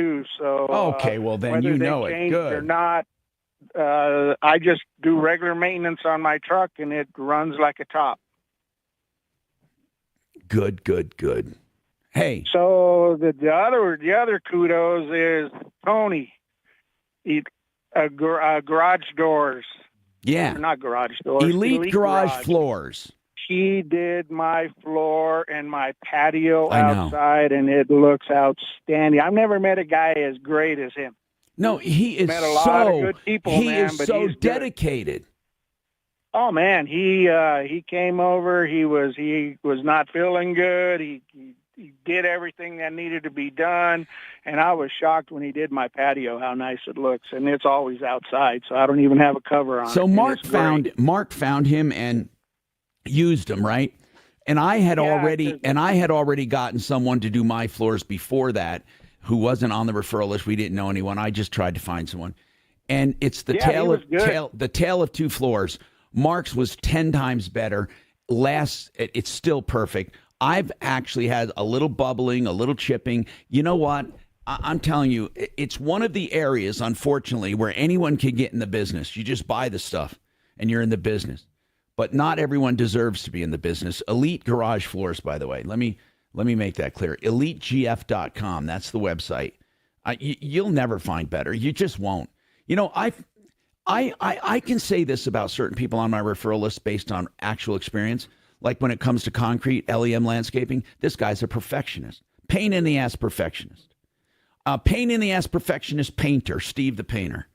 too. So okay, well then whether you they know it. changed Good. or not, I just do regular maintenance on my truck, and it runs like a top. Good. Hey. So the other kudos is Tony. Garage doors. Yeah. Not garage doors. Elite garage floors. He did my floor and my patio I know. outside, and it looks outstanding. I've never met a guy as great as him. No, he is met a lot of good people, he man, is but so he's dedicated. Good. Oh man, he came over. He was not feeling good. He did everything that needed to be done, and I was shocked when he did my patio how nice it looks. And it's always outside, so I don't even have a cover on it. So Mark found him and used him, right? And I had already gotten someone to do my floors before that who wasn't on the referral list. We didn't know anyone. I just tried to find someone. And it's the tale of two floors. Mark's was 10 times better. It's still perfect. I've actually had a little bubbling, a little chipping. You know what? I'm telling you, it's one of the areas, unfortunately, where anyone can get in the business. You just buy the stuff and you're in the business. But not everyone deserves to be in the business. Elite Garage Floors, by the way. Let me make that clear. EliteGF.com. That's the website. You'll never find better. You just won't. You know, I can say this about certain people on my referral list based on actual experience. Like when it comes to concrete, LEM landscaping, this guy's a perfectionist. Pain in the ass perfectionist. Pain in the ass perfectionist painter, Steve the painter.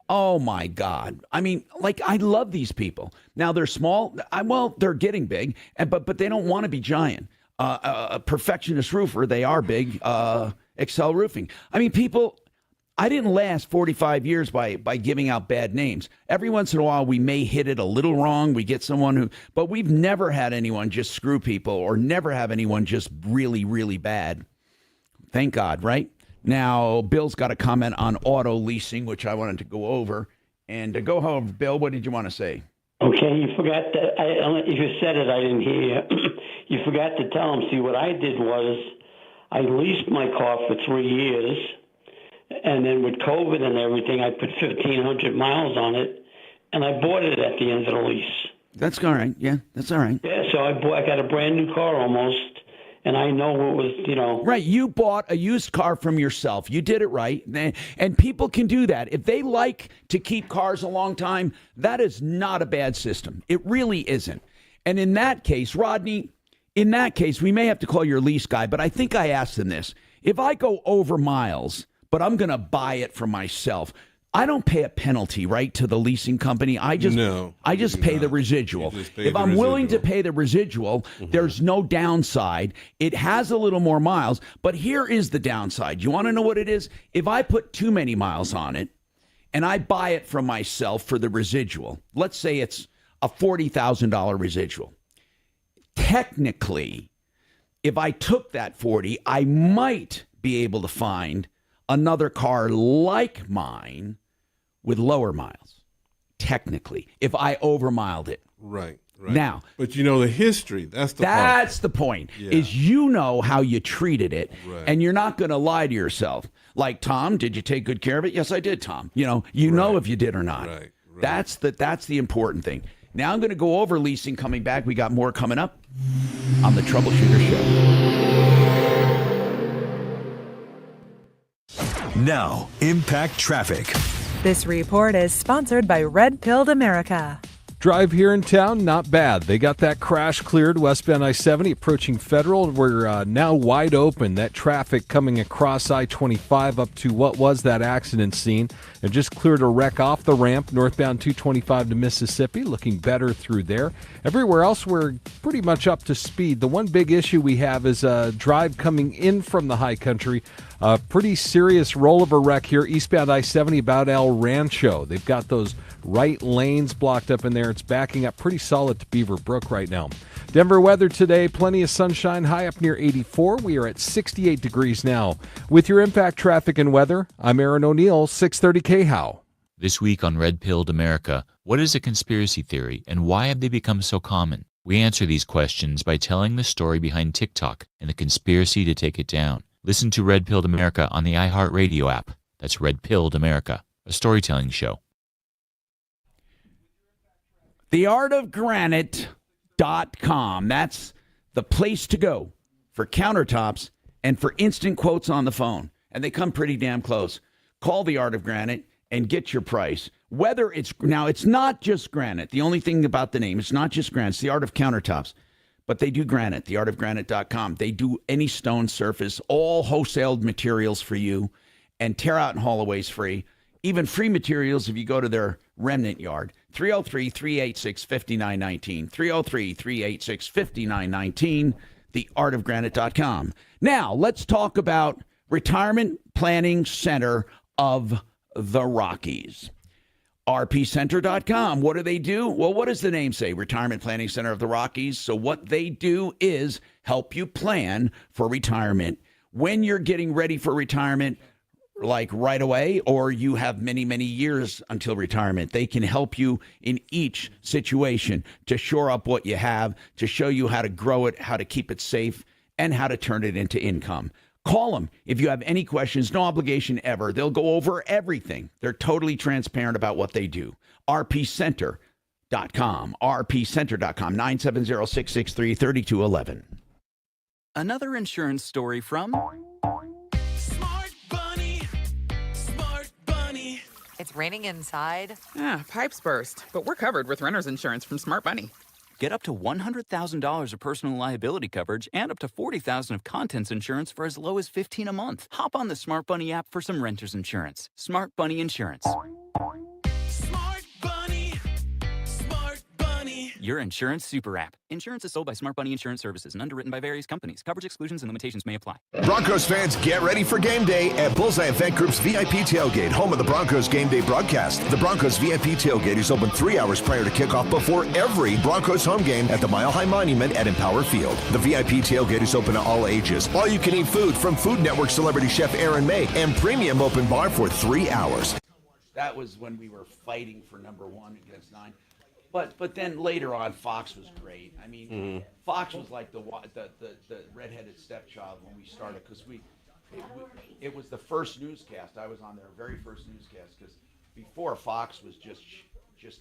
Oh, my God. I mean, like, I love these people. Now, they're small. Well, they're getting big, but they don't want to be giant. A perfectionist roofer, they are big. Excel Roofing. I mean, people, I didn't last 45 years by giving out bad names. Every once in a while, we may hit it a little wrong. We get someone but we've never had anyone just screw people or never have anyone just really, really bad. Thank God, right? Now, Bill's got a comment on auto leasing, which I wanted to go over. And to go home, Bill, what did you want to say? Okay, you forgot that. If you said it, I didn't hear you. You forgot to tell him. See, what I did was I leased my car for 3 years, and then with COVID and everything, I put 1,500 miles on it, and I bought it at the end of the lease. That's all right. Yeah, that's all right. Yeah, so I got a brand new car almost. And I know it was, Right, you bought a used car from yourself. You did it right. And people can do that. If they like to keep cars a long time, that is not a bad system. It really isn't. And in that case, Rodney, we may have to call your lease guy, but I think I asked him this. If I go over miles, but I'm going to buy it for myself, I don't pay a penalty, right, to the leasing company. I just pay the residual. If I'm willing to pay the residual, there's no downside. It has a little more miles, but here is the downside. You want to know what it is? If I put too many miles on it and I buy it from myself for the residual, let's say it's a $40,000 residual. Technically, if I took that 40, I might be able to find another car like mine with lower miles, technically, if I overmiled it. Right. Now, but you know the history. That's the point. Is how you treated it, and you're not going to lie to yourself. Like, Tom, did you take good care of it? Yes, I did, Tom. You know if you did or not. Right. That's the important thing. Now I'm going to go over leasing coming back. We got more coming up on the Troubleshooter Show. Now, Impact Traffic. This report is sponsored by Red Pilled America. Drive here in town, not bad. They got that crash cleared westbound I-70 approaching Federal. We're now wide open. That traffic coming across I-25 up to what was that accident scene. And just cleared a wreck off the ramp northbound 225 to Mississippi. Looking better through there. Everywhere else, we're pretty much up to speed. The one big issue we have is a drive coming in from the high country. A pretty serious rollover wreck here eastbound I-70 about El Rancho. They've got those right lanes blocked up in there. It's backing up pretty solid to Beaver Brook right now. Denver weather today, plenty of sunshine, high up near 84. We are at 68 degrees now. With your Impact Traffic and Weather, I'm Aaron O'Neill, 630 KHOW. This week on Red Pilled America, what is a conspiracy theory and why have they become so common? We answer these questions by telling the story behind TikTok and the conspiracy to take it down. Listen to Red Pilled America on the iHeartRadio app. That's Red Pilled America, a storytelling show. TheArtofGranite.com. That's the place to go for countertops and for instant quotes on the phone. And they come pretty damn close. Call The Art of Granite and get your price. Whether it's not just granite. The only thing about the name, it's not just granite. It's The Art of Countertops. But they do granite, theartofgranite.com. They do any stone surface, all wholesaled materials for you, and tear out and haul away's free. Even free materials if you go to their remnant yard. 303-386-5919. 303-386-5919. Theartofgranite.com. Now, let's talk about Retirement Planning Center of the Rockies. rpcenter.com. What do they do? Well, what does the name say? Retirement Planning Center of the Rockies. So what they do is help you plan for retirement. When you're getting ready for retirement, like right away, or you have many, many years until retirement, they can help you in each situation to shore up what you have, to show you how to grow it, how to keep it safe, and how to turn it into income. Call them if you have any questions. No obligation ever. They'll go over everything. They're totally transparent about what they do. rpcenter.com. rpcenter.com. 970-663-3211. Another insurance story from Smart Bunny. Smart Bunny. It's raining inside. Yeah, pipes burst, but we're covered with renter's insurance from Smart Bunny. Get up to $100,000 of personal liability coverage and up to $40,000 of contents insurance for as low as $15 a month. Hop on the Smart Bunny app for some renter's insurance. Smart Bunny Insurance. Smart Bunny. Smart Bunny. Your insurance super app. Insurance is sold by Smart Bunny Insurance Services and underwritten by various companies. Coverage exclusions and limitations may apply. Broncos fans, get ready for game day at Bullseye Event Group's VIP Tailgate, home of the Broncos game day broadcast. The Broncos VIP Tailgate is open 3 hours prior to kickoff before every Broncos home game at the Mile High Monument at Empower Field. The VIP Tailgate is open to all ages. All you can eat food from Food Network celebrity chef Aaron May and premium open bar for 3 hours. That was when we were fighting for number one against 9. But then later on, Fox was great. I mean, Fox was like the redheaded stepchild when we started, because it was the first newscast. I was on their very first newscast, because before Fox was just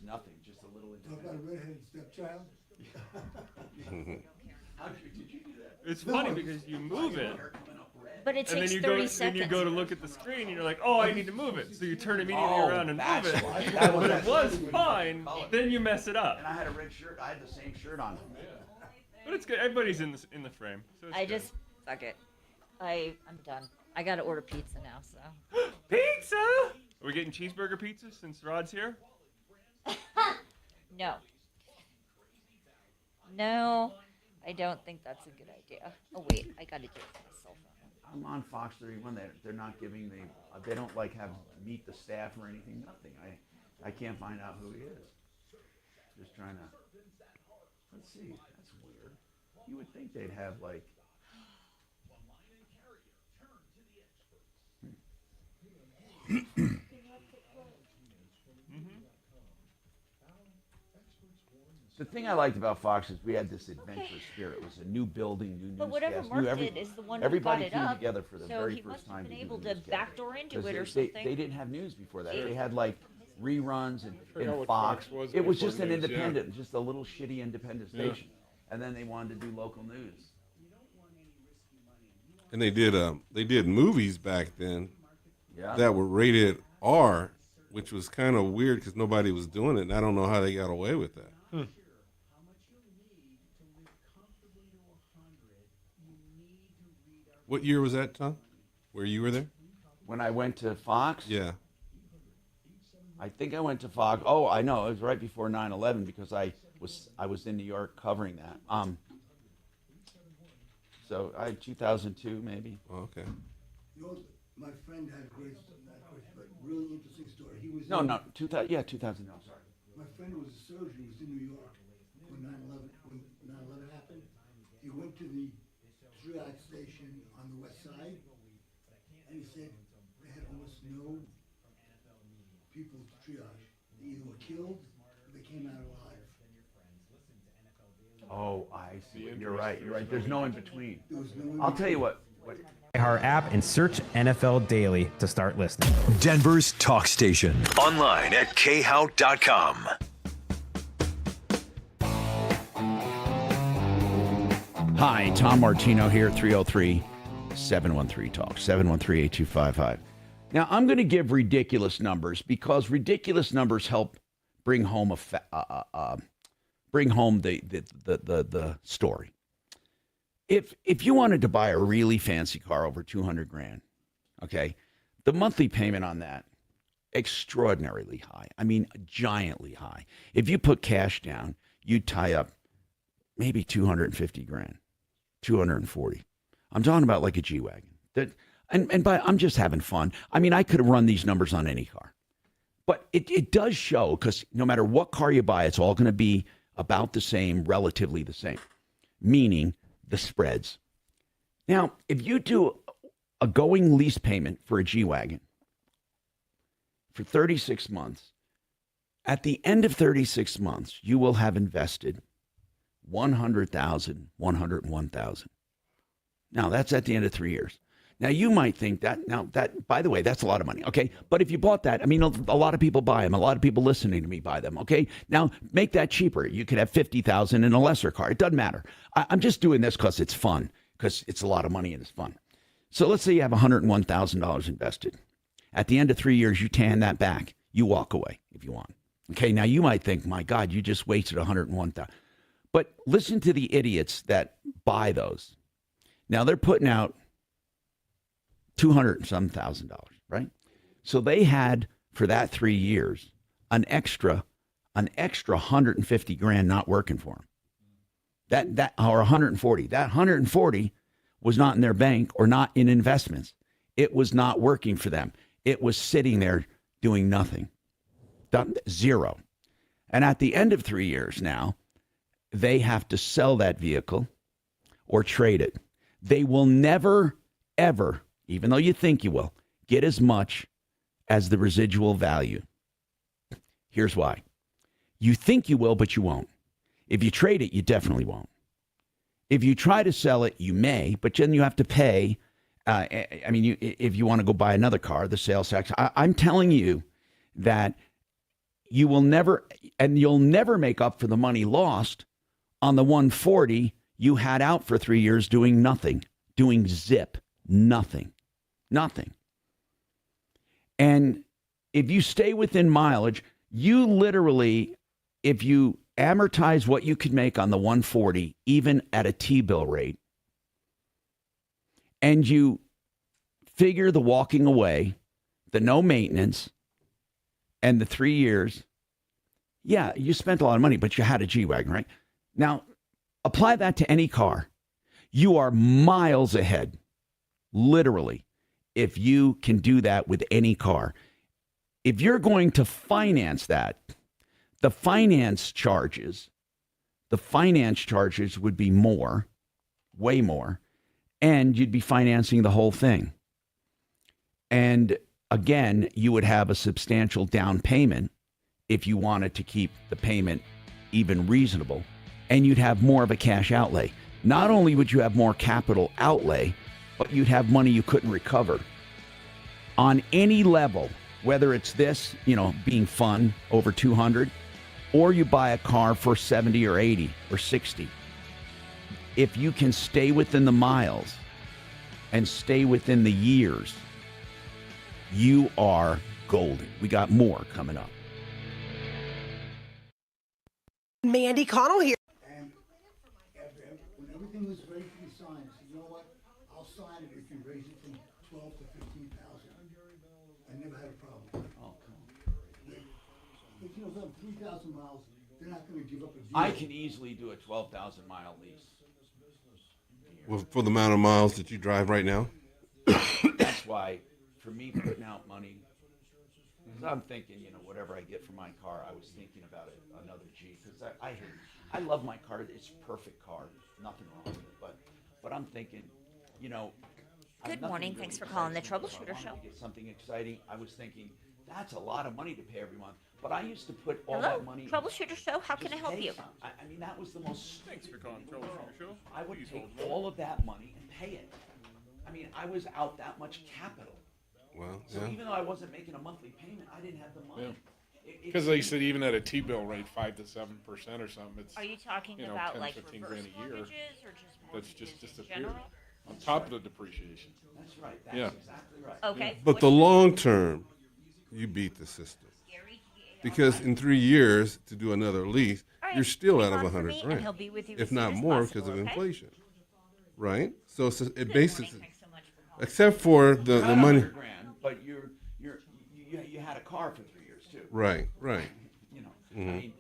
nothing, just a little independent. Talk about a redheaded stepchild. Did you do that? It's funny because you move it. But it takes 30 seconds. Then you go to look at the screen and you're like, oh, I need to move it. So you turn immediately around and move it. But it was fine. Then you mess it up. And I had a red shirt. I had the same shirt on. Yeah. But it's good. Everybody's in the frame. So it's I good. just fuck it. I'm done. I gotta order pizza now. So. Pizza? Are we getting cheeseburger pizza since Rod's here? No. No, I don't think that's a good idea. Oh wait, I gotta do it on my cell phone. I'm on Fox 31. They're not giving they don't like have meet the staff or anything. Nothing. I can't find out who he is. Just trying to. Let's see. That's weird. You would think they'd have like. The thing I liked about Fox is we had this adventurous spirit. It was a new building, new But whatever newscast. Mark did is the one who everybody got it came up. together for the so very he first must have time been to do able the to newscast. backdoor into it or They something. didn't have news before that. They had like reruns and what Fox. Fox was It was before just an news, independent, just a little shitty independent Yeah. station. And then they wanted to do local news. And they did movies back then Yeah. that were rated R, which was kind of weird because nobody was doing it, and I don't know how they got away with that. What year was that, Tom? Where you were there? When I went to Fox? Yeah. I think I went to Fox. Oh, I know. It was right before 9/11 because I was in New York covering that. So 2002 maybe. Oh, okay. You know, my friend had a great, but really interesting story. He was 2000. No, sorry. My friend was a surgeon. He was in New York when 9/11 happened. He went to the triage station on the west side, and he said they had almost no people to triage. They either were killed or they came out alive. Oh, I see. You're right. There's no in between. There was no in I'll tell you between. what Our app and search NFL Daily to start listening. Denver's talk station. Online at khout.com. Hi, Tom Martino here, 303-713-TALK, 713-8255. Now, I'm going to give ridiculous numbers because ridiculous numbers help bring home the story. If you wanted to buy a really fancy car over $200,000, okay, the monthly payment on that extraordinarily high. I mean, giantly high. If you put cash down, you'd tie up maybe $250,000, $240,000. I'm talking about like a G-Wagon. I'm just having fun. I mean, I could have run these numbers on any car. But it does show, because no matter what car you buy, it's all going to be about the same, relatively the same, meaning the spreads. Now, if you do a going lease payment for a G-Wagon for 36 months, at the end of 36 months, you will have invested $100,000, $101,000. Now, that's at the end of 3 years. Now, you might think that, by the way, that's a lot of money, okay? But if you bought that, I mean, a lot of people buy them. A lot of people listening to me buy them, okay? Now, make that cheaper. You could have $50,000 in a lesser car. It doesn't matter. I'm just doing this because it's fun, because it's a lot of money and it's fun. So let's say you have $101,000 invested. At the end of 3 years, you tan that back. You walk away if you want. Okay, now you might think, my God, you just wasted $101,000. But listen to the idiots that buy those. Now, they're putting out $200,000, right? So they had, for that 3 years, an extra $150,000 not working for them. That or 140. That 140 was not in their bank or not in investments. It was not working for them. It was sitting there doing nothing. Zero. And at the end of 3 years now, they have to sell that vehicle or trade it. They will never, ever, even though you think you will, get as much as the residual value. Here's why. You think you will, but you won't. If you trade it, you definitely won't. If you try to sell it, you may, but then you have to pay. If you want to go buy another car, the sales tax. I'm telling you that you will never, and you'll never make up for the money lost on the 140 you had out for 3 years doing nothing, doing zip, nothing. And if you stay within mileage, you literally, if you amortize what you could make on the 140, even at a T-bill rate, and you figure the walking away, the no maintenance, and the 3 years, yeah, you spent a lot of money, but you had a G-Wagon, right? Now, apply that to any car. You are miles ahead, literally, if you can do that with any car. If you're going to finance that, the finance charges would be more, way more, and you'd be financing the whole thing. And again, you would have a substantial down payment if you wanted to keep the payment even reasonable, and you'd have more of a cash outlay. Not only would you have more capital outlay, but you'd have money you couldn't recover. On any level, whether it's this, being fun over 200, or you buy a car for 70 or 80 or 60, if you can stay within the miles and stay within the years, you are golden. We got more coming up. Mandy Connell here. And when everything was ready to be signed, I said, you know what? I'll sign it if you raise it from 12 to 15,000. I never had a problem. Oh, come on. But you know something, 3,000 miles, they're not going to give up a deal. I can easily do a 12,000 mile lease. Well, for the amount of miles that you drive right now? That's why, for me, putting out money, because I'm thinking, whatever I get for my car, I was thinking about another G, because I love my car. It's a perfect car. Nothing wrong with it. But I'm thinking, Good morning. Thanks for calling the Troubleshooter Show. Get something exciting. I was thinking, that's a lot of money to pay every month. But I used to put all Hello, that money. Troubleshooter Show. How can I help you? I mean, that was the most. Thanks for calling Troubleshooter Show. I would take all of that money and pay it. I mean, I was out that much capital. Well, So yeah. even though I wasn't making a monthly payment, I didn't have the money. Because they said even at a T-bill rate, 5 to 7% or something, it's Are you talking you know, about 10, like 15 reverse grand a year. mortgages or just That's mortgages just in disappeared general? on top of the depreciation. That's right. That's Yeah. exactly right. Okay. But the long term, you beat the system. Because in 3 years to do another lease, All right, you're still hang out of on for 100 me, and grand, he'll be with you if as soon not as more, possible, because of okay? inflation, right? So it basically, except for the Not money, 100 grand, but you had a car for 3 years too. right. You know, I Mhm. mean,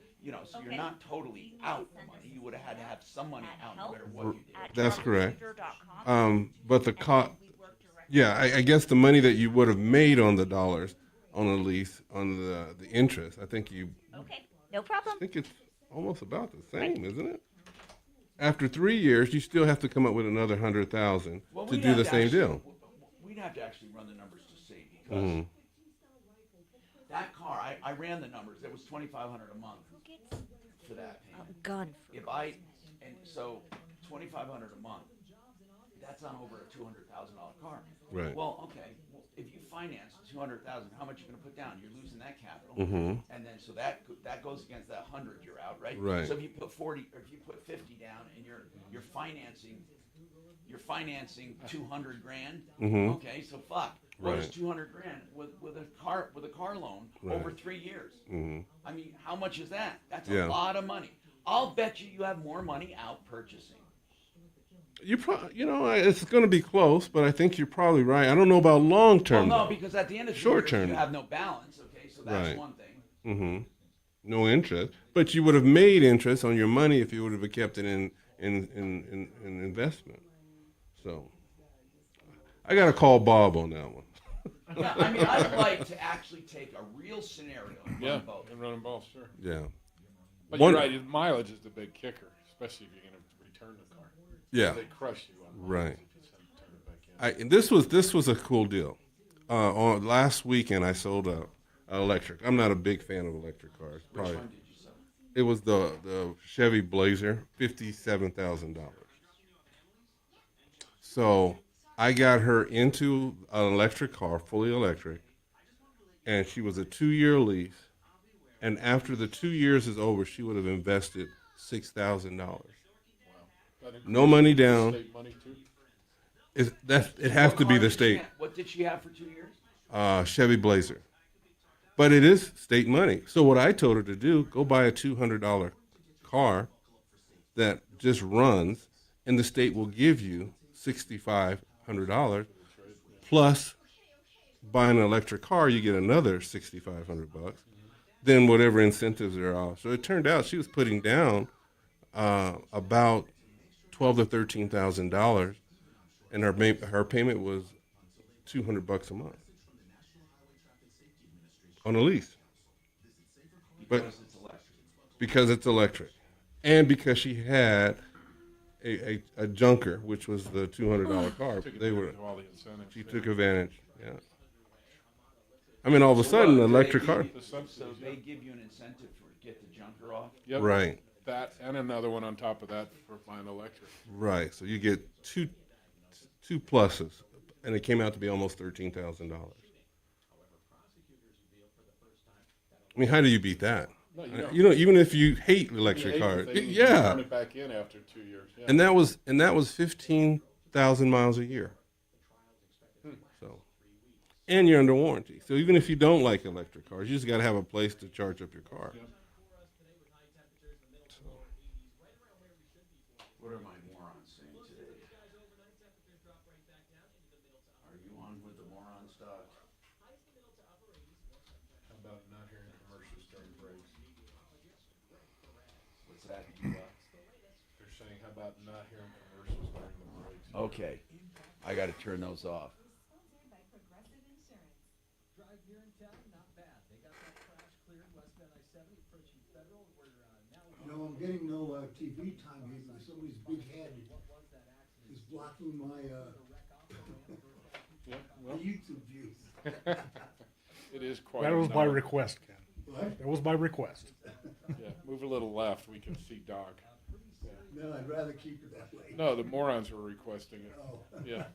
so you're not totally out the money. You would have had to have some money out no matter what you did. That's correct. But the cost, yeah, I guess the money that you would have made on the dollars on the lease, on the interest, I think Okay, no problem. I think it's almost about the same, isn't it? After 3 years, you still have to come up with another 100,000 Well, to we'd do have the to same actually- deal. We'd have to actually run the numbers to see because Mhm. that car, I ran the numbers. It was $2,500 a month for that payment. Gun. And so $2,500 a month. That's on over a $200,000 car. Right. Well, okay. Well, if you finance 200,000, how much are you going to put down? You're losing that capital. Mhm. And then so that goes against that 100 you're out, right? Right. So if you put 40 or if you put 50 down and you're financing 200 grand. Mhm. Okay, so fuck. Well, there's Right. 200 grand with a car loan Right. over 3 years. Mhm. I mean, how much is that? That's Yeah. a lot of money. I'll bet you have more money out purchasing. You probably, it's going to be close, but I think you're probably right. I don't know about long term. Well, no, because at the end of the short year, term, you have no balance. Okay, so that's Right. one thing. Mm-hmm. No interest, but you would have made interest on your money if you would have kept it in investment. So, I got to call Bob on that one. Yeah, I mean, I'd like to actually take a real scenario and run both. And run them both, sure. Yeah. But One- you're right. Mileage is the big kicker, especially if you're going to return the car. Yeah. They crush you on mileage Right. if you send it, turn it back in. And this was a cool deal. On last weekend, I sold a electric. I'm not a big fan of electric cars. Which one did you sell? It was the Chevy Blazer, $57,000. So I got her into an electric car, fully electric, and she was a 2-year lease. And after the 2 years is over, she would have invested $6,000. No money down. State money too? It has to be the state. What did she have for 2 years? Chevy Blazer. But it is state money. So what I told her to do, go buy a $200 car that just runs, and the state will give you $6,500 plus buying an electric car, you get another $6,500. Then whatever incentives are off. So it turned out she was putting down about $12,000 to $13,000, and her payment was $200 a month on a lease. But because it's electric, and because she had a junker, which was the $200 car, Took they were. advantage of all the incentives, She yeah. took advantage. Yeah. I mean, all of a sudden, an electric car. So they give you an incentive for get the junker off? Yep. Right. That and another one on top of that for buying electric. Right. So you get two pluses, and it came out to be almost $13,000. I mean, how do you beat that? No, you don't. Even if you hate electric You hate cars, the thing, you yeah. turn it back in after 2 years. Yeah. And that was 15,000 miles a year. So, and you're under warranty. So even if you don't like electric cars, you just got to have a place to charge up your car. What are my morons saying today? Are you on with the moron stuff? How about not hearing commercials during breaks? What's that? They're saying, how about not hearing commercials during the breaks? Okay. I got to turn those off. I'm getting no TV time here because somebody's big head is blocking my well. YouTube views. It is quite. That was by annoying. request, Ken. What? That was by request. Yeah, move a little left. We can see Dog. Yeah. No, I'd rather keep it that way. No, the morons were requesting it. Oh. Yeah.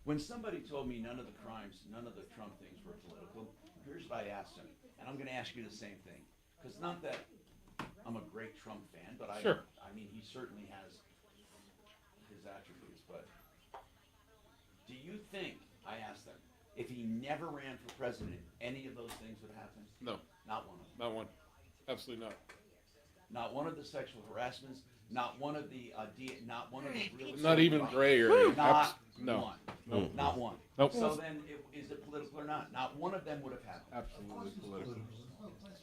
When somebody told me none of the crimes, none of the Trump things were political, here's what I asked them, and I'm going to ask you the same thing, because not that I'm a great Trump fan, but I mean, he certainly has his attributes. But do you think, I asked them, if he never ran for president, any of those things would happen? No. Not one of them. Not one. Absolutely not. Not one of the sexual harassments. Not one of the not one of the real estate Not even gray area. Not No. one. No. Not one. Nope. So then, is it political or not? Not one of them would have happened. Absolutely political.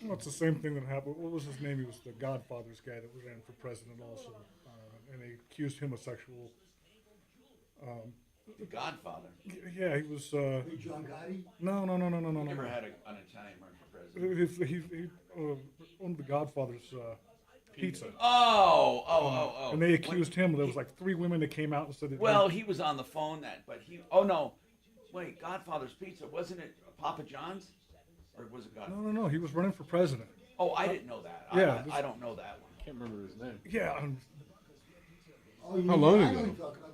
Well, it's the same thing that happened. What was his name? He was the Godfather's guy that ran for president also, and they accused him of sexual. The Godfather. Yeah, he was. John Gotti? No. Never had an Italian run for president. He owned the Godfather's pizza. Oh. And they accused him. There was like 3 women that came out and said that. Well, he was on the phone but he. Oh no, wait, Godfather's Pizza, wasn't it Papa John's, or was it Godfather? No. He was running for president. Oh, I didn't know that. Yeah, I don't know that one. Can't remember his name. Yeah. How long I ago? only talk about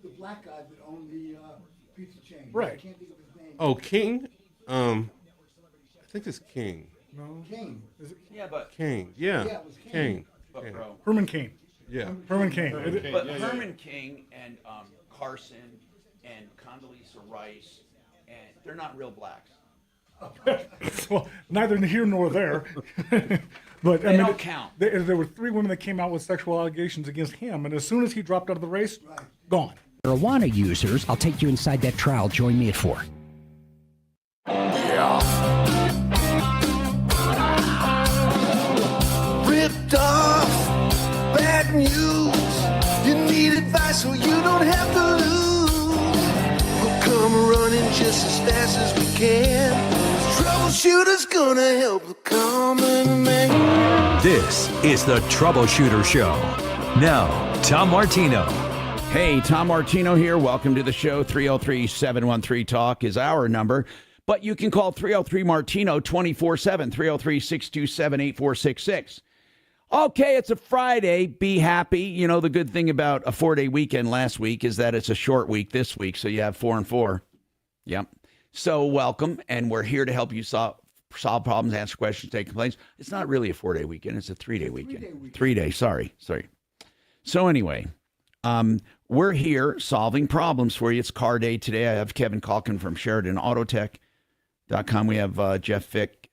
the black guy that owned the pizza chain. Right. I can't think of his name. Oh, King? I think it's King. No. King. Is it? Yeah, but King. Yeah. Yeah, it was King. King. But King. bro, Herman Cain. Yeah. Herman Cain. but Herman King and Carson and Condoleezza Rice, and they're not real blacks. Well, neither here nor there. But They don't count. There were 3 women that came out with sexual allegations against him, and as soon as he dropped out of the race, gone. Marijuana users, I'll take you inside that trial. Join me at 4. Ripped off, bad news. You need advice so you don't have to lose. We'll come running just as fast as we can. Troubleshooter's gonna help the common man. This is the Troubleshooter Show. Now, Tom Martino. Hey, Tom Martino here. Welcome to the show. 303-713-TALK is our number. But you can call 303-MARTINO 24/7, 303-627-8466. Okay, it's a Friday. Be happy. You know, the good thing about a 4-day weekend last week is that it's a short week this week, so you have 4 and 4. Yep. So welcome, and we're here to help you solve problems, answer questions, take complaints. It's not really a 4-day weekend. It's a 3-day weekend. 3-day, sorry. So anyway, we're here solving problems for you. It's car day today. I have Kevin Calkin from SheridanAutotech.com. We have Jeff Fick,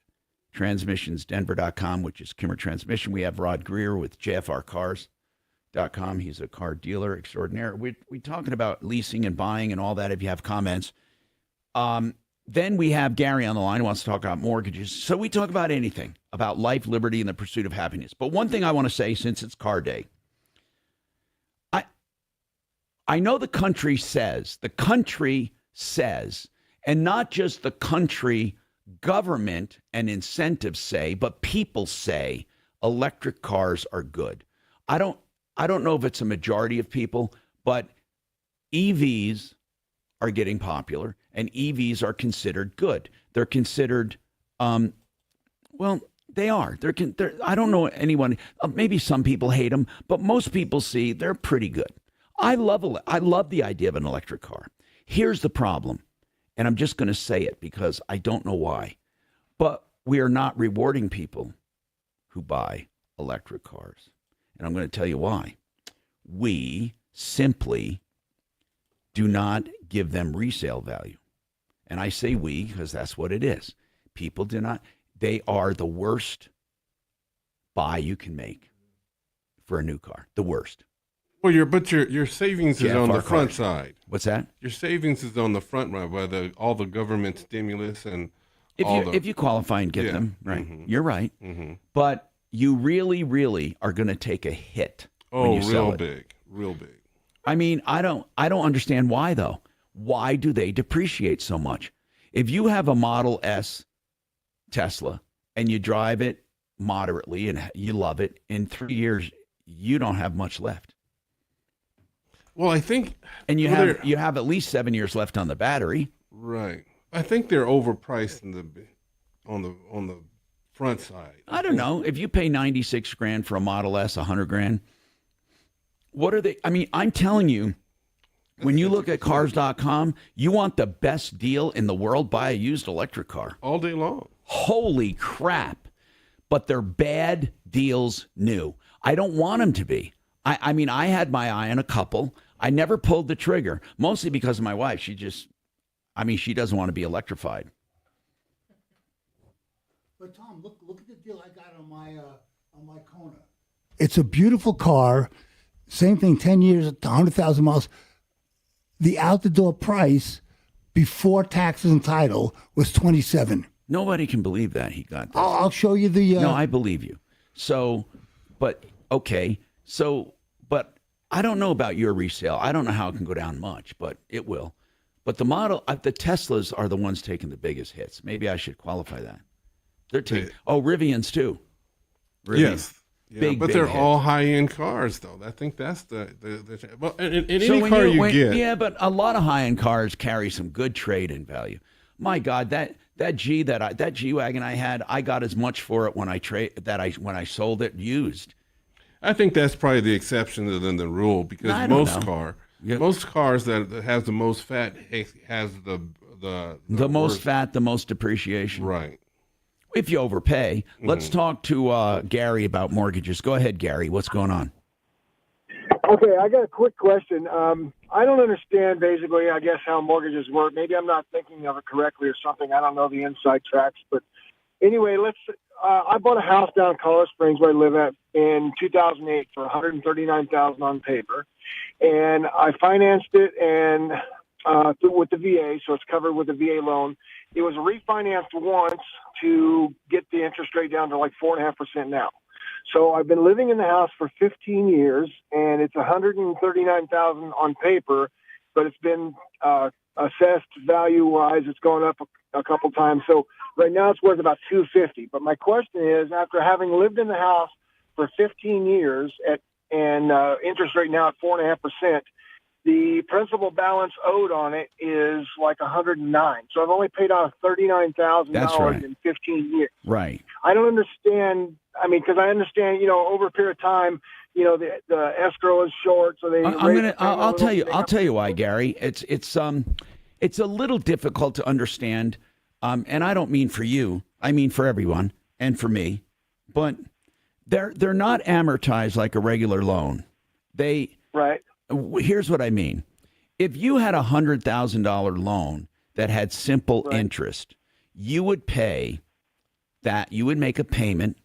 TransmissionsDenver.com, which is Kimmer Transmission. We have Rod Greer with JFRCars.com. He's a car dealer extraordinaire. We're talking about leasing and buying and all that if you have comments. Then we have Gary on the line who wants to talk about mortgages. So we talk about anything, about life, liberty, and the pursuit of happiness. But one thing I want to say, since it's car day, I know the country says, and not just the country government and incentives say, but people say electric cars are good. I don't know if it's a majority of people, but EVs are getting popular, and EVs are considered good. They're considered, well, they are. They're I don't know anyone. Maybe some people hate them, but most people see they're pretty good. I love the idea of an electric car. Here's the problem, and I'm just going to say it because I don't know why, but we are not rewarding people who buy electric cars, and I'm going to tell you why. We simply do not give them resale value. And I say we because that's what it is. People do not. They are the worst buy you can make for a new car. The worst. Well, your savings is on the front side. What's that? Your savings is on the front right by all the government stimulus and if you qualify and get them, right? Mm-hmm. You're right. Mm-hmm. But you really, really are going to take a hit. When you sell it. Real big. I mean, I don't understand why though. Why do they depreciate so much? If you have a Model S Tesla and you drive it moderately and you love it, in 3 years you don't have much left. Well, I think, and you have at least 7 years left on the battery. Right. I think they're overpriced on the front side. I don't know. If you pay 96 grand for a Model S, 100 grand, what are they? I mean, I'm telling you, when you look at cars.com, you want the best deal in the world, buy a used electric car. All day long. Holy crap. But they're bad deals new. I don't want them to be. I mean, I had my eye on a couple. I never pulled the trigger, mostly because of my wife. She doesn't want to be electrified. But Tom, look at the deal I got on my Kona. It's a beautiful car. Same thing, 10 years, 100,000 miles. The out-the-door price before taxes and title was $27,000. Nobody can believe that he got this. I'll show you the... No, I believe you. So, but, okay. So, but I don't know about your resale. I don't know how it can go down much, but it will. But the Teslas are the ones taking the biggest hits. Maybe I should qualify that. They're taking... Oh, Rivians, too. Rivian. Yes. Yeah, big, but big they're hits. all high-end cars, though. I think that's the well, in So any when car you get. Yeah, but a lot of high-end cars carry some good trade-in value. My God, that G-Wagon I had, I got as much for it when I sold it used. I think that's probably the exception than the rule, because most cars that has the most fat has the most fat, the most depreciation. Right. If you overpay. Let's talk to Gary about mortgages. Go ahead, Gary. What's going on? Okay, I got a quick question. I don't understand, basically, I guess, how mortgages work. Maybe I'm not thinking of it correctly or something. I don't know the inside tracks. But anyway, I bought a house down in Colorado Springs where I live at in 2008 for $139,000 on paper. And I financed it with the VA, so it's covered with a VA loan. It was refinanced once to get the interest rate down to like 4.5% now. So I've been living in the house for 15 years, and it's $139,000 on paper, but it's been assessed value-wise. It's gone up a couple times. So right now it's worth about $250,000. But my question is, after having lived in the house for 15 years and interest rate now at 4.5%, the principal balance owed on it is like $109,000. So I've only paid off $39,000 in 15 years. Right. I don't understand. I mean, because I understand, over a period of time, the escrow is short, so they. I'll tell you why, Gary. It's a little difficult to understand, and I don't mean for you. I mean for everyone and for me, but they're not amortized like a regular loan. Right. Here's what I mean. If you had a $100,000 loan that had simple interest, you would pay that. You would make a payment,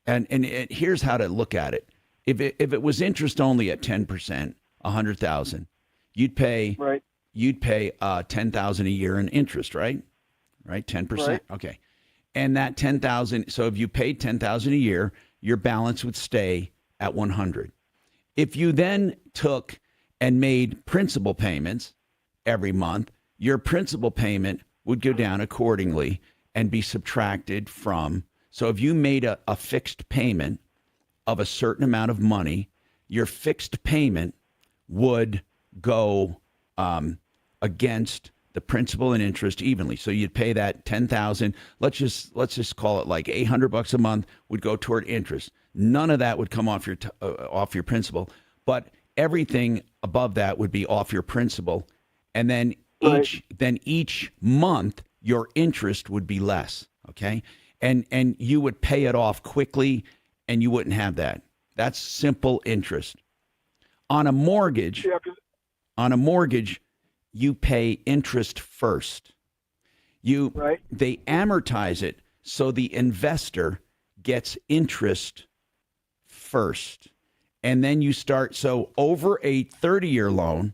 and here's how to look at it. If it was interest only at 10%, $100,000, you'd pay $10,000 a year in interest, right? Right, 10%. Right. Okay, and that $10,000. So if you paid $10,000 a year, your balance would stay at $100,000. If you then took and made principal payments every month, your principal payment would go down accordingly and be subtracted from. So if you made a fixed payment of a certain amount of money, your fixed payment would go against the principal and interest evenly. So you'd pay that $10,000. Let's just call it like $800 a month would go toward interest. None of that would come off your principal, but everything above that would be off your principal, and then each month your interest would be less. Okay, and you would pay it off quickly, and you wouldn't have that. That's simple interest. On a mortgage, you pay interest first. They amortize it so the investor gets interest first. And then you start, so over a 30-year loan,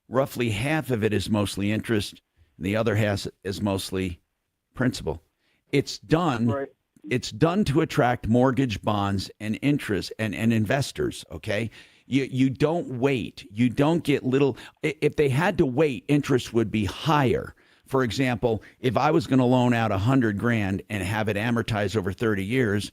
roughly half of it is mostly interest, and the other half is mostly principal. It's done to attract mortgage bonds and interest and investors, okay? You don't wait. You don't get little. If they had to wait, interest would be higher. For example, if I was going to loan out $100,000 and have it amortized over 30 years,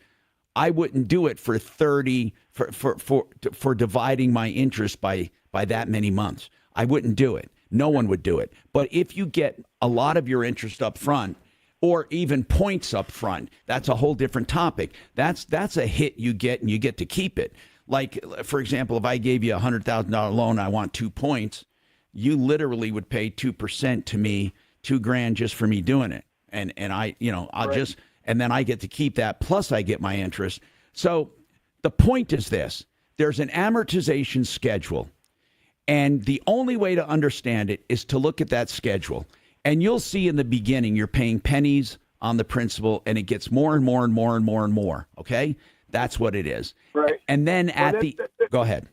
I wouldn't do it for 30 for dividing my interest by that many months. I wouldn't do it. No one would do it. But if you get a lot of your interest up front, or even points up front, that's a whole different topic. That's a hit you get, and you get to keep it. Like, for example, if I gave you a $100,000 loan, I want 2 points, you literally would pay 2% to me, $2,000 just for me doing it. And I'll just, and then I get to keep that, plus I get my interest. So the point is this: there's an amortization schedule. And the only way to understand it is to look at that schedule. And you'll see in the beginning, you're paying pennies on the principal, and it gets more and more and more and more and more. Okay? That's what it is. Right. And then go ahead.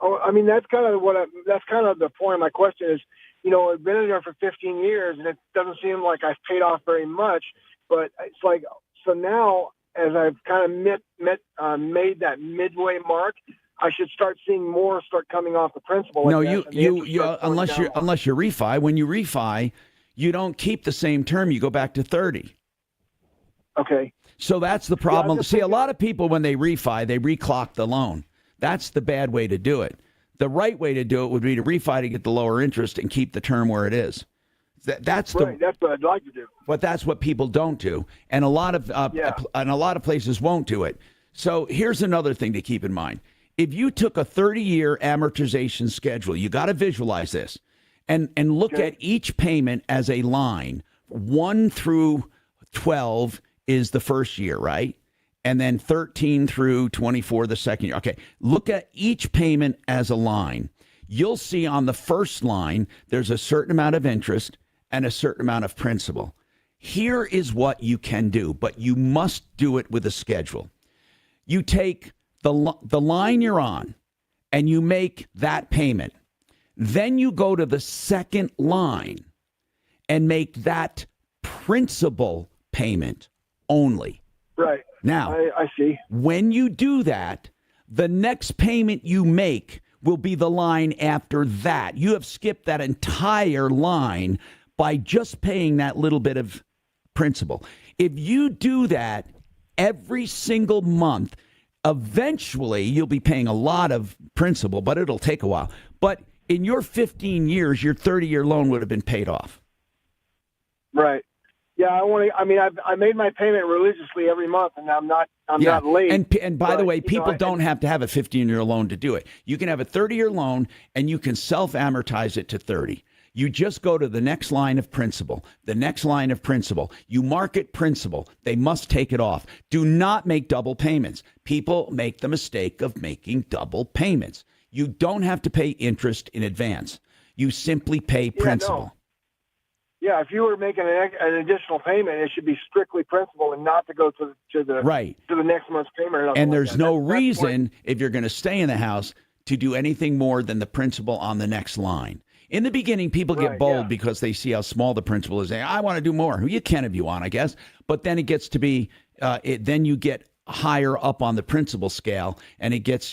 Oh, I mean, that's kind of the point of my question is, I've been in there for 15 years, and it doesn't seem like I've paid off very much. But it's like, so now, as I've kind of made that midway mark, I should start seeing more start coming off the principal. No, you unless you refi. When you refi, you don't keep the same term. You go back to 30. Okay. So that's the problem. Yeah, see, a lot of people, when they refi, they reclock the loan. That's the bad way to do it. The right way to do it would be to refi to get the lower interest and keep the term where it is. That's right. That's what I'd like to do. But that's what people don't do, and a lot of places won't do it. So here's another thing to keep in mind. If you took a 30-year amortization schedule, you got to visualize this, and look at each payment as a line. 1 through 12 is the first year, right? And then 13 through 24 the second year. Okay, look at each payment as a line. You'll see on the first line there's a certain amount of interest and a certain amount of principal. Here is what you can do, but you must do it with a schedule. You take the line you're on, and you make that payment. Then you go to the second line and make that principal payment only. Right. Now, I see. When you do that, the next payment you make will be the line after that. You have skipped that entire line by just paying that little bit of principal. If you do that every single month, eventually you'll be paying a lot of principal, but it'll take a while. But in your 15 years, your 30-year loan would have been paid off. Right. Yeah, I made my payment religiously every month, and I'm not late. And by the way, people don't have to have a 15-year loan to do it. You can have a 30-year loan, and you can self-amortize it to 30. You just go to the next line of principal, the next line of principal. You market principal. They must take it off. Do not make double payments. People make the mistake of making double payments. You don't have to pay interest in advance. You simply pay principal. No. Yeah, if you were making an additional payment, it should be strictly principal and not to go to the next month's payment. And there's no reason, if you're going to stay in the house, to do anything more than the principal on the next line. In the beginning, people get bold because they see how small the principal is. They say, I want to do more. You can if you want, I guess. But then it gets to be, then you get higher up on the principal scale, and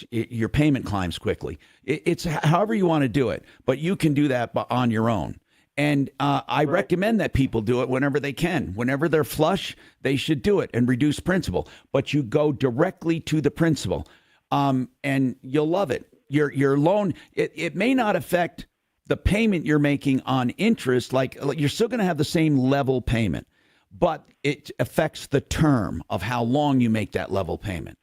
your payment climbs quickly. It's however you want to do it, but you can do that on your own. And I recommend that people do it whenever they can. Whenever they're flush, they should do it and reduce principal. But you go directly to the principal, and you'll love it. Your loan, it may not affect the payment you're making on interest. Like you're still going to have the same level payment, but it affects the term of how long you make that level payment.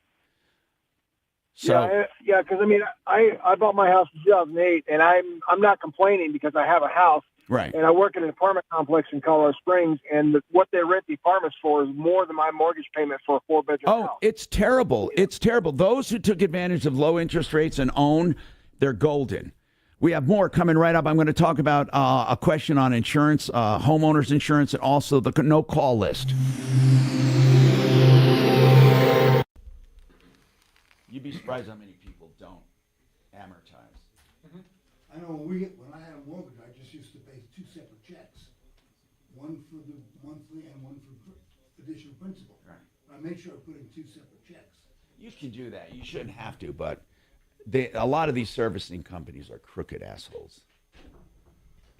So because I bought my house in 2008, and I'm not complaining because I have a house. Right. And I work in an apartment complex in Colorado Springs, and what they rent the apartments for is more than my mortgage payment for a 4-bedroom house. Oh, it's terrible. It's terrible. Those who took advantage of low interest rates and own, they're golden. We have more coming right up. I'm going to talk about a question on insurance, homeowners insurance, and also the no-call list. You'd be surprised how many people don't amortize. I know when I had a mortgage, I just used to pay 2 separate checks, one for the monthly and one for additional principal. Right. I made sure I put in 2 separate checks. You can do that. You shouldn't have to, but a lot of these servicing companies are crooked assholes.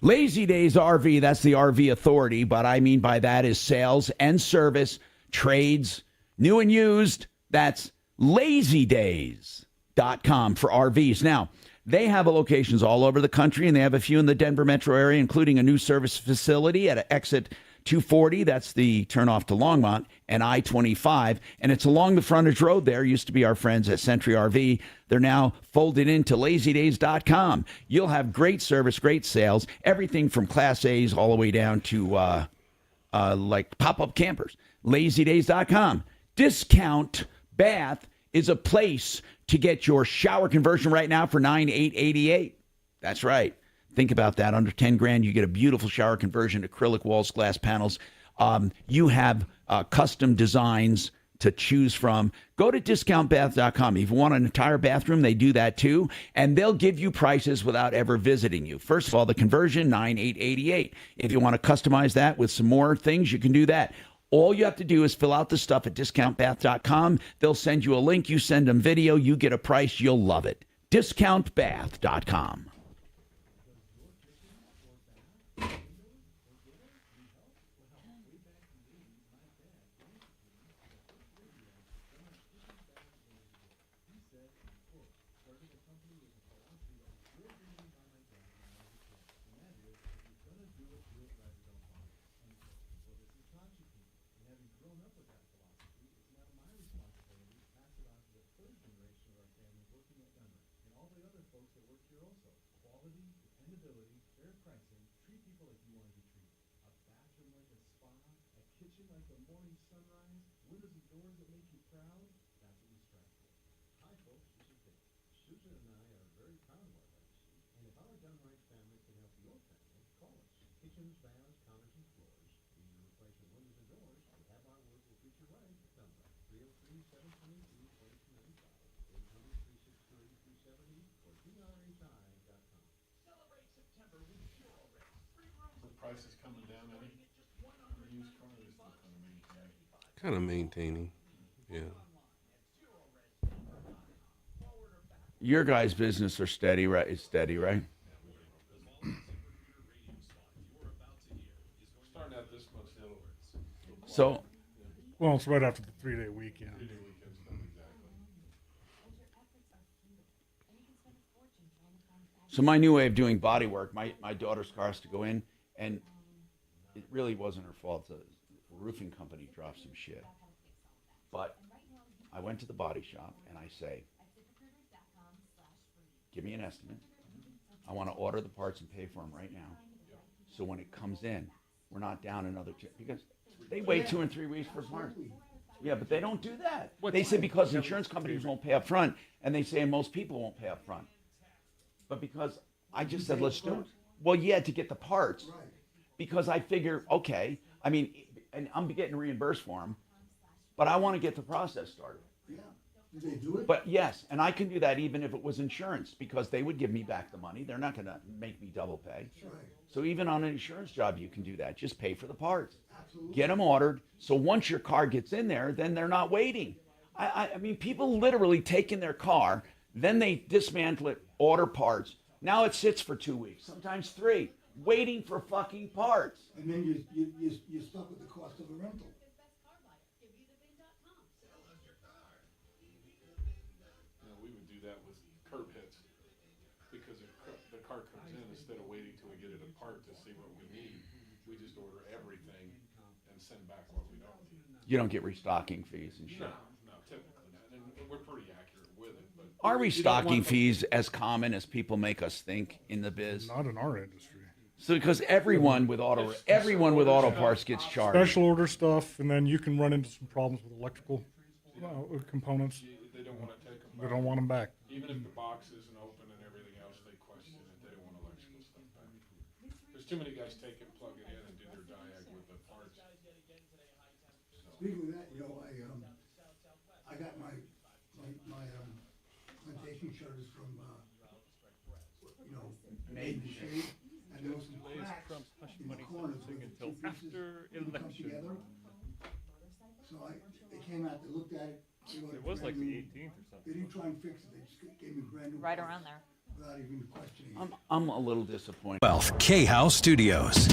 Lazy Days RV, that's the RV authority, but I mean by that is sales and service, trades, New and used, that's LazyDays.com for RVs. Now, they have locations all over the country, and they have a few in the Denver metro area, including a new service facility at exit 240. That's the turnoff to Longmont and I-25. And it's along the frontage road there. Used to be our friends at Century RV. They're now folded into LazyDays.com. You'll have great service, great sales, everything from Class A's all the way down to like pop-up campers. LazyDays.com. Discount Bath is a place to get your shower conversion right now for $9,888. That's right. Think about that. Under 10 grand, you get a beautiful shower conversion, acrylic walls, glass panels. You have custom designs to choose from. Go to discountbath.com. If you want an entire bathroom, they do that too. And they'll give you prices without ever visiting you. First of all, the conversion, $9,888. If you want to customize that with some more things, you can do that. All you have to do is fill out the stuff at discountbath.com. They'll send you a link. You send them video. You get a price. You'll love it. Discountbath.com. Prices coming down, Eddie? The used car is still Kind of maintaining. Yeah. Your guys' business are steady, right? It's steady, right? Starting out this month, So, well, it's right after the 3-day weekend. So my new way of doing body work, my daughter's car has to go in, and it really wasn't her fault. The roofing company dropped some shit. But I went to the body shop, and I say, give me an estimate. I want to order the parts and pay for them right now. So when it comes in, we're not down another because they wait 2 and 3 weeks for parts. Yeah, but they don't do that. They say because insurance companies won't pay up front, and they say most people won't pay up front. But because I just said, let's do it. Well, yeah, to get the parts. Because I figure, okay, I mean, and I'm getting reimbursed for them, but I want to get the process started. Yeah. Do they do it? But yes, and I can do that even if it was insurance because they would give me back the money. They're not going to make me double pay. That's right. So even on an insurance job, you can do that. Just pay for the parts. Absolutely. Get them ordered. So once your car gets in there, then they're not waiting. I mean, people literally take in their car, then they dismantle it, order parts. Now it sits for 2 weeks, sometimes 3, waiting for fucking parts. And then you're stuck with the cost of a rental. We would do that with curb hits because the car comes in, instead of waiting till we get it apart to see what we need, we just order everything and send back what we don't need. You don't get restocking fees and shit. No, typically not. And we're pretty accurate with it. But Are restocking fees as common as people make us think in the biz? Not in our industry. So because everyone with auto parts gets charged. Special order stuff, and then you can run into some problems with electrical components. They don't want to take them back. They don't want them back. Even if the box isn't open and everything else, they question it. They don't want electrical stuff back. There's too many guys take it, plug it in, and do their diag with the parts. Speaking of that, I got my plantation shutters from made in shade, and there was some cracks in the corners where the two pieces didn't come together. So they came out, they looked at it. It was like the 18th or something. They didn't try and fix it. They just gave me brand new. Right parts around there. Without even questioning it. I'm a little disappointed. 12 K-House Studios.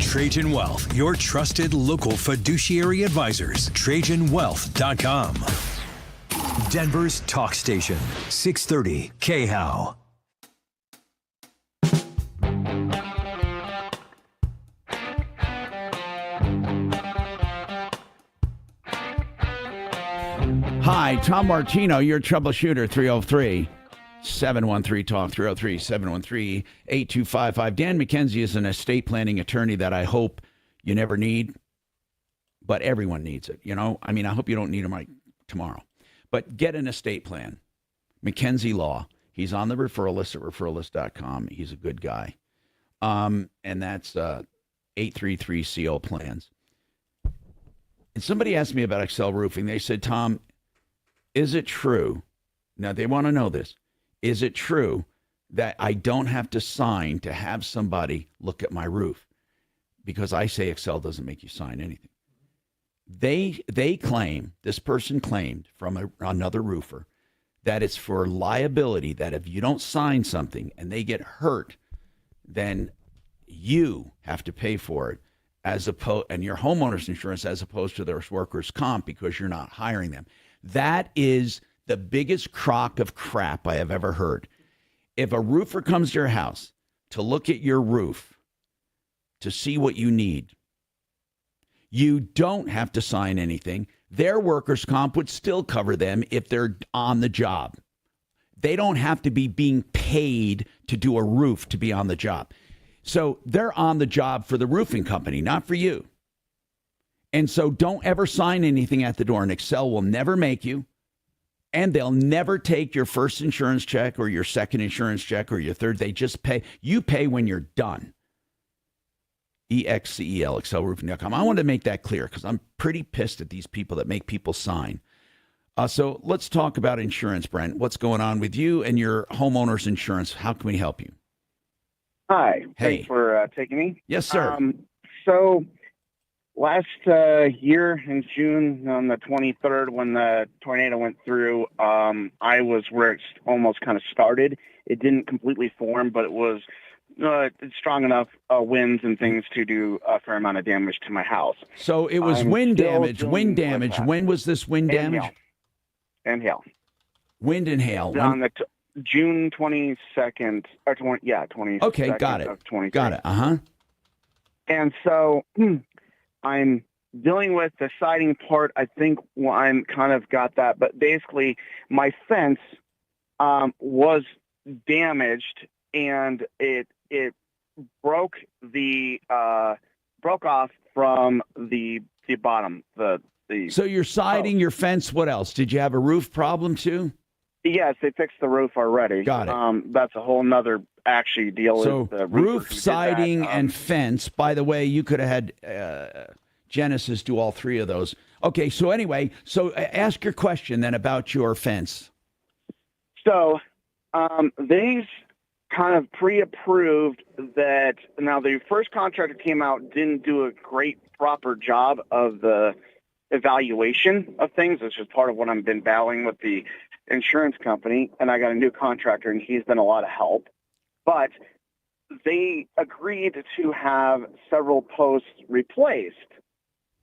Trajan Wealth, your trusted local fiduciary advisors. TrajanWealth.com. Denver's talk station, 630 KHOW. Hi, Tom Martino, your troubleshooter, 303-713-TALK, 303-713-8255. Dan McKenzie is an estate planning attorney that I hope you never need, but everyone needs it, you know? I mean, I hope you don't need him like tomorrow. But get an estate plan. McKenzie Law. He's on the referral list at referrallist.com. He's a good guy. And that's 833-CO plans. And somebody asked me about Excel Roofing. They said, Tom, is it true? Now, they want to know this. Is it true that I don't have to sign to have somebody look at my roof? Because I say Excel doesn't make you sign anything. They claim, this person claimed from another roofer, that it's for liability, that if you don't sign something and they get hurt, then you have to pay for it, and your homeowner's insurance as opposed to their workers' comp because you're not hiring them. That is the biggest crock of crap I have ever heard. If a roofer comes to your house to look at your roof, to see what you need, you don't have to sign anything. Their workers' comp would still cover them if they're on the job. They don't have to be being paid to do a roof to be on the job. So they're on the job for the roofing company, not for you. And so don't ever sign anything at the door. And Excel will never make you. And they'll never take your first insurance check or your second insurance check or your third. They just pay. You pay when you're done. EXCEL, excelroofing.com. I want to make that clear because I'm pretty pissed at these people that make people sign. So let's talk about insurance, Brent. What's going on with you and your homeowner's insurance? How can we help you? Hi. Hey. Thanks for taking me. Yes, sir. So last year in June on the 23rd when the tornado went through, I was where it almost kind of started. It didn't completely form, but it was strong enough winds and things to do a fair amount of damage to my house. So it was wind damage. Wind damage. When was this wind damage? And hail. Wind and hail. On the June 22nd, or 22nd. Okay, got it. Of 23. Got it. Uh-huh. And so I'm dealing with the siding part. I think I'm kind of got that, but basically my fence was damaged and it broke off from the bottom. So you're siding your fence. What else? Did you have a roof problem too? Yes, they fixed the roof already. Got it. That's a whole nother actually deal. So with the roof, siding, and fence. By the way, you could have had Genesis do all three of those. Okay, so anyway, ask your question then about your fence. So these kind of pre-approved that now the first contractor came out, didn't do a great proper job of the evaluation of things. It's just part of what I've been battling with the insurance company, and I got a new contractor and he's been a lot of help. But they agreed to have several posts replaced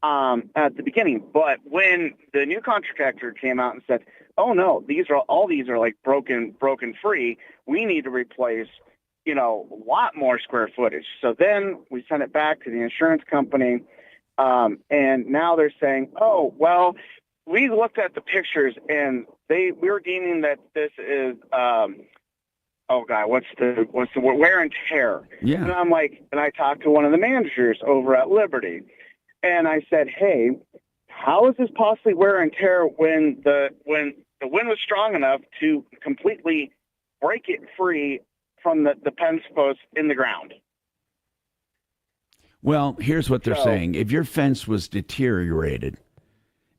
at the beginning. But when the new contractor came out and said, oh no, these are like broken free, we need to replace, a lot more square footage. So then we sent it back to the insurance company. And now they're saying, oh, well, we looked at the pictures and we were deeming that this is, what's the word? Wear and tear. Yeah. And I'm like, and I talked to one of the managers over at Liberty and I said, hey, how is this possibly wear and tear when the wind was strong enough to completely break it free from the fence post in the ground? Well, here's what they're saying. If your fence was deteriorated,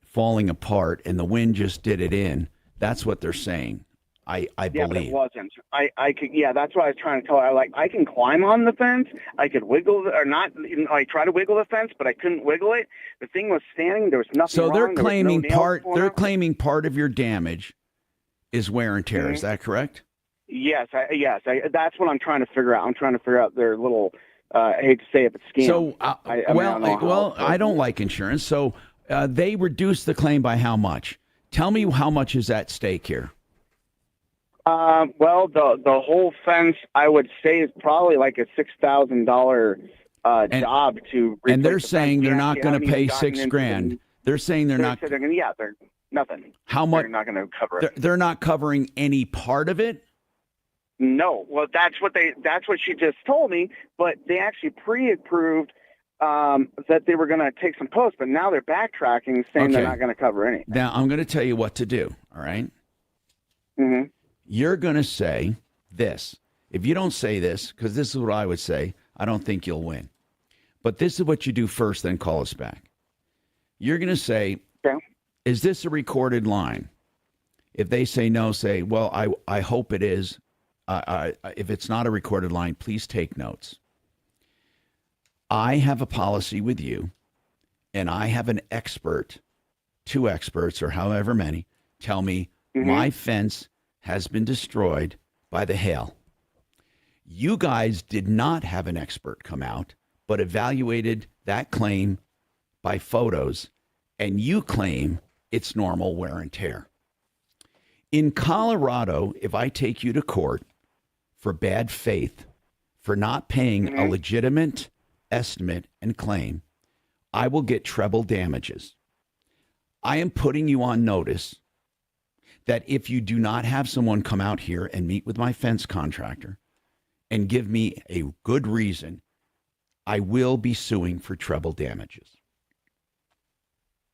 falling apart, and the wind just did it in, that's what they're saying. I believe. Yeah, but it wasn't. I could. Yeah, that's what I was trying to tell her. I can climb on the fence. I could wiggle or not. I try to wiggle the fence, but I couldn't wiggle it. The thing was standing. There was nothing. So they're wrong. claiming claiming part of your damage is wear and tear. Mm-hmm. Is that correct? Yes. That's what I'm trying to figure out. I'm trying to figure out their little I hate to say it, but scam. So, I don't like insurance. So they reduced the claim by how much? Tell me how much is at stake here. Well, the whole fence, I would say, is probably like a $6,000 job to. And they're saying they're not going to pay $6,000. They're saying they're not. They're nothing. How much? They're not going to cover it. They're not covering any part of it. No, well, that's what she just told me. But they actually pre-approved that they were going to take some posts, but now they're backtracking, saying they're not going to cover anything. Now I'm going to tell you what to do. All right. Mm-hmm. You're going to say this. If you don't say this, because this is what I would say, I don't think you'll win. But this is what you do first, then call us back. You're going to say, is this a recorded line? If they say no, say, well, I hope it is. If it's not a recorded line, please take notes. I have a policy with you, and I have an expert, 2 experts, or however many, tell me my fence has been destroyed by the hail. You guys did not have an expert come out, but evaluated that claim by photos, and you claim it's normal wear and tear. In Colorado, if I take you to court for bad faith, for not paying a legitimate estimate and claim, I will get treble damages. I am putting you on notice that if you do not have someone come out here and meet with my fence contractor and give me a good reason, I will be suing for treble damages.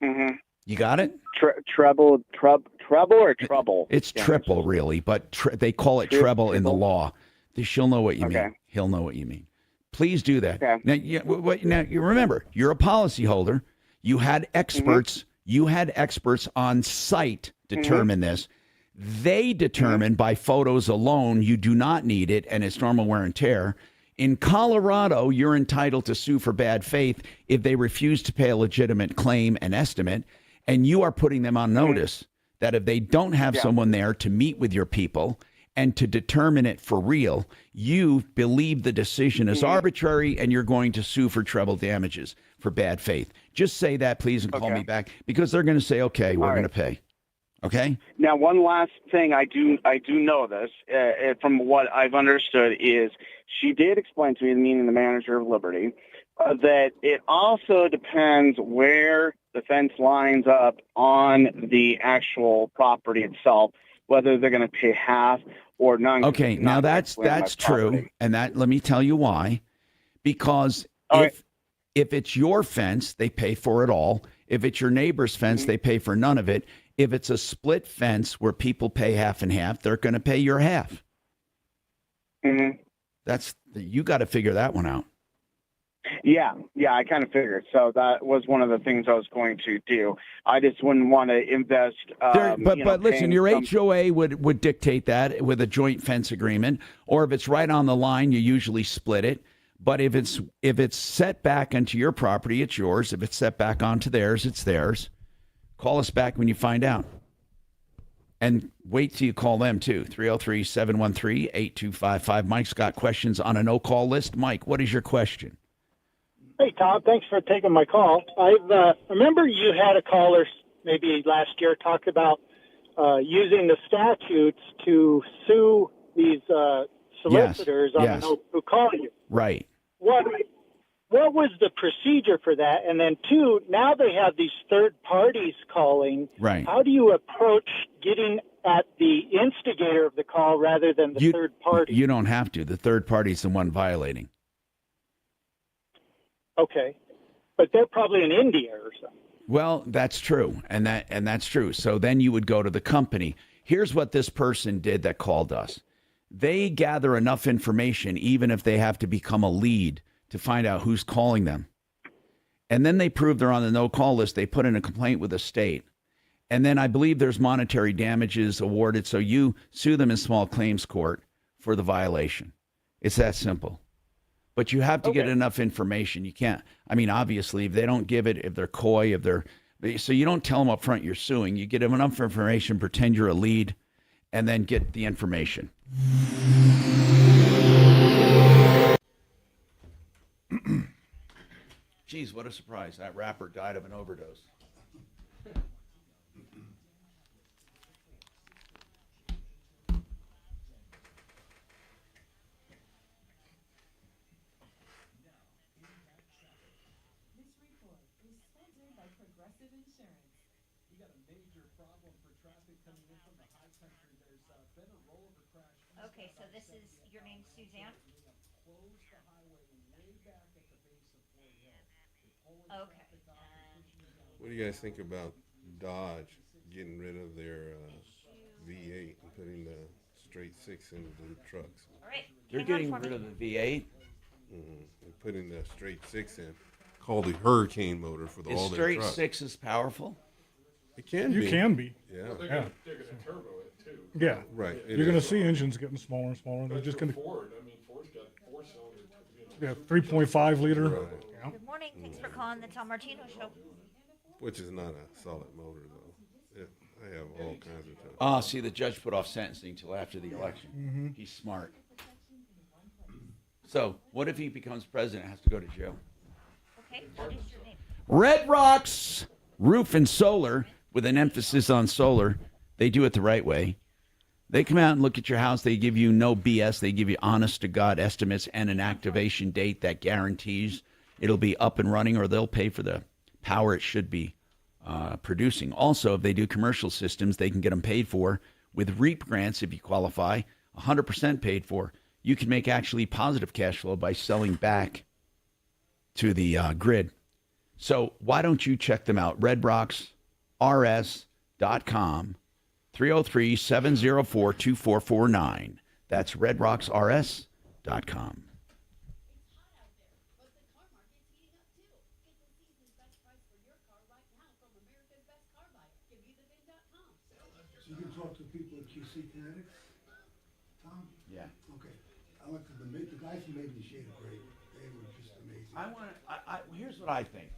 Mm-hmm. You got it? Treble or trouble? It's triple, really, but they call it treble in the law. She'll know what you mean. He'll know what you mean. Please do that. Okay. Now, you remember, you're a policyholder. You had experts. You had experts on site determine this. They determined by photos alone you do not need it, and it's normal wear and tear. In Colorado, you're entitled to sue for bad faith if they refuse to pay a legitimate claim and estimate, and you are putting them on notice that if they don't have someone there to meet with your people and to determine it for real, you believe the decision is arbitrary and you're going to sue for treble damages for bad faith. Just say that, please, and call me back, because they're going to say, okay, we're going to pay. Okay? Now, one last thing I do know this, from what I've understood, is she did explain to me, meaning the manager of Liberty, that it also depends where the fence lines up on the actual property itself, whether they're going to pay half or none. Okay, now that's true, and that, let me tell you why. Because if it's your fence, they pay for it all. If it's your neighbor's fence, they pay for none of it. If it's a split fence where people pay half and half, they're going to pay your half. You got to figure that one out. Yeah, I kind of figured. So that was one of the things I was going to do. I just wouldn't want to invest. But listen, your HOA would dictate that with a joint fence agreement, or if it's right on the line, you usually split it. But if it's set back onto your property, it's yours. If it's set back onto theirs, it's theirs. Call us back when you find out. And wait till you call them, too. 303-713-8255. Mike's got questions on a no-call list. Mike, what is your question? Hey, Tom. Thanks for taking my call. I remember you had a caller maybe last year talk about using the statutes to sue these solicitors who call you. Right. What was the procedure for that? And then, two, now they have these third parties calling. Right. How do you approach getting at the instigator of the call rather than the third party? You don't have to. The third party's the one violating. Okay. But they're probably in India or something. Well, that's true. And that's true. So then you would go to the company. Here's what this person did that called us. They gather enough information, even if they have to become a lead, to find out who's calling them. And then they prove they're on the no-call list. They put in a complaint with the state. And then I believe there's monetary damages awarded. So you sue them in small claims court for the violation. It's that simple. But you have to get enough information. You can't. I mean, obviously, if they don't give it, if they're coy, so you don't tell them up front you're suing. You get them enough information, pretend you're a lead, and then get the information. Geez, what a surprise. That rapper died of an overdose. Okay, so this is your name, Suzanne? Okay. What do you guys think about Dodge getting rid of their V8 and putting the straight six into the trucks? All right. They're getting rid of the V8. And putting the straight six in, called the Hurricane motor for all their straight trucks. six is powerful? It can You be. can be. Yeah. Well, they're Yeah. gonna turbo it too. Yeah. Right. You're going to see engines getting smaller and smaller. They're But just for going to, Ford, I mean, Ford's got four-cylinder. yeah, 3.5 liter. Right. Yeah. Good morning. Thanks for calling the Tom Martino Show. Which is not a solid motor, though. I have all kinds of time. Oh, see, the judge put off sentencing till after the election. Mm-hmm. He's smart. So, what if he becomes president, has to go to jail? Okay, what is your name? Red Rocks Roof and Solar, with an emphasis on solar. They do it the right way. They come out and look at your house. They give you no BS. They give you honest-to-God estimates and an activation date that guarantees it'll be up and running, or they'll pay for the power it should be producing. Also, if they do commercial systems, they can get them paid for with REAP grants if you qualify, 100% paid for. You can make actually positive cash flow by selling back to the grid. So why don't you check them out? redrocksrs.com, 303-704-2449. That's redrocksrs.com. So you can talk to people at QC Kinetics, Tom? Yeah. Okay. I went to the guys who made the shade of gray. They were just amazing. Here's what I think.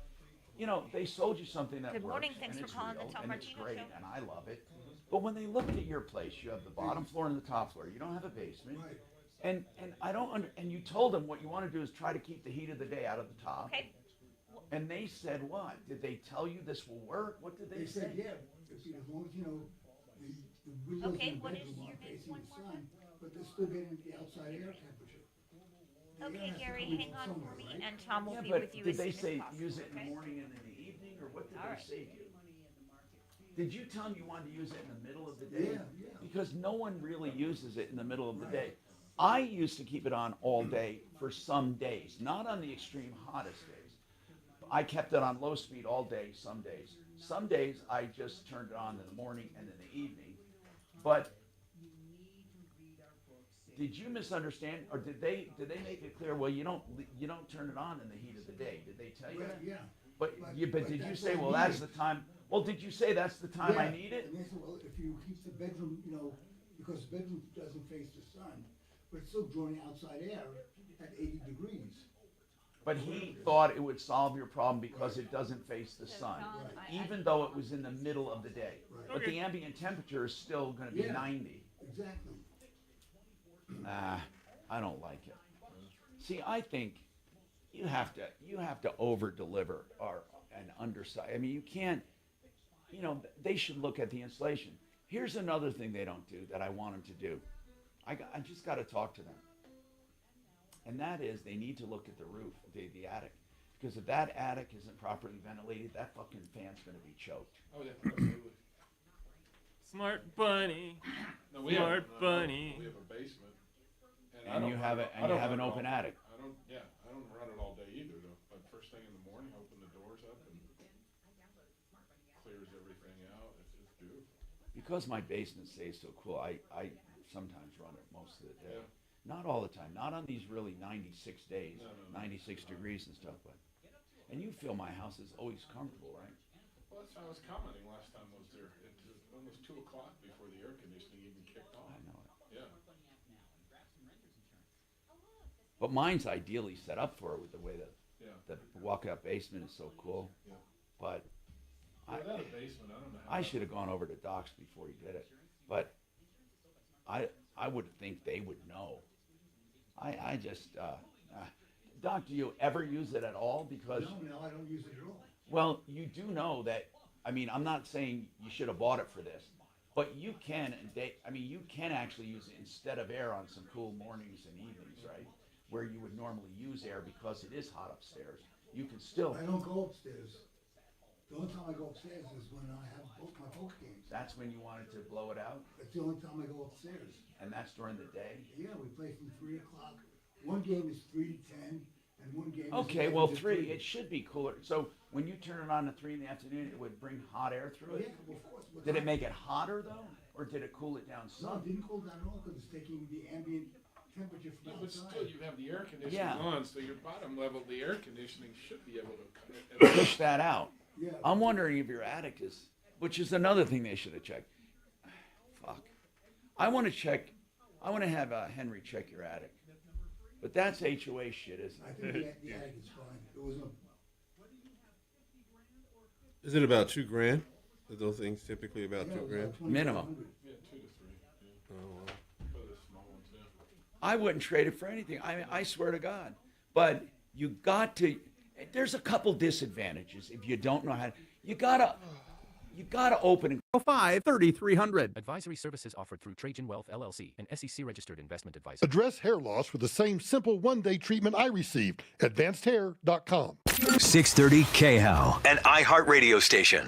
You know, they sold you something that Good works, morning. Thanks and for it's calling real, the Tom and it's Martino great, Show. and I love it. But when they looked at your place, you have the bottom floor and the top floor. You don't have a basement. Right. And I don't and you told them what you want to do is try to keep the heat of the day out of the top. Okay. And they said what? Did they tell you this will work? What did they say? said, yeah, as long as, the windows Okay, in the what is bedroom your aren't name facing one the more sun, but they're still getting the outside air temperature. The air Okay, has to Gary, come in hang from on somewhere, for me, right? and Tom will Yeah, be but with you did as they soon say as possible. use it in okay? the morning and in the evening, or what did All they right. say to you? Did you tell them you wanted to use it in the middle of the day? Yeah. Because no one really uses it in the middle of the day. I used to keep it on all day for some days, not on the extreme hottest days. I kept it on low speed all day some days. Some days I just turned it on in the morning and in the evening. But did you misunderstand, or did they make it clear? Well, you don't turn it on in the heat of the day. Did they tell you that? Yeah. But did you that's say, what I well, that's needed. the time? Well, did you say that's the time I Yeah. need it? And they said, well, if you keep the bedroom, because the bedroom doesn't face the sun, but it's still drawing outside air at 80 degrees. But he thought it would solve your problem because it doesn't face the sun, even though it was in the middle of the day. But the ambient temperature is still going to be 90. Exactly. I don't like it. See, I think you have to over deliver and underside. I mean, you can't. They should look at the insulation. Here's another thing they don't do that I want them to do. I just got to talk to them. And that is, they need to look at the roof, the attic. Because if that attic isn't properly ventilated, that fucking fan's going to be choked. Oh, yeah, absolutely. Smart bunny. No, we have a basement. And you have an open attic. I don't run it all day either, though. But first thing in the morning, open the doors up and clears everything out. It's beautiful. Because my basement stays so cool, I sometimes run it most of the day. Yeah. Not all the time. Not on these really 96 days, No. 96 degrees and stuff. But and you feel my house is always comfortable, right? Well, that's how I was commenting last time I was there. It's almost 2 o'clock before the air conditioning even kicked on. I know it. Yeah. But mine's ideally set up for it with the way Yeah. the walkout basement is so cool. Yeah. But Without a basement, I don't know how. I should have gone over to Doc's before he did it. But I would think they would know. I just Doc, do you ever use it at all? Because No, I don't use it at all. well, you do know that. I mean, I'm not saying you should have bought it for this, but you can. You can actually use it instead of air on some cool mornings and evenings, right? Where you would normally use air because it is hot upstairs. You can still. I don't go upstairs. The only time I go upstairs is when I have my poker games. That's when you wanted to blow it out, That's the only time I go upstairs. and that's during the day. Yeah, we play from 3 o'clock. One game is 3 to 10, and one game Okay, is well, 11 to 3. It should be cooler. So when you turn it on at 3 in the afternoon, it would bring hot air through it. Yeah, well, of course. Did it make it hotter though, or did it cool it down No, some? it didn't cool down at all because it's taking the ambient temperature from But outside. still, you have the air conditioning Yeah. on, so your bottom level, the air conditioning should be able to Push that out. Yeah. I'm wondering if your attic is, which is another thing they should have checked. Fuck. I want to check. I want to have Henry check your attic, but that's HOA shit, isn't I it? think the attic is fine. It was a Is it about $2,000? Are those things typically about $2,000? Minimum. Yeah, 2 to 3. Yeah. Oh, wow. For the small ones, yeah. I wouldn't trade it for anything. I swear to God. But you got to. There's a couple disadvantages if you don't know how to. You gotta open and 5-3300. Advisory services offered through Trajan Wealth LLC, an SEC registered investment advisor. Address hair loss with the same simple one-day treatment I received. AdvancedHair.com. 630 KHAL, an iHeartRadio station.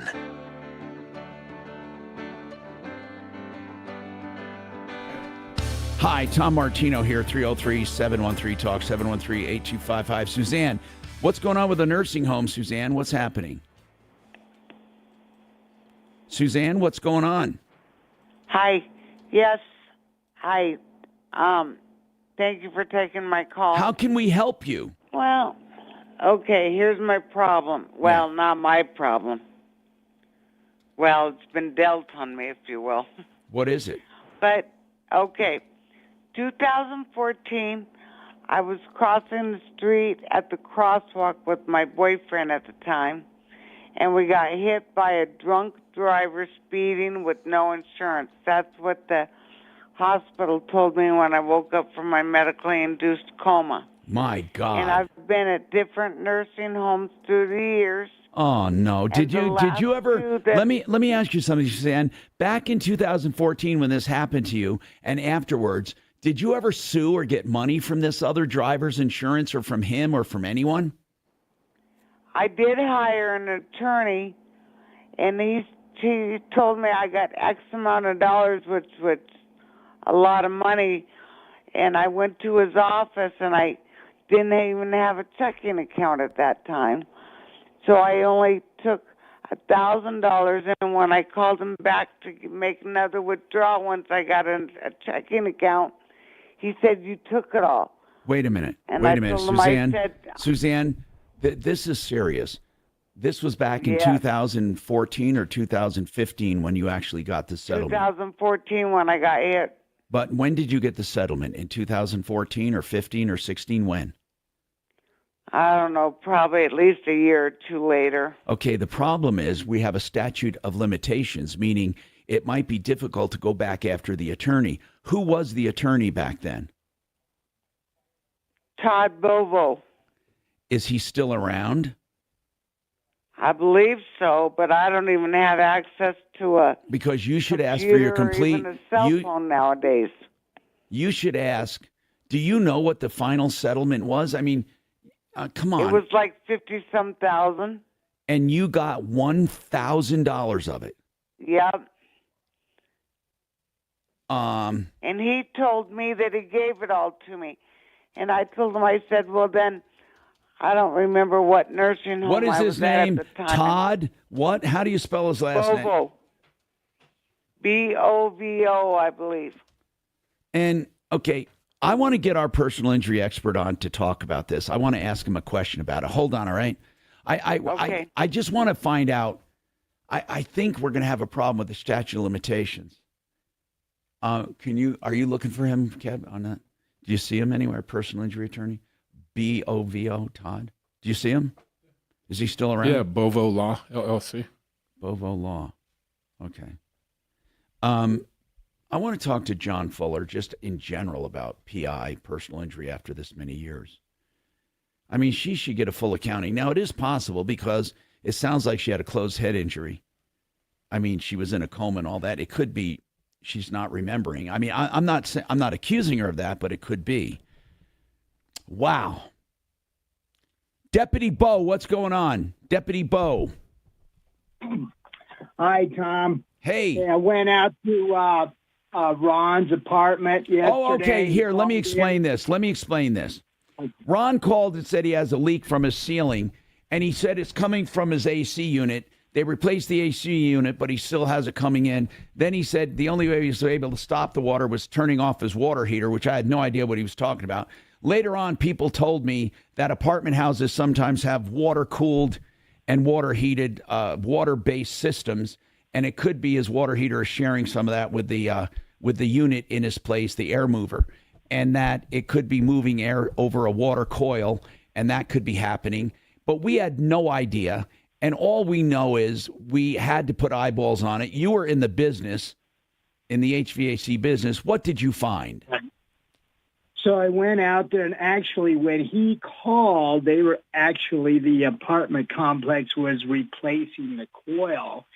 Hi, Tom Martino here, 303-713-TALK, 713-8255. Suzanne, what's going on with the nursing home, Suzanne? What's happening? Suzanne, what's going on? Hi. Yes. Hi. Thank you for taking my call. How can we help you? Well, okay, here's my problem. Well, not my problem. Well, it's been dealt on me, if you will. What is it? But, okay, 2014, I was crossing the street at the crosswalk with my boyfriend at the time, and we got hit by a drunk driver speeding with no insurance. That's what the hospital told me when I woke up from my medically induced coma. My God. And I've been at different nursing homes through the years. Oh no! Did you ever? Let me ask you something, Suzanne. Back in 2014, when this happened to you, and afterwards, did you ever sue or get money from this other driver's insurance, or from him, or from anyone? I did hire an attorney, and he told me I got X amount of dollars, which was a lot of money, and I went to his office, and I didn't even have a checking account at that time. So I only took $1,000, and when I called him back to make another withdrawal once I got a checking account, he said, "You took it all." Wait a minute. And Wait I a minute, told him, Suzanne. I said, Suzanne, this is serious. This was back in 2014 or 2015 when you actually got the settlement. 2014 when I got hit. But when did you get the settlement? In 2014 or 15 or 16? When? I don't know, probably at least a year or two later. Okay, the problem is we have a statute of limitations, meaning it might be difficult to go back after the attorney. Who was the attorney back then? Todd Bovo. Is he still around? I believe so, but I don't even have access to a Because you should ask for your complete. or even a cell phone nowadays. You should ask. Do you know what the final settlement was? I mean, come on. It was like 50-some thousand. And you got $1,000 of it. Yep. Um. And he told me that he gave it all to me. And I told him, I said, well, then, I don't remember what nursing home What is I his was at name? the time. Todd? What? How do you spell his last name? Bovo. Bovo, I believe. And, okay, I want to get our personal injury expert on to talk about this. I want to ask him a question about it. Hold on, all right? I just want to find out. I think we're going to have a problem with the statute of limitations. Are you looking for him, Kev, on that? Do you see him anywhere, personal injury attorney? Bovo, Todd? Do you see him? Is he still around? Yeah, Bovo Law, LLC. Bovo Law. Okay. I want to talk to John Fuller just in general about PI, personal injury, after this many years. I mean, she should get a full accounting. Now, it is possible because it sounds like she had a closed head injury. I mean, she was in a coma and all that. It could be she's not remembering. I mean, I'm not accusing her of that, but it could be. Wow. Deputy Bo, what's going on? Deputy Bo. Hi, Tom. Hey. I went out to Ron's apartment yesterday. Oh, okay. Here, let me explain this. Ron called and said he has a leak from his ceiling, and he said it's coming from his AC unit. They replaced the AC unit, but he still has it coming in. Then he said the only way he was able to stop the water was turning off his water heater, which I had no idea what he was talking about. Later on, people told me that apartment houses sometimes have water-cooled and water-heated, water-based systems, and it could be his water heater is sharing some of that with the unit in his place, the air mover, and that it could be moving air over a water coil, and that could be happening. But we had no idea. And all we know is we had to put eyeballs on it. You were in the business, in the HVAC business. What did you find? So I went out there, and actually when he called, the apartment complex was replacing the coil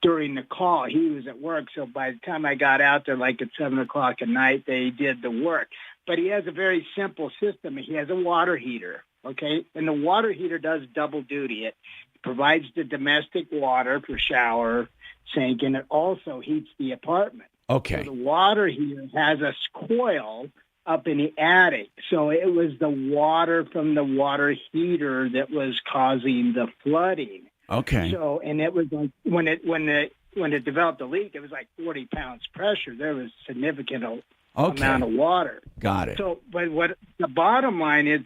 during the call. He was at work, so by the time I got out there, like at 7 o'clock at night, they did the work. But he has a very simple system. He has a water heater. Okay, and the water heater does double duty. It provides the domestic water for shower, sink, and it also heats the apartment. Okay. So the water heater has a coil up in the attic. So it was the water from the water heater that was causing the flooding. Okay. So, and it was like when it developed a leak, it was like 40 pounds pressure. There was significant amount of water. Got it. So, but what the bottom line is,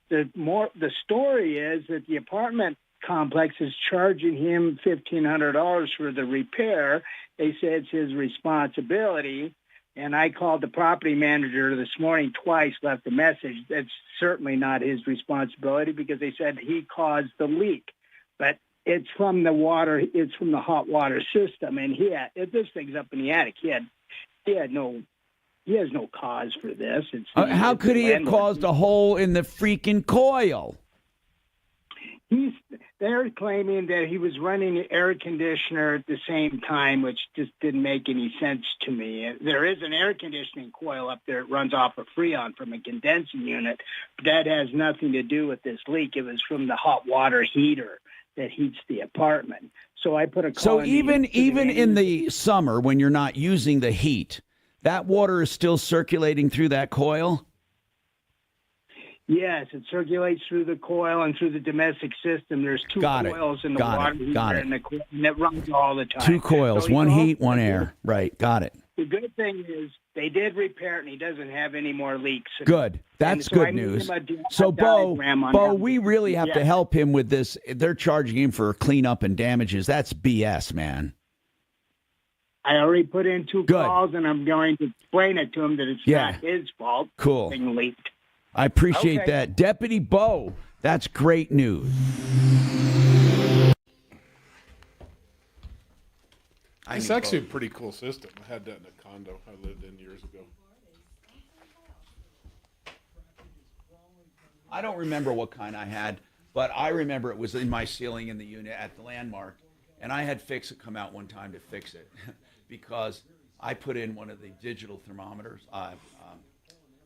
the story is that the apartment complex is charging him $1,500 for the repair. They say it's his responsibility, and I called the property manager this morning twice, left a message. That's certainly not his responsibility because they said he caused the leak, but it's from the water. It's from the hot water system, and this thing's up in the attic. He has no cause for this. How could he have caused a hole in the freaking coil? They're claiming that he was running the air conditioner at the same time, which just didn't make any sense to me. There is an air conditioning coil up there. It runs off of Freon from a condensing unit, but that has nothing to do with this leak. It was from the hot water heater that heats the apartment. So I put a call. So even in the summer when you're not using the heat, that water is still circulating through that coil? Yes, it circulates through the coil and through the domestic system. There's two coils in the water heater and it runs all the time. Two coils, So one heat, one air. Right, got it. The good thing is they did repair it, and he doesn't have any more leaks. Good. That's good news. So, Bo, we really have to help him with this. They're charging him for cleanup and damages. That's BS, man. I already put in two calls, and I'm going to explain it to him that it's not his fault. Cool. Thing leaked. I appreciate that. Deputy Bo, that's great news. It's actually a pretty cool system. I had that in a condo I lived in years ago. I don't remember what kind I had, but I remember it was in my ceiling in the unit at the Landmark, and I had Fix-It come out one time to fix it because I put in one of the digital thermometers.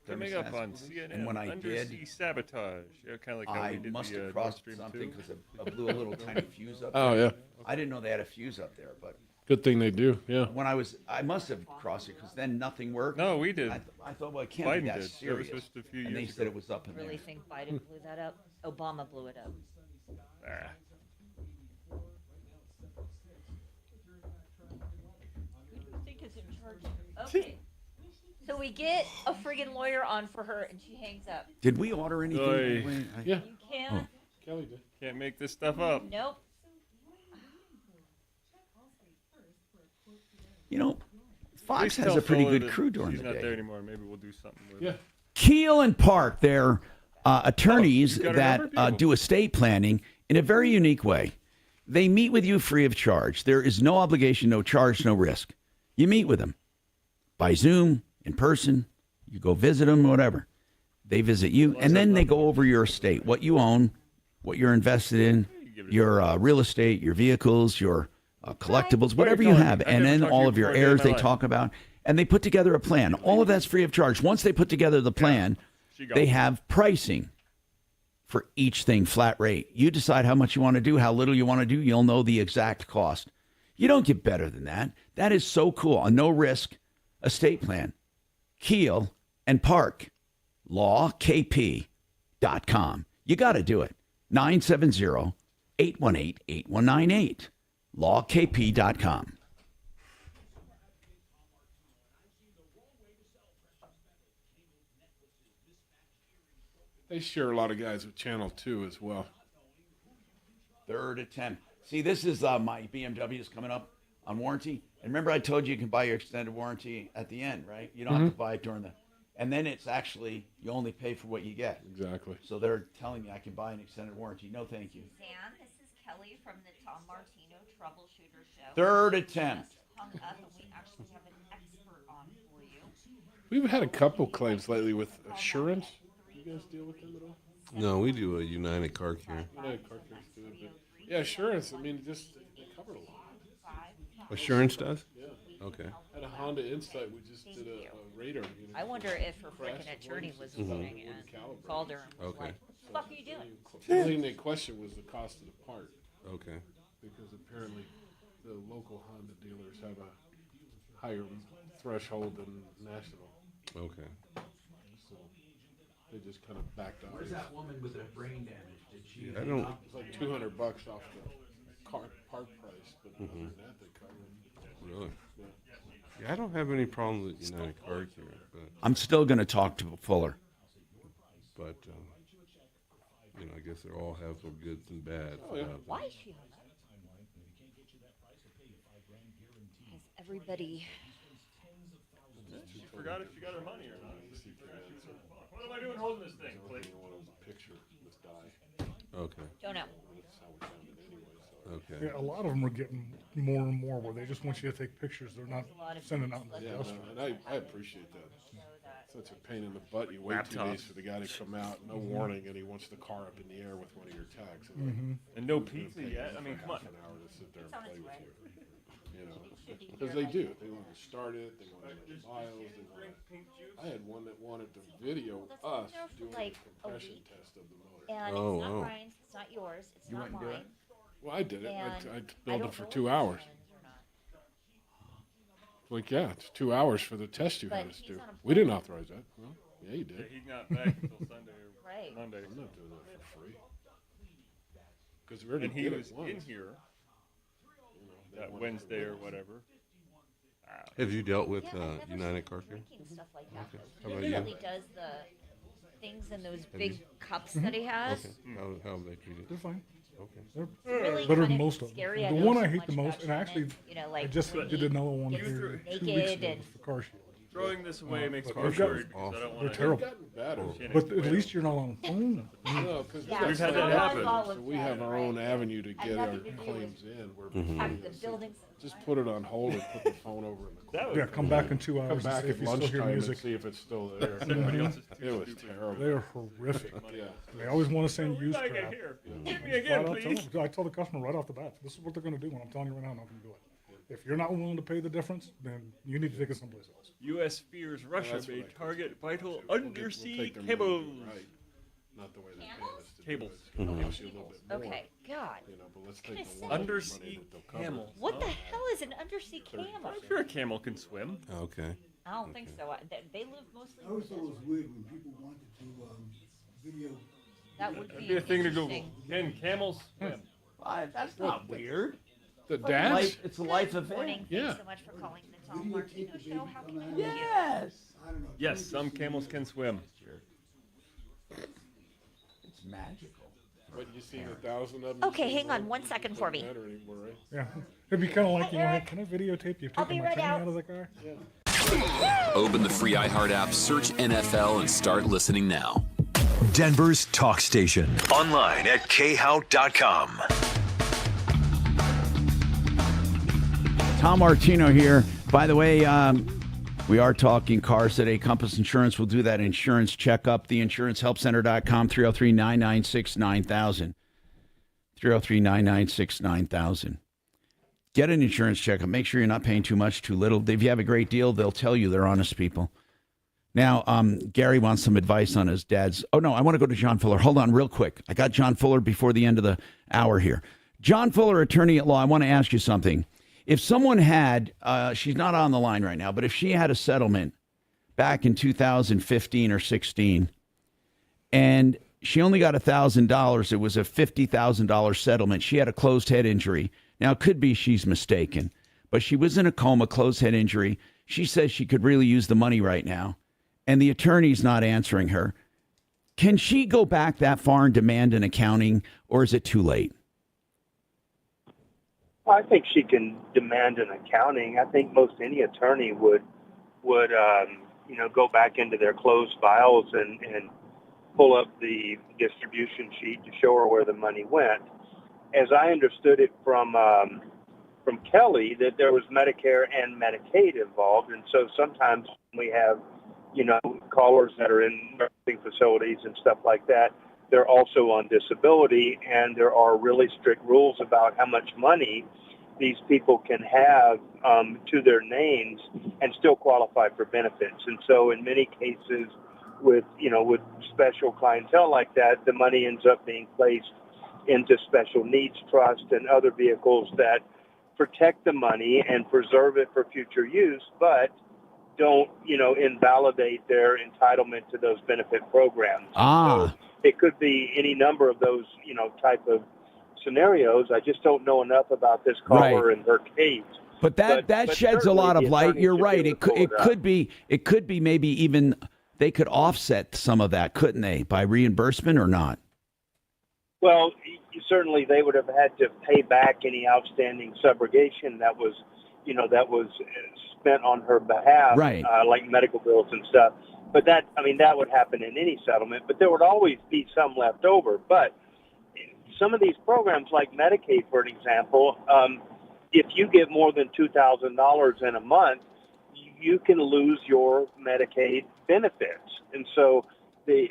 Coming up on CNN, and when I undersea sabotage. Yeah, kind of like how we did must the have crossed Nord Stream something 2. because I blew a little tiny fuse up there. Oh, yeah. I didn't know they had a fuse up there, but Good thing they do, yeah. when I must have crossed it because then nothing worked. No, we did. I thought, well, it can't Biden be that did. That was serious. just a few and they years said ago. it was up in Really there. think Biden blew that up? Obama blew it up. Ah. Who do you think is in charge? Okay. So we get a friggin' lawyer on for her, and she hangs up. Did we order anything? Oy. Yeah. You can't. Kelly did. Can't make this stuff up. Nope. You know, Fox Please has tell a pretty Fuller good that crew during she's the not day. there anymore. Maybe we'll do something with Yeah. it. Keel and Park, they're attorneys you got her that number? do estate planning in a very unique way. They meet with you free of charge. There is no obligation, no charge, no risk. You meet with them by Zoom, in person. You go visit them, whatever. They visit you, and then they go over your estate, what you own, what you're invested in, your real estate, your vehicles, your collectibles, whatever you have, and then all of your heirs they talk about, and they put together a plan. All of that's free of charge. Once they put together the plan, they have pricing for each thing, flat rate. You decide how much you want to do, how little you want to do. You'll know the exact cost. You don't get better than that. That is so cool. A no-risk estate plan. Keel and Park. LawKP.com. You got to do it. 970-818-8198. LawKP.com. They share a lot of guys with Channel 2 as well. Third attempt. See, this is my BMW is coming up on warranty. And remember I told you can buy your extended warranty at the end, right? You don't have to buy it during the... And then it's actually, you only pay for what you get. Exactly. So they're telling me I can buy an extended warranty. No, thank you. Sam, this is Kelly from the Tom Martino Troubleshooter Show. Third attempt. Hung up, and we actually have an expert on for you. We've had a couple claims lately with Assurance. You guys deal with them at all? No, we do a United Car Care. United Car Care's good, but yeah, Assurance. I mean, just they cover a lot. Assurance does? Yeah. Okay. At a Honda Insight, we just did a radar. I wonder if her freaking attorney was listening and called her and was like, "What the fuck are you doing?" The only thing they questioned was the cost of the part. Okay. Because apparently the local Honda dealers have a higher threshold than national. Okay. So they just kind of backed off. Where's that woman with the brain damage? Did she? I don't. It's like $200 off the part price, but other than that, they cover it. Really? Yeah, I don't have any problem with United Car Care, but I'm still going to talk to Fuller. But you know, I guess they all have some goods and bads. Why is she on that? Has everybody... She forgot if she got her money or not. What am I doing holding this thing? Picture with dye. Okay. Don't know. Okay. Yeah, a lot of them are getting more and more where they just want you to take pictures. They're not sending out. Yeah, no, and I appreciate that. Such a pain in the butt. You wait 2 days for the guy to come out, no warning, and he wants the car up in the air with one of your tags. And no pizza yet. I mean, come on. Half an hour to sit there and play with you. You know, because they do. They want to start it. They want to get miles. I had one that wanted to video us doing a compression test of the motor. And it's not Ryan's, it's not yours, it's not mine. Well, I did it. I built it for 2 hours. Like, yeah, it's 2 hours for the test you had us do. We didn't authorize that. Well, yeah, you did. Yeah, he's not back until Sunday or Monday. I'm not doing that for free. Because we already and he did was it once. in here that Wednesday or whatever. Have you dealt with United Car Care? Stuff like that. Okay. He How about usually you? does the things in those Have big you? cups that he has. Okay. How have they treated? They're fine. Okay. They're really better kind than of most of them. scary. I The know one so I hate much the most, about and actually, Shannon, you know, like I just did another one gets here 2 weeks naked ago and for Car Shield. Throwing this away makes me They've worried gotten- because I don't They're want to. terrible. Better. But at least you're not on the phone. No, because Yeah, we've had that happen. So we have our own avenue to get our claims in. Where Pack the buildings. just put it on hold and put the phone over in the corner. Yeah, come back in 2 hours. Come and back see if at you still hear lunchtime and music. see if it's still there. Somebody else is too It was stupid. terrible. They are horrific. Yeah. They always want to send used I crap. get here. Yeah. Hit me again, Flat out please. I tell the customer right off the bat, this is what they're going to do. When I'm telling you right now, I'm not going to do it. If you're not willing to pay the difference, then you need to take it someplace else. U.S. fears Russia that's may what I target vital We'll undersea take their cables. money, right. Not the way they pay us to do Cables. it. It's gonna cost you a little bit more, Okay, God. you know, but let's Can take I the say- one money Undersea that they'll cover. camel. What the hell is an undersea camel? I'm sure a camel can swim. Okay. I don't think so. They live mostly I in always thought it was desert. weird when people wanted to video. That would That'd be be a thing to Google. interesting. Can camels swim? That's not weird. The It's dance? life- It's a life Good morning. event. Yeah. Thanks so much for calling the Tom Martino Show. How can I help you? Yes. I don't know. Yes, some camels can swim. It's magical. But you seen 1,000 of them? Okay, hang on 1 second for me. Doesn't matter anymore, right? Yeah. It'd be kind of like, Hi, you know, Eric. hey, can I videotape you I'll be taking my right chain out. out of the car? Open the free iHeart app, search NFL, and start listening now. Denver's talk station. Online at khout.com. Tom Martino here. By the way, We are talking cars today. Compass Insurance will do that insurance checkup. TheInsuranceHelpCenter.com, 303-996-9000. 303-996-9000. Get an insurance checkup. Make sure you're not paying too much, too little. If you have a great deal, they'll tell you. They're honest people. Now, Gary wants some advice on his dad's. Oh, no, I want to go to John Fuller. Hold on real quick. I got John Fuller before the end of the hour here. John Fuller, attorney at law, I want to ask you something. If someone had, she's not on the line right now, but if she had a settlement back in 2015 or 16, and she only got $1,000, it was a $50,000 settlement. She had a closed head injury. Now, it could be she's mistaken, but she was in a coma, closed head injury. She says she could really use the money right now, and the attorney's not answering her. Can she go back that far and demand an accounting, or is it too late? I think she can demand an accounting. I think most any attorney would go back into their closed files and pull up the distribution sheet to show her where the money went. As I understood it from Kelly, that there was Medicare and Medicaid involved, and so sometimes we have, callers that are in nursing facilities and stuff like that. They're also on disability, and there are really strict rules about how much money these people can have to their names and still qualify for benefits. And so in many cases with special clientele like that, the money ends up being placed into special needs trust and other vehicles that protect the money and preserve it for future use, but don't, invalidate their entitlement to those benefit programs. So it could be any number of those, type of scenarios. I just don't know enough about this caller and her case. But that sheds a lot of light. You're right. It could be maybe even they could offset some of that, couldn't they, by reimbursement or not? Well, certainly they would have had to pay back any outstanding subrogation that was spent on her behalf, like medical bills and stuff. But that would happen in any settlement, but there would always be some left over. But some of these programs like Medicaid, for example, if you get more than $2,000 in a month, you can lose your Medicaid benefits. And so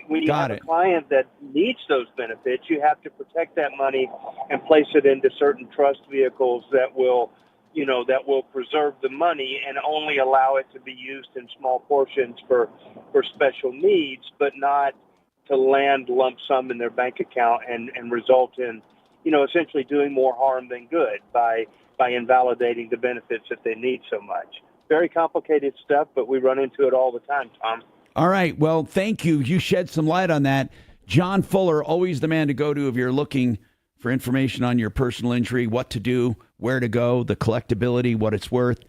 when you have a client that needs those benefits, you have to protect that money and place it into certain trust vehicles that will preserve the money and only allow it to be used in small portions for special needs, but not to land lump sum in their bank account and result in, essentially doing more harm than good by invalidating the benefits that they need so much. Very complicated stuff, but we run into it all the time, Tom. All right. Well, thank you. You shed some light on that. John Fuller, always the man to go to if you're looking for information on your personal injury, what to do, where to go, the collectability, what it's worth.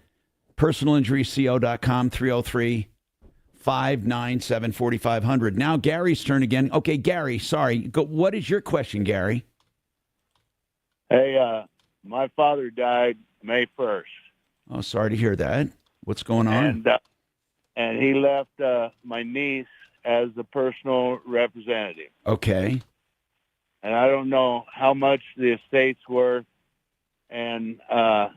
Personalinjuryco.com, 303-597-4500. Now Gary's turn again. Okay, Gary, sorry. What is your question, Gary? Hey, my father died May 1st. Oh, sorry to hear that. What's going on? And he left my niece as the personal representative. Okay. And I don't know how much the estate's worth. And I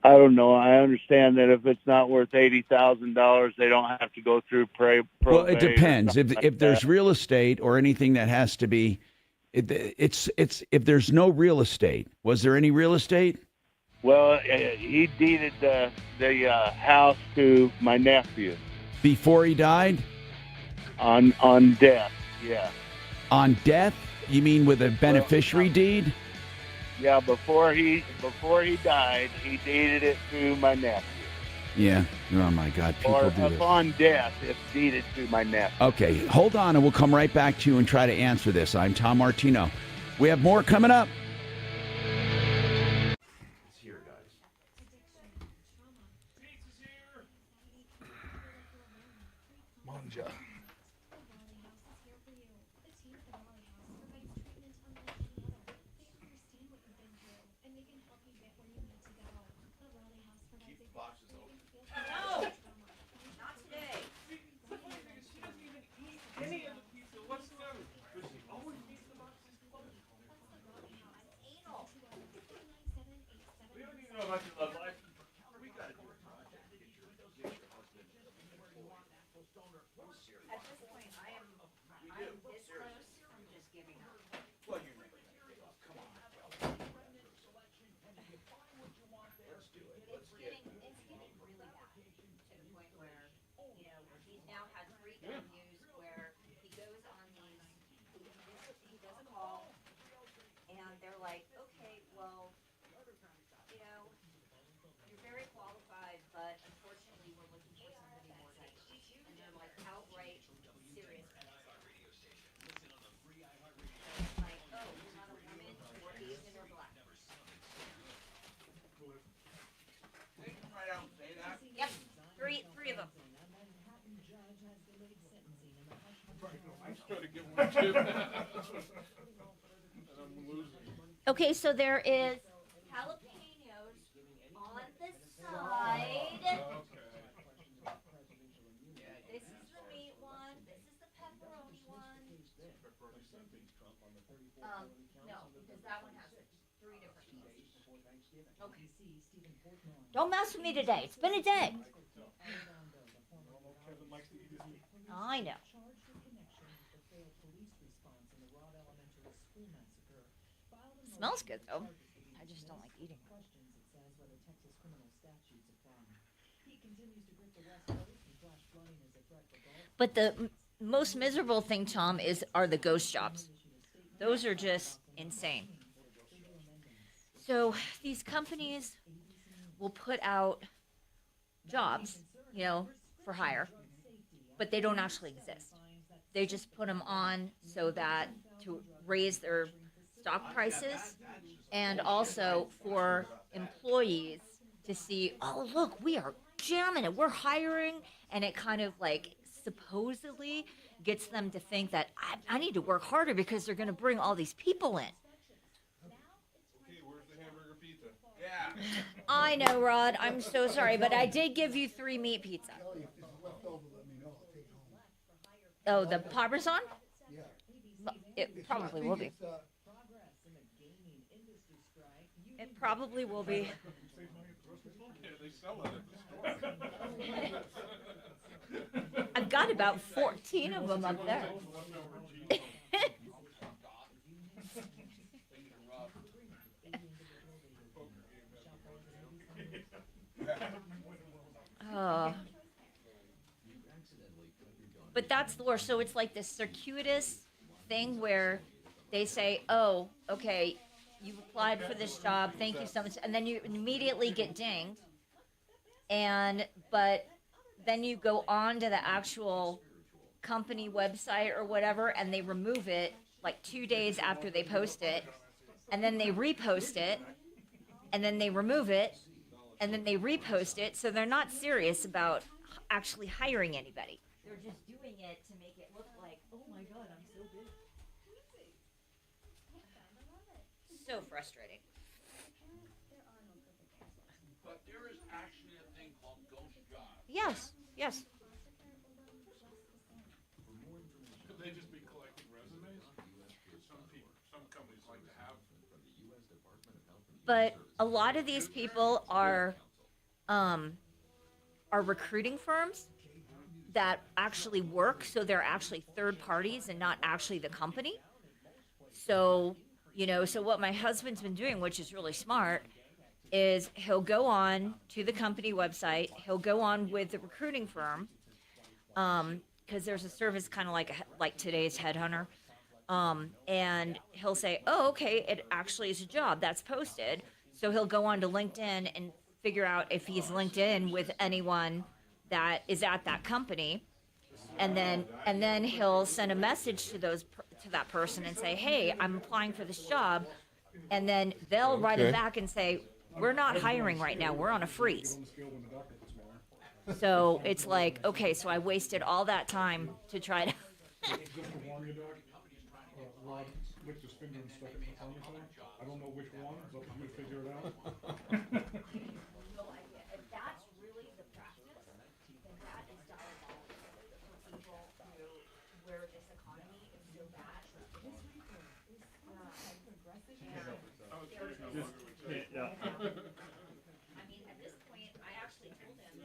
don't know. I understand that if it's not worth $80,000, they don't have to go through probate. Well, it depends. If there's real estate or anything that has to be, it's if there's no real estate. Was there any real estate? Well, he deeded the house to my nephew. Before he died? On death, yeah. On death? You mean with a beneficiary deed? Yeah, before he died, he deeded it to my nephew. Yeah. Oh, my God. People do this. Upon death, it's deeded to my nephew. Okay. Hold on, and we'll come right back to you and try to answer this. I'm Tom Martino. We have more coming up. outright serious about it. Like, oh, you're not a woman, or Asian, or black. Right out and say that. Yep, three of them. I'm trying to get one too. And I'm losing. Okay, so there is jalapenos on the side. This is the meat one. This is the pepperoni one. No, because that one has 3 different pieces. Okay. Don't mess with me today. It's been a day. I know. Smells good though. I just don't like eating it. But the most miserable thing, Tom, are the ghost jobs. Those are just insane. So these companies will put out jobs, for hire, but they don't actually exist. They just put them on so that to raise their stock prices, and also for employees to see, oh look, we are jamming it, we're hiring, and it kind of like supposedly gets them to think that I need to work harder because they're going to bring all these people in. Okay, where's the hamburger pizza? Yeah. I know, Rod. I'm so sorry, but I did give you 3 meat pizza. Oh, the Parmesan? It probably will be. It probably will be. Yeah, they sell it at the store. I've got about 14 of them up there. Oh. But that's the worst. So it's like this circuitous thing where they say, oh, okay, you've applied for this job, thank you so much, and then you immediately get dinged, but then you go on to the actual company website or whatever, and they remove it like 2 days after they post it, and then they repost it, and then they remove it, and then they repost it, so they're not serious about actually hiring anybody. They're just doing it to make it look like, oh my God, I'm so good. So frustrating. But there is actually a thing called ghost jobs. Yes, yes. Could they just be collecting resumes? Some companies like to have. But a lot of these people are recruiting firms that actually work, so they're actually third parties and not actually the company. So, so what my husband's been doing, which is really smart, is he'll go on to the company website, he'll go on with the recruiting firm, because there's a service kind of like today's Headhunter, and he'll say, oh, okay, it actually is a job that's posted. So he'll go on to LinkedIn and figure out if he's linked in with anyone that is at that company, and then he'll send a message to that person and say, hey, I'm applying for this job, and then they'll write him back and say, we're not hiring right now, we're on a freeze. So it's like, okay, so I wasted all that time to try to licked his finger and stuck it in the Parmesan. I don't know which one, but you would figure it out. No idea. If that's really the practice, then that is diabolical for people where this economy is so bad. I mean, at this point, I actually told him,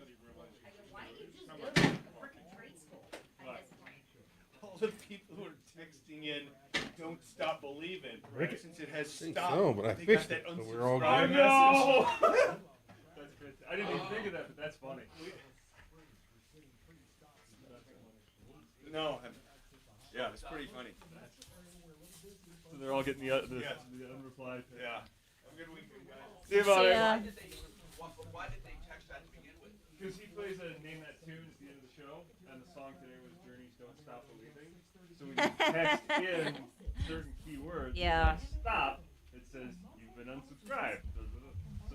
I go, why don't you just go to a freaking trade school at this point? All the people who are texting in, don't stop believing, Rick, since it has I think stopped. so, but I they fixed got it, that so we're all unsubscribe good. message. That's good. I didn't even think of that, but that's funny. No, yeah, it's pretty funny. So they're all getting the unreplied. Yeah. Have a good weekend, guys. See you, buddy. Why did they text that to begin with? Because he plays a Name That Tune at the end of the show, and the song today was Journey's Don't Stop Believing. So when you text in certain keywords, Yeah. stop, it says you've been unsubscribed. So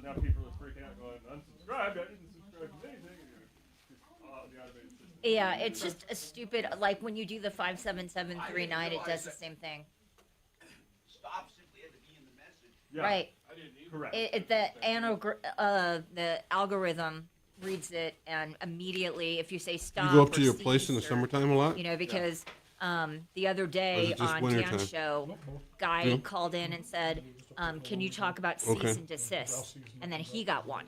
now people are freaking out going, unsubscribed? I didn't subscribe to anything. The automated system. Yeah, it's just a stupid, like when you do the 57739, it does the same thing. Stop simply had to be in the message. Yeah. Right. I didn't either. Correct. The algorithm reads it, and immediately if you say stop, You go up to or your place in the cease, summertime a lot? you know, because the other Or day is it just on wintertime? Dan's show, guy Yeah. called in and said, can you talk about cease and desist? And then he got one.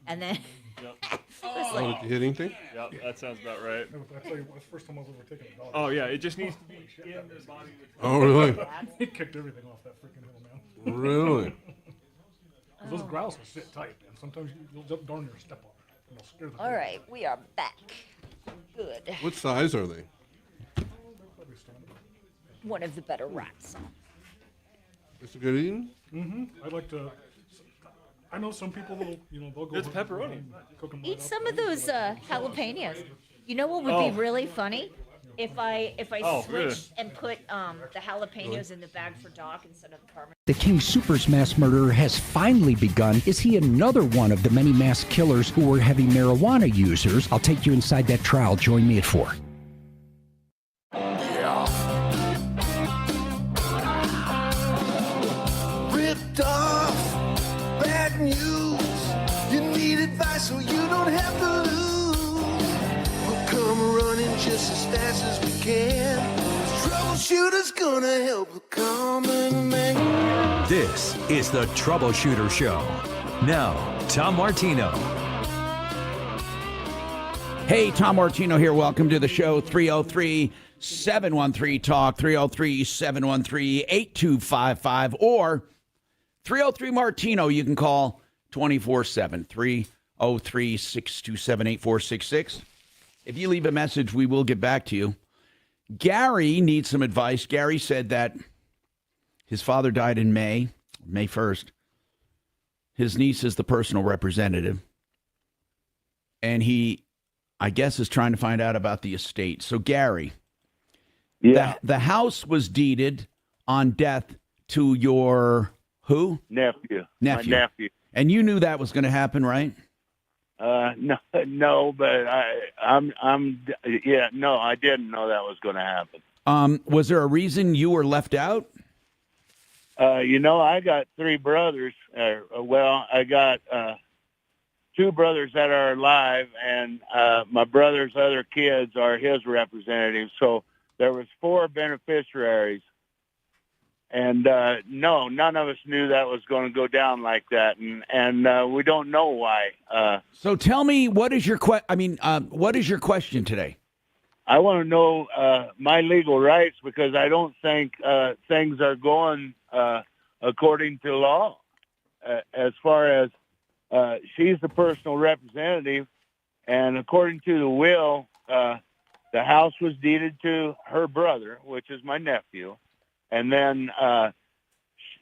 And then Yep. Oh, did you hit anything? Yep, that sounds about right. I tell you what, it's the first time I was ever taking a dog. Oh, yeah, it just needs to be in the body. Oh, really? He kicked everything off that freaking hill, man. Really? 'Cause those grouse will sit tight, man. Sometimes you'll just darn near step on it. And they'll scare the all right, we are back. Good. What size are they? One of the better rats. Is it good eating? Mm-hmm. I'd like to. I know some people will, they'll go. It's pepperoni. Cook 'em Eat right some up. of those jalapenos. You know what would Oh. be really funny? If I Oh, switched and put the jalapenos in the bag for Doc instead of the Parmesan. The King Soopers mass murderer has finally begun. Is he another one of the many mass killers who were heavy marijuana users? I'll take you inside that trial. Join me at 4. Ripped off, bad news. You need advice so you don't have to lose. We'll come running just as fast as we can. Troubleshooter's gonna help the common man. This is the Troubleshooter Show. Now, Tom Martino. Hey, Tom Martino here. Welcome to the show. 303-713-TALK, 303-713-8255, or 303-MARTINO. You can call 24/7, 303-627-8466. If you leave a message, we will get back to you. Gary needs some advice. Gary said that his father died in May 1st. His niece is the personal representative. And he, I guess, is trying to find out about the estate. So, Gary, the house was deeded on death to your who? Nephew. Nephew. My nephew. And you knew that was going to happen, right? No, but I didn't know that was going to happen. Was there a reason you were left out? I got 3 brothers. I got 2 brothers that are alive, and my brother's other kids are his representatives. So there was 4 beneficiaries, and no, none of us knew that was going to go down like that, and we don't know why. So tell me, what is your what is your question today? I want to know my legal rights, because I don't think things are going according to law. As far as she's the personal representative, and according to the will, the house was deeded to her brother, which is my nephew, and then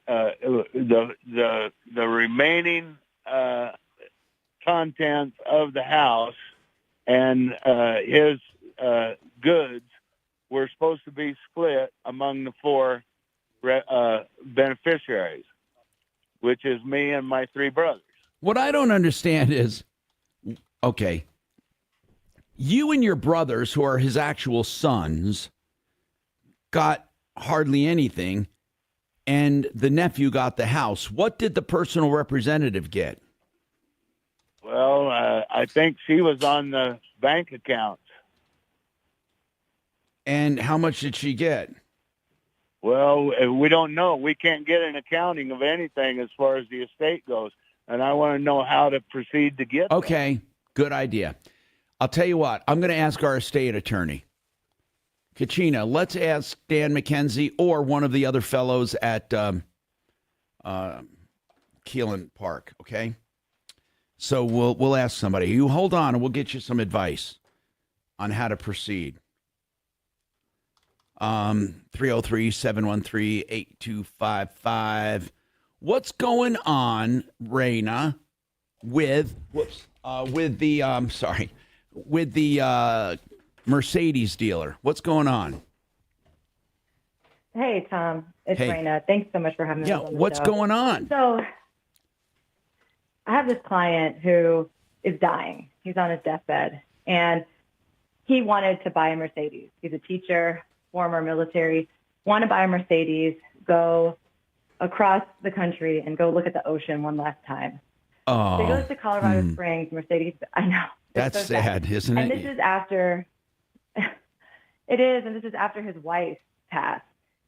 the remaining contents of the house and his goods were supposed to be split among the 4 beneficiaries, which is me and my 3 brothers. What I don't understand is, okay, you and your brothers, who are his actual sons, got hardly anything, and the nephew got the house. What did the personal representative get? Well, I think she was on the bank account. And how much did she get? Well, we don't know. We can't get an accounting of anything as far as the estate goes, and I want to know how to proceed to get Okay, good idea. I'll tell you what, I'm going to ask our estate attorney. Kachina, let's ask Dan McKenzie or one of the other fellows at Keelan Park, okay? So we'll ask somebody. You hold on, and we'll get you some advice on how to proceed. 303-713-8255. What's going on, Raina, with the Mercedes dealer. What's going on? Hey, Tom. It's Hey. Raina. Thanks so much for having me on the What's show. going on? So, I have this client who is dying. He's on his deathbed, and he wanted to buy a Mercedes. He's a teacher, former military, want to buy a Mercedes, go across the country and go look at the ocean one last time. So he goes to Colorado Springs, Mercedes. I know. It's That's so sad, isn't and it? this is after, it is, and this is after his wife passed.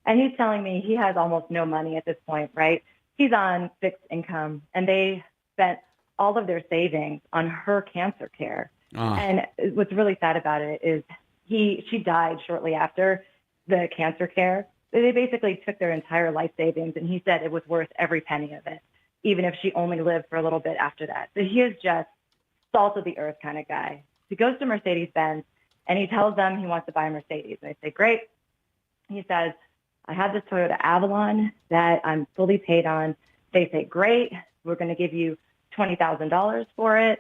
And he's telling me he has almost no money at this point, right? He's on fixed income, and they spent all of their savings on her cancer care. And what's really sad about it is she died shortly after the cancer care. They basically took their entire life savings, and he said it was worth every penny of it, even if she only lived for a little bit after that. So he is just salt of the earth kind of guy. He goes to Mercedes-Benz, and he tells them he wants to buy a Mercedes. And they say, great. He says, I have this Toyota Avalon that I'm fully paid on. They say, great. We're going to give you $20,000 for it.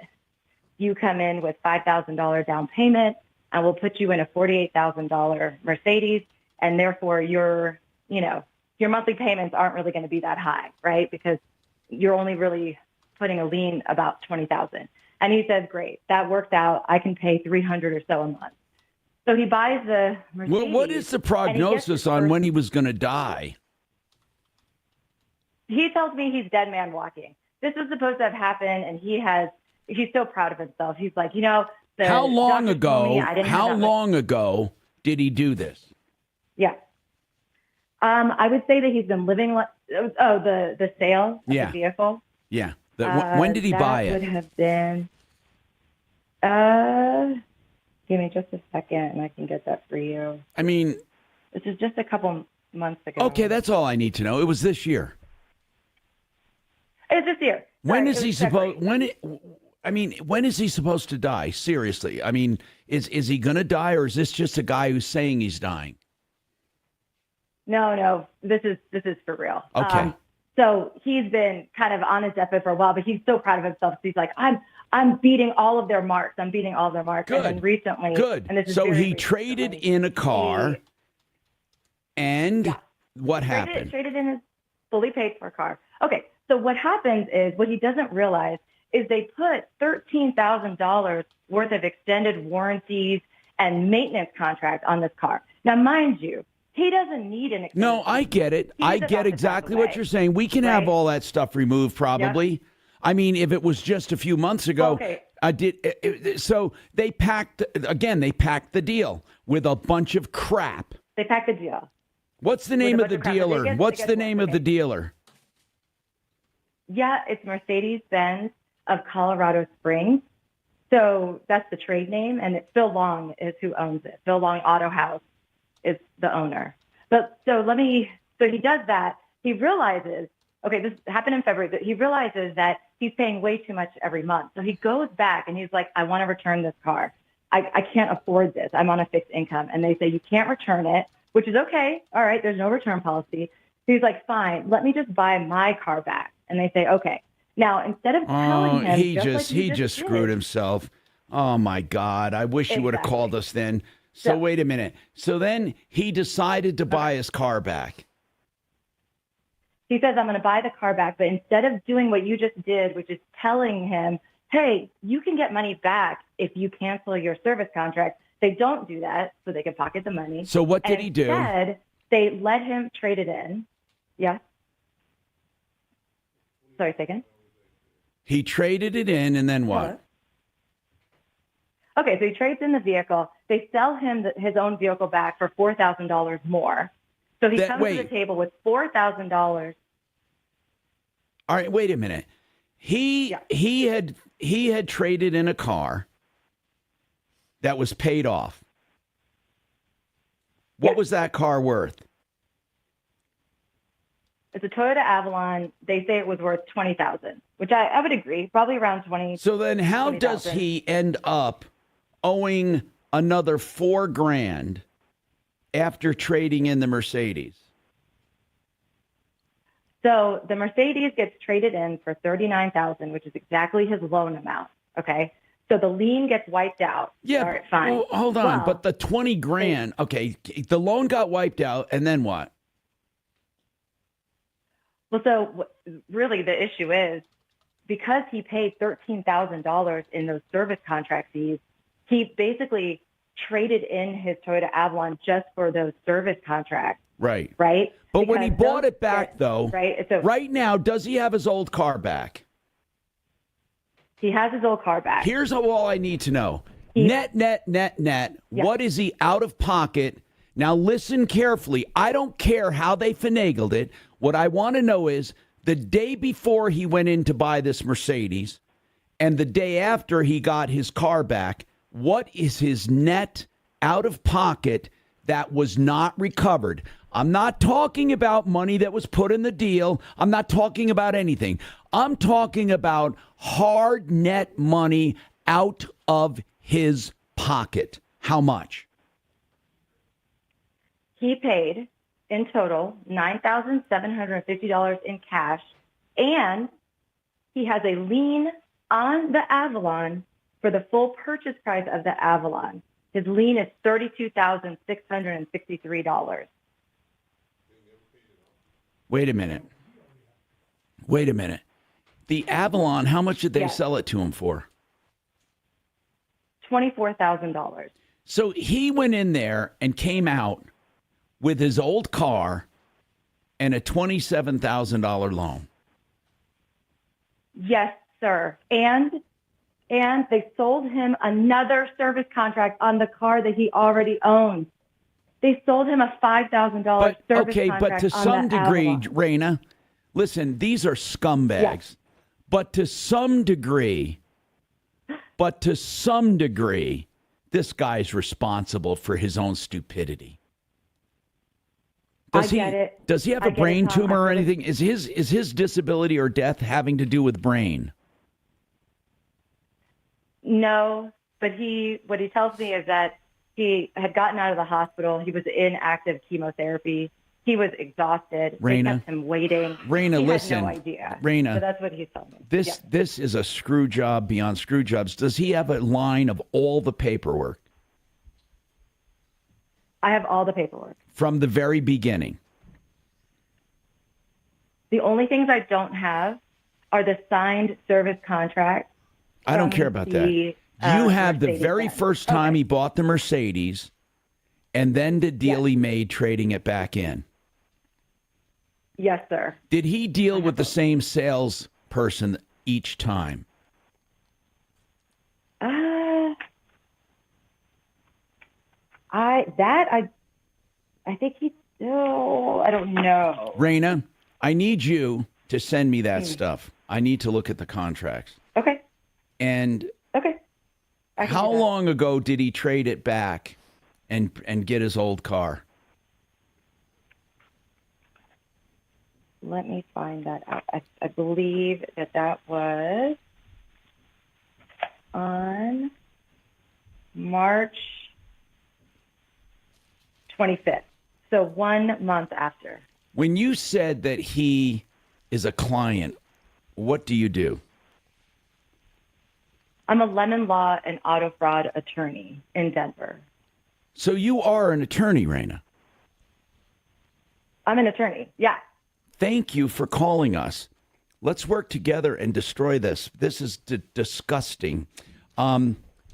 You come in with $5,000 down payment, and we'll put you in a $48,000 Mercedes. And therefore, your monthly payments aren't really going to be that high, right? Because you're only really putting a lien about $20,000. And he says, great, that works out. I can pay $300 or so a month. So he buys the Mercedes. Well, what is the prognosis on when he was going to die? He tells me he's dead man walking. This was supposed to have happened, and he's so proud of himself. He's like, How long doctor told me ago? I didn't have How that much- long ago did he do this? Yeah. I would say that he's been living. The sale of Yeah. the vehicle. Yeah. When did he buy That it? would have been. Give me just a second, and I can get that for you. I mean, this is just a couple months ago. Okay, that's all I need to know. It was this year. It's this year. When Sorry, is it he was supposed? February. When is he supposed to die? Seriously, I mean, is he going to die, or is this just a guy who's saying he's dying? No, this is for real. Okay. So he's been kind of on his deathbed for a while, but he's so proud of himself. He's like, I'm beating all of their marks. I'm beating all of their marks. Good. And then recently, Good. And this is So very he traded in a car, and what happened? Traded in his fully paid for car. Okay. So what happens is what he doesn't realize is they put $13,000 worth of extended warranties and maintenance contract on this car. Now, mind you, he doesn't need an extended. No, I get it. I get exactly what you're saying. We can have all that stuff removed, probably. Yep. I mean, if it was just a few months ago, Okay. I did. So they packed the deal with a bunch of crap. They packed the deal. What's the With a name of bunch the of crap. dealer? They get- What's they the get name more of the dealer? Yeah, it's Mercedes-Benz of Colorado Springs. So that's the trade name, and it's Phil Long is who owns it. Phil Long Auto House is the owner. But so he does that. He realizes, okay, this happened in February, that he realizes that he's paying way too much every month. So he goes back and he's like, I want to return this car. I can't afford this. I'm on a fixed income. And they say, you can't return it, which is okay. All right, there's no return policy. So he's like, fine, let me just buy my car back. And they say, okay. Now, instead of telling him, he just just did, screwed himself. Oh my God! I wish you would have called us then. So wait a minute. So then he decided to buy his car back. He says, I'm going to buy the car back. But instead of doing what you just did, which is telling him, hey, you can get money back if you cancel your service contract, they don't do that so they can pocket the money. So what did he do? Instead, they let him trade it in. Yes. Sorry, second. He traded it in, and then what? Hello? Okay, so he trades in the vehicle. They sell him his own vehicle back for $4,000 more. So he comes to the table with $4,000. All right, wait a minute. He had traded in a car that was paid off. What was that car worth? It's a Toyota Avalon. They say it was worth $20,000, which I would agree, probably around 20. So then, how does 20,000. he end up owing another $4,000 after trading in the Mercedes? So the Mercedes gets traded in for $39,000, which is exactly his loan amount. Okay. So the lien gets wiped out. Yeah. All right, fine. Well, hold on. Well, but the 20 grand, okay, the loan got wiped out, and then what? Well, so really the issue is because he paid $13,000 in those service contract fees, he basically traded in his Toyota Avalon just for those service contracts. Right. Right. But when he Because bought those it back, though, right. So right now, does he have his old car back? he has his old car back. Here's all I need to know. Net. Yeah. What is he out of pocket? Now, listen carefully. I don't care how they finagled it. What I want to know is the day before he went in to buy this Mercedes and the day after he got his car back, what is his net out of pocket that was not recovered? I'm not talking about money that was put in the deal. I'm not talking about anything. I'm talking about hard net money out of his pocket. How much? He paid in total $9,750 in cash, and he has a lien on the Avalon for the full purchase price of the Avalon. His lien is $32,663. Wait a minute. The Avalon, how much did they sell it to him for? $24,000. So he went in there and came out with his old car and a $27,000 loan. Yes, sir. And they sold him another service contract on the car that he already owned. They sold him a $5,000 service contract. But to on some the degree, Avalon. Raina, listen, these are scumbags. Yes. But to some degree, this guy's responsible for his own stupidity. I get it. Does he have a brain tumor or anything? Is his disability or death having to do with brain? No, but what he tells me is that he had gotten out of the hospital. He was in active chemotherapy. He was exhausted. They Raina, kept him waiting. Raina, he listen. had no idea. Raina, so that's what he's telling me. This is a screw job beyond screw jobs. Does he have a line of all the paperwork? I have all the paperwork. From the very beginning? The only things I don't have are the signed service contracts. I don't care about that. You have the very first time he bought the Mercedes and then the deal he made trading it back in. Yes, sir. Did he deal with the same salesperson each time? I think he still, I don't know. Raina, I need you to send me that stuff. I need to look at the contracts. Okay. And okay. How long ago did he trade it back and get his old car? Let me find that out. I believe that was on March 25th. So 1 month after. When you said that he is a client, what do you do? I'm a lemon law and auto fraud attorney in Denver. So you are an attorney, Raina? I'm an attorney, yeah. Thank you for calling us. Let's work together and destroy this. This is disgusting.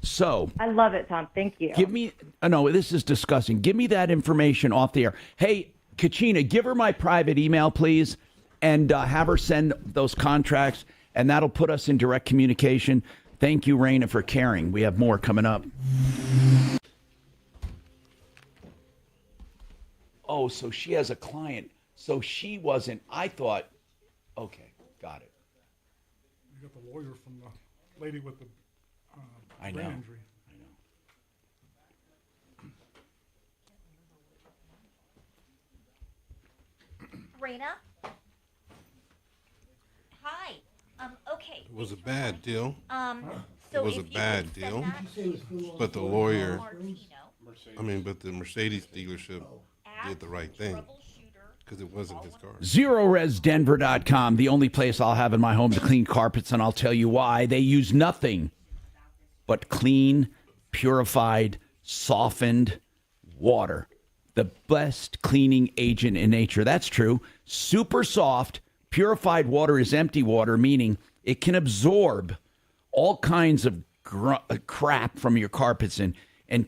So I love it, Tom. Thank you. Give me, no, this is disgusting. Give me that information off the air. Hey, Kachina, give her my private email, please, and have her send those contracts, and that'll put us in direct communication. Thank you, Raina, for caring. We have more coming up. Oh, so she has a client. So she wasn't, I thought, okay, got it. You got the lawyer from the lady with the I brain know. injury. Raina? Hi. Okay. It was a bad deal. So it was a if you bad could send deal. that But the to lawyer, Martino, I mean, but the Mercedes dealership did the right thing. because it wasn't his car. ZeroResDenver.com, the only place I'll have in my home to clean carpets, and I'll tell you why. They use nothing but clean, purified, softened water. The best cleaning agent in nature. That's true. Super soft, purified water is empty water, meaning it can absorb all kinds of crap from your carpets and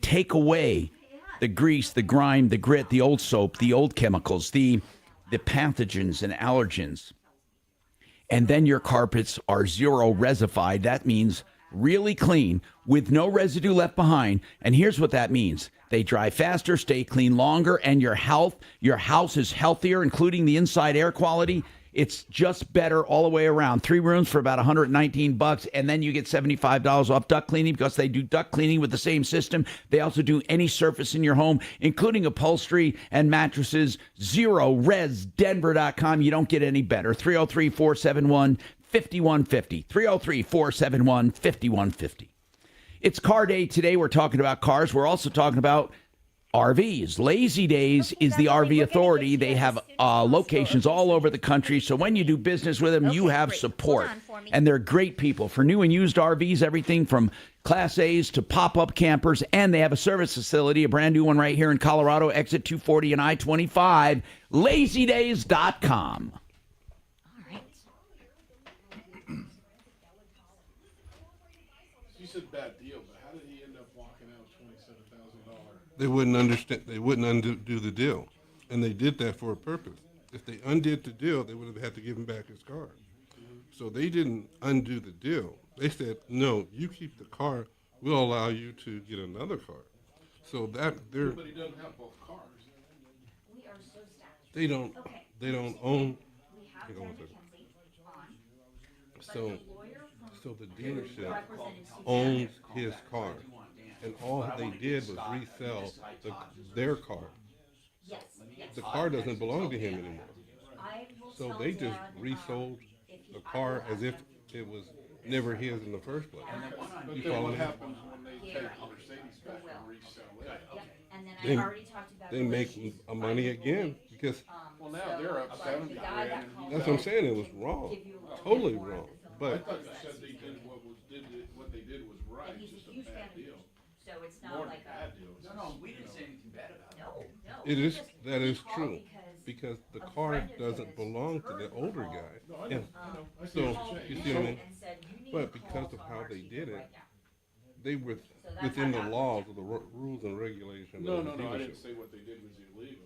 take away the grease, the grime, the grit, the old soap, the old chemicals, the pathogens and allergens. And then your carpets are zero resified. That means really clean with no residue left behind. And here's what that means. They dry faster, stay clean longer, and your house is healthier, including the inside air quality. It's just better all the way around. 3 rooms for about $119, and then you get $75 off duct cleaning because they do duct cleaning with the same system. They also do any surface in your home, including upholstery and mattresses. ZeroResDenver.com. You don't get any better. 303-471-5150. 303-471-5150. It's car day today. We're talking about cars. We're also talking about RVs. Lazy Days is the RV authority. They have locations all over the country. So when you do business with them, you have support. And they're great people for new and used RVs, everything from Class A's to pop-up campers. And they have a service facility, a brand new one right here in Colorado, exit 240 and I-25, LazyDays.com. You said bad deal, but how did he end up walking out $27,000? They wouldn't understand. They wouldn't undo the deal, and they did that for a purpose. If they undid the deal, they would have had to give him back his car. So they didn't undo the deal. They said, "No, you keep the car. We'll allow you to get another car." So that they're. But he doesn't have both cars. They don't. They don't own. Hang on one second. So the dealership owns his car, and all they did was resell their car. The car doesn't belong to him anymore. So they just resold the car as if it was never his in the first place. But then what happens when they take the Mercedes back and resell it? They make money again because. Well, now they're up $70,000. That's what I'm saying. It was wrong, totally wrong. But I thought you said they did what they did was right. Just a bad deal. So it's not More like than a bad deal. No, we didn't say anything bad about it. No. it is that is true because the car doesn't belong to the older guy. And so you see what I mean? But because of how they did it, they were within the laws of the rules and regulations. No, I didn't say what they did was illegal.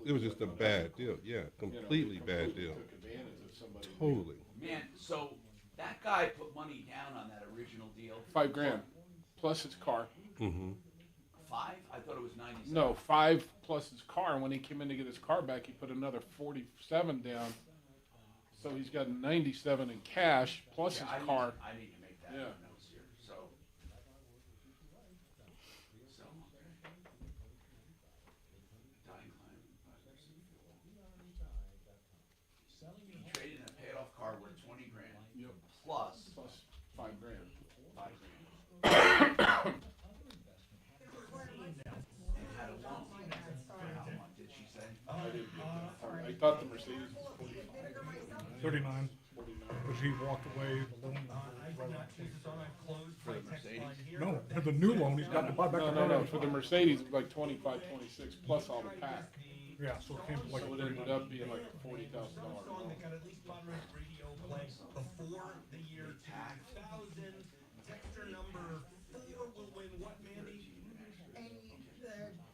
It was just a bad deal. Yeah, completely bad deal. Took advantage of somebody. Totally. Man, so that guy put money down on that original deal. $5,000 plus his car. 5? I thought it was 97. No, 5 plus his car. And when he came in to get his car back, he put another 47 down. So he's got 97 in cash plus his car. I need to make that notes here. So he traded in a paid-off car worth $20,000. Yep. Plus $5,000. I thought the Mercedes was 39. But he walked away, the loan for the Mercedes. No, for the new loan, he's got to buy back the car. No. For the Mercedes, it was like 25, 26 plus all the pack. Yeah, so it came to like So it ended up being like a $40,000 loan. Before the year 2000, texture number 4 will win what, Mandy? A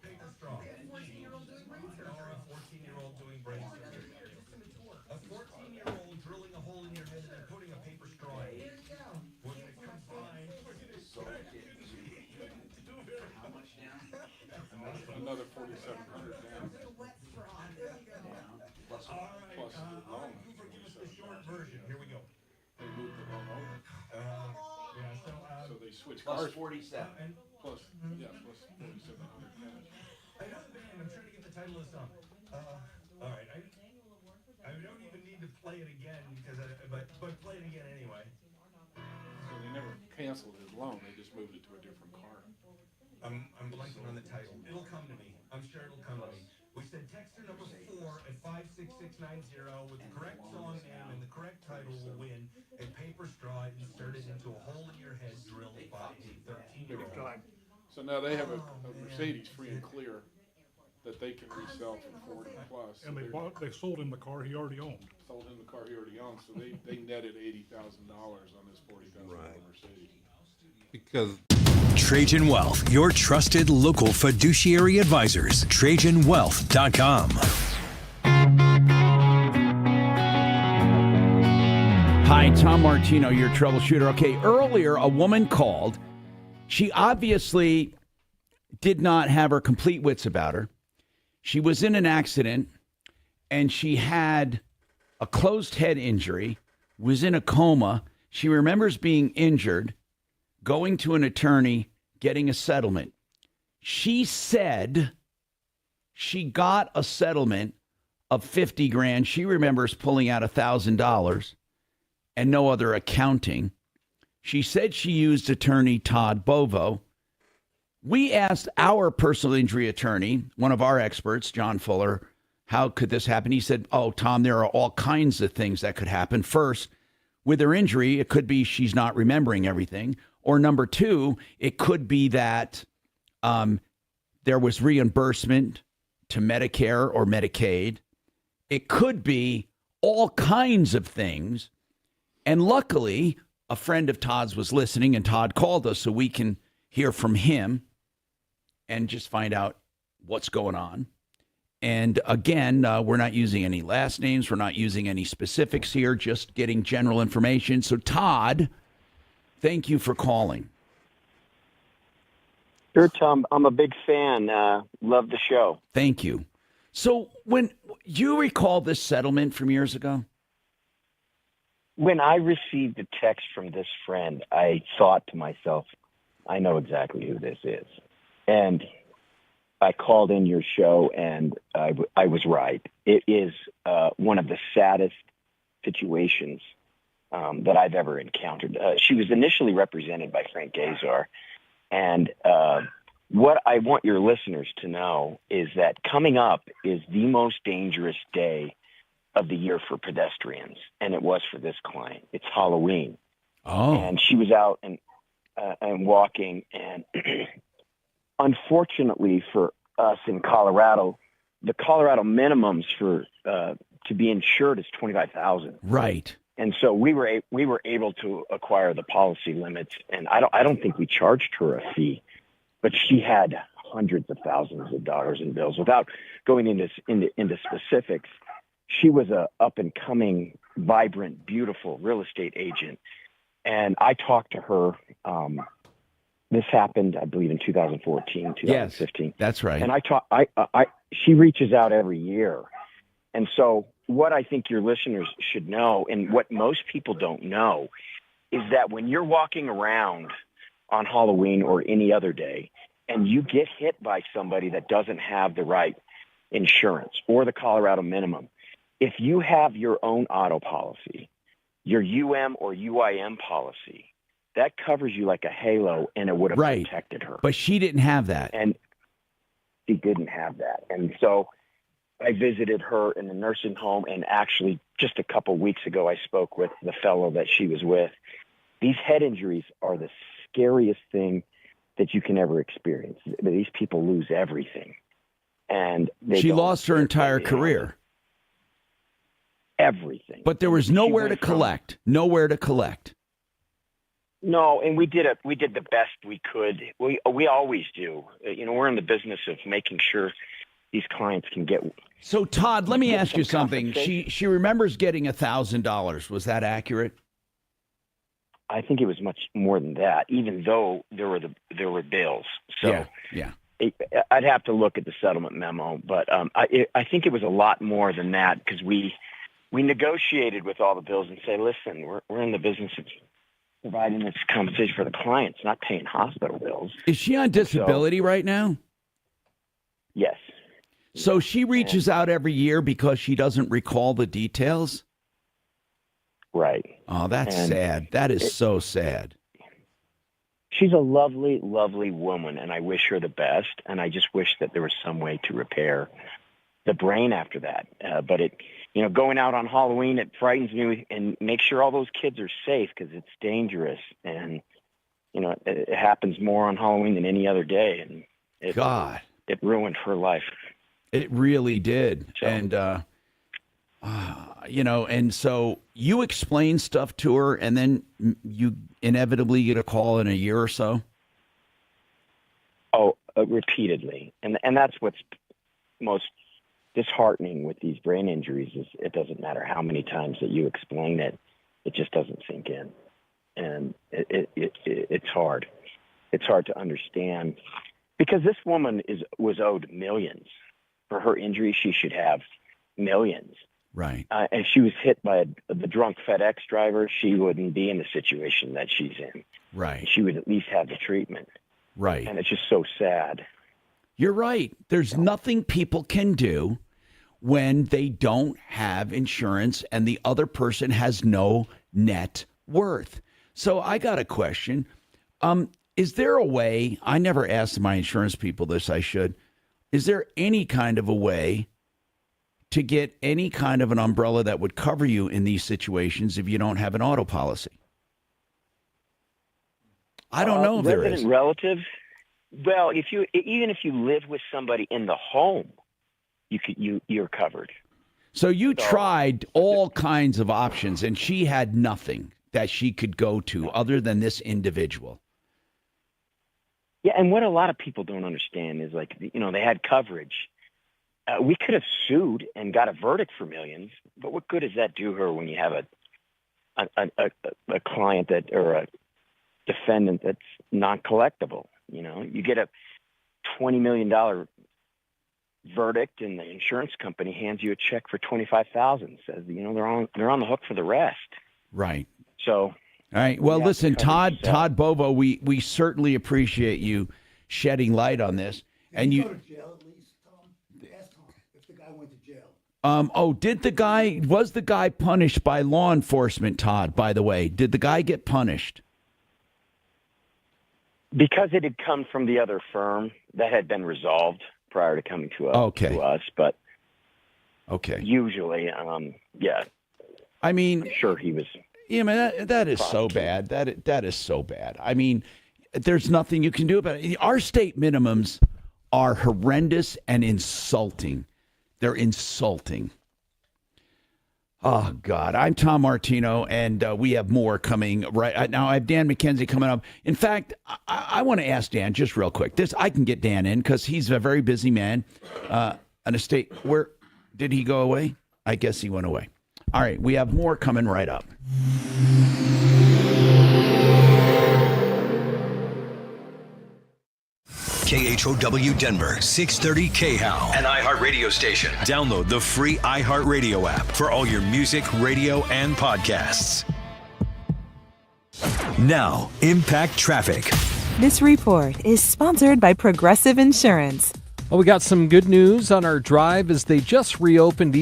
paper straw. A 14-year-old doing brain surgery. Or a 14-year-old doing brain surgery. A 14-year-old drilling a hole in your head and then putting a paper straw in. There you go. Would it combine? how much down? Another 4,700 down. Plus the loan. The short version. Here we go. They moved the loan over. So they switched Plus cars. 47. Plus 4,700 cash. Another band. I'm trying to get the title of the song. All right. I don't even need to play it again because but play it again anyway. So they never canceled his loan. They just moved it to a different car. I'm blanking on the title. It'll come to me. I'm sure it'll come to me. We Send texter number 4 at 56690 with the correct song name and the correct title will win a paper straw inserted into a hole in your head drilled by a 13-year-old. So now they have a Mercedes free and clear that they can resell for 40 plus. And they sold him the car he already owned. Sold him the car he already owned, so they netted $80,000 on this $40,000 Mercedes. Because Trajan Wealth, your trusted local fiduciary advisors. TrajanWealth.com. Hi, Tom Martino, your troubleshooter. Okay, earlier a woman called. She obviously did not have her complete wits about her. She was in an accident, and she had a closed head injury, was in a coma. She remembers being injured, going to an attorney, getting a settlement. She said she got a settlement of $50,000. She remembers pulling out $1,000 and no other accounting. She said she used attorney Todd Bovo. We asked our personal injury attorney, one of our experts, John Fuller, how could this happen? He said, oh, Tom, there are all kinds of things that could happen. First, with her injury, it could be she's not remembering everything. Or number two, it could be that there was reimbursement to Medicare or Medicaid. It could be all kinds of things. And luckily, a friend of Todd's was listening, and Todd called us so we can hear from him and just find out what's going on. And again, we're not using any last names. We're not using any specifics here, just getting general information. So, Todd, thank you for calling. Sure, Tom. I'm a big fan. Love the show. Thank you. So, when you recall this settlement from years ago? When I received a text from this friend, I thought to myself, I know exactly who this is. And I called in your show, and I was right. It is one of the saddest situations that I've ever encountered. She was initially represented by Frank Gazar. And what I want your listeners to know is that coming up is the most dangerous day of the year for pedestrians, and it was for this client. It's Halloween. Oh. And she was out and walking, and unfortunately for us in Colorado, the Colorado minimums for to be insured is $25,000. Right. And so we were able to acquire the policy limits, and I don't think we charged her a fee, but she had hundreds of thousands of dollars in bills. Without going into specifics, she was a up and coming, vibrant, beautiful real estate agent, and I talked to her. This happened, I believe, in 2014, 2015. Yes, that's right. And she reaches out every year. And so what I think your listeners should know, and what most people don't know, is that when you're walking around on Halloween or any other day, and you get hit by somebody that doesn't have the right insurance or the Colorado minimum, if you have your own auto policy, your UM or UIM policy, that covers you like a halo, and it would have protected her. But she didn't have that. And she didn't have that. And so I visited her in the nursing home, and actually just a couple weeks ago I spoke with the fellow that she was with. These head injuries are the scariest thing that you can ever experience. These people lose everything. And she lost her entire career. Everything. But there was nowhere to collect. Nowhere to collect. No, and we did the best we could. We always do. We're in the business of making sure these clients can get. So, Todd, let me ask you something. She remembers getting $1,000. Was that accurate? I think it was much more than that, even though there were bills. So yeah. I'd have to look at the settlement memo, but I think it was a lot more than that, because we negotiated with all the bills and say, listen, we're in the business of providing this compensation for the clients, not paying hospital bills. Is she on disability right now? Yes. So she reaches out every year because she doesn't recall the details? Right. Oh, that's sad. That is so sad. She's a lovely, lovely woman, and I wish her the best, and I just wish that there was some way to repair the brain after that. But it, going out on Halloween, it frightens me, and make sure all those kids are safe because it's dangerous. And, it happens more on Halloween than any other day. And it ruined her life. It really did. So. And, and so you explain stuff to her, and then you inevitably get a call in a year or so? Oh, repeatedly. And that's what's most disheartening with these brain injuries is it doesn't matter how many times that you explain it, it just doesn't sink in. And it's hard. It's hard to understand because this woman was owed millions. For her injury, she should have millions. Right. And she was hit by the drunk FedEx driver. She wouldn't be in the situation that she's in. Right. She would at least have the treatment. Right. And it's just so sad. You're right. There's nothing people can do when they don't have insurance and the other person has no net worth. So I got a question. Is there a way, I never asked my insurance people this, I should. Is there any kind of a way to get any kind of an umbrella that would cover you in these situations if you don't have an auto policy? I don't know if there is. Relative? Well, even if you live with somebody in the home, you're covered. So you tried all kinds of options, and she had nothing that she could go to other than this individual. Yeah, and what a lot of people don't understand is they had coverage. We could have sued and got a verdict for millions, but what good does that do her when you have a client or a defendant that's non-collectible? You get a $20 million verdict, and the insurance company hands you a check for $25,000. Says they're on the hook for the rest. Right. So. All right. Well, listen, Todd Bovo, we certainly appreciate you shedding light on this. And you. Go to jail at least, Tom? Ask Tom if the guy went to jail. Was the guy punished by law enforcement, Todd, by the way? Did the guy get punished? Because it had come from the other firm, that had been resolved prior to coming to us. But usually, yeah. I mean, I'm sure he was. Yeah, man, that is so bad. That is so bad. I mean, there's nothing you can do about it. Our state minimums are horrendous and insulting. They're insulting. Oh, God. I'm Tom Martino, and we have more coming right now. I have Dan McKenzie coming up. In fact, I want to ask Dan just real quick. I can get Dan in because he's a very busy man. An estate. Where did he go away? I guess he went away. All right. We have more coming right up. KHOW Denver, 630 KHOW, an iHeartRadio station. Download the free iHeartRadio app for all your music, radio, and podcasts. Now, Impact Traffic. This report is sponsored by Progressive Insurance. Well, we got some good news on our drive as they just reopened. I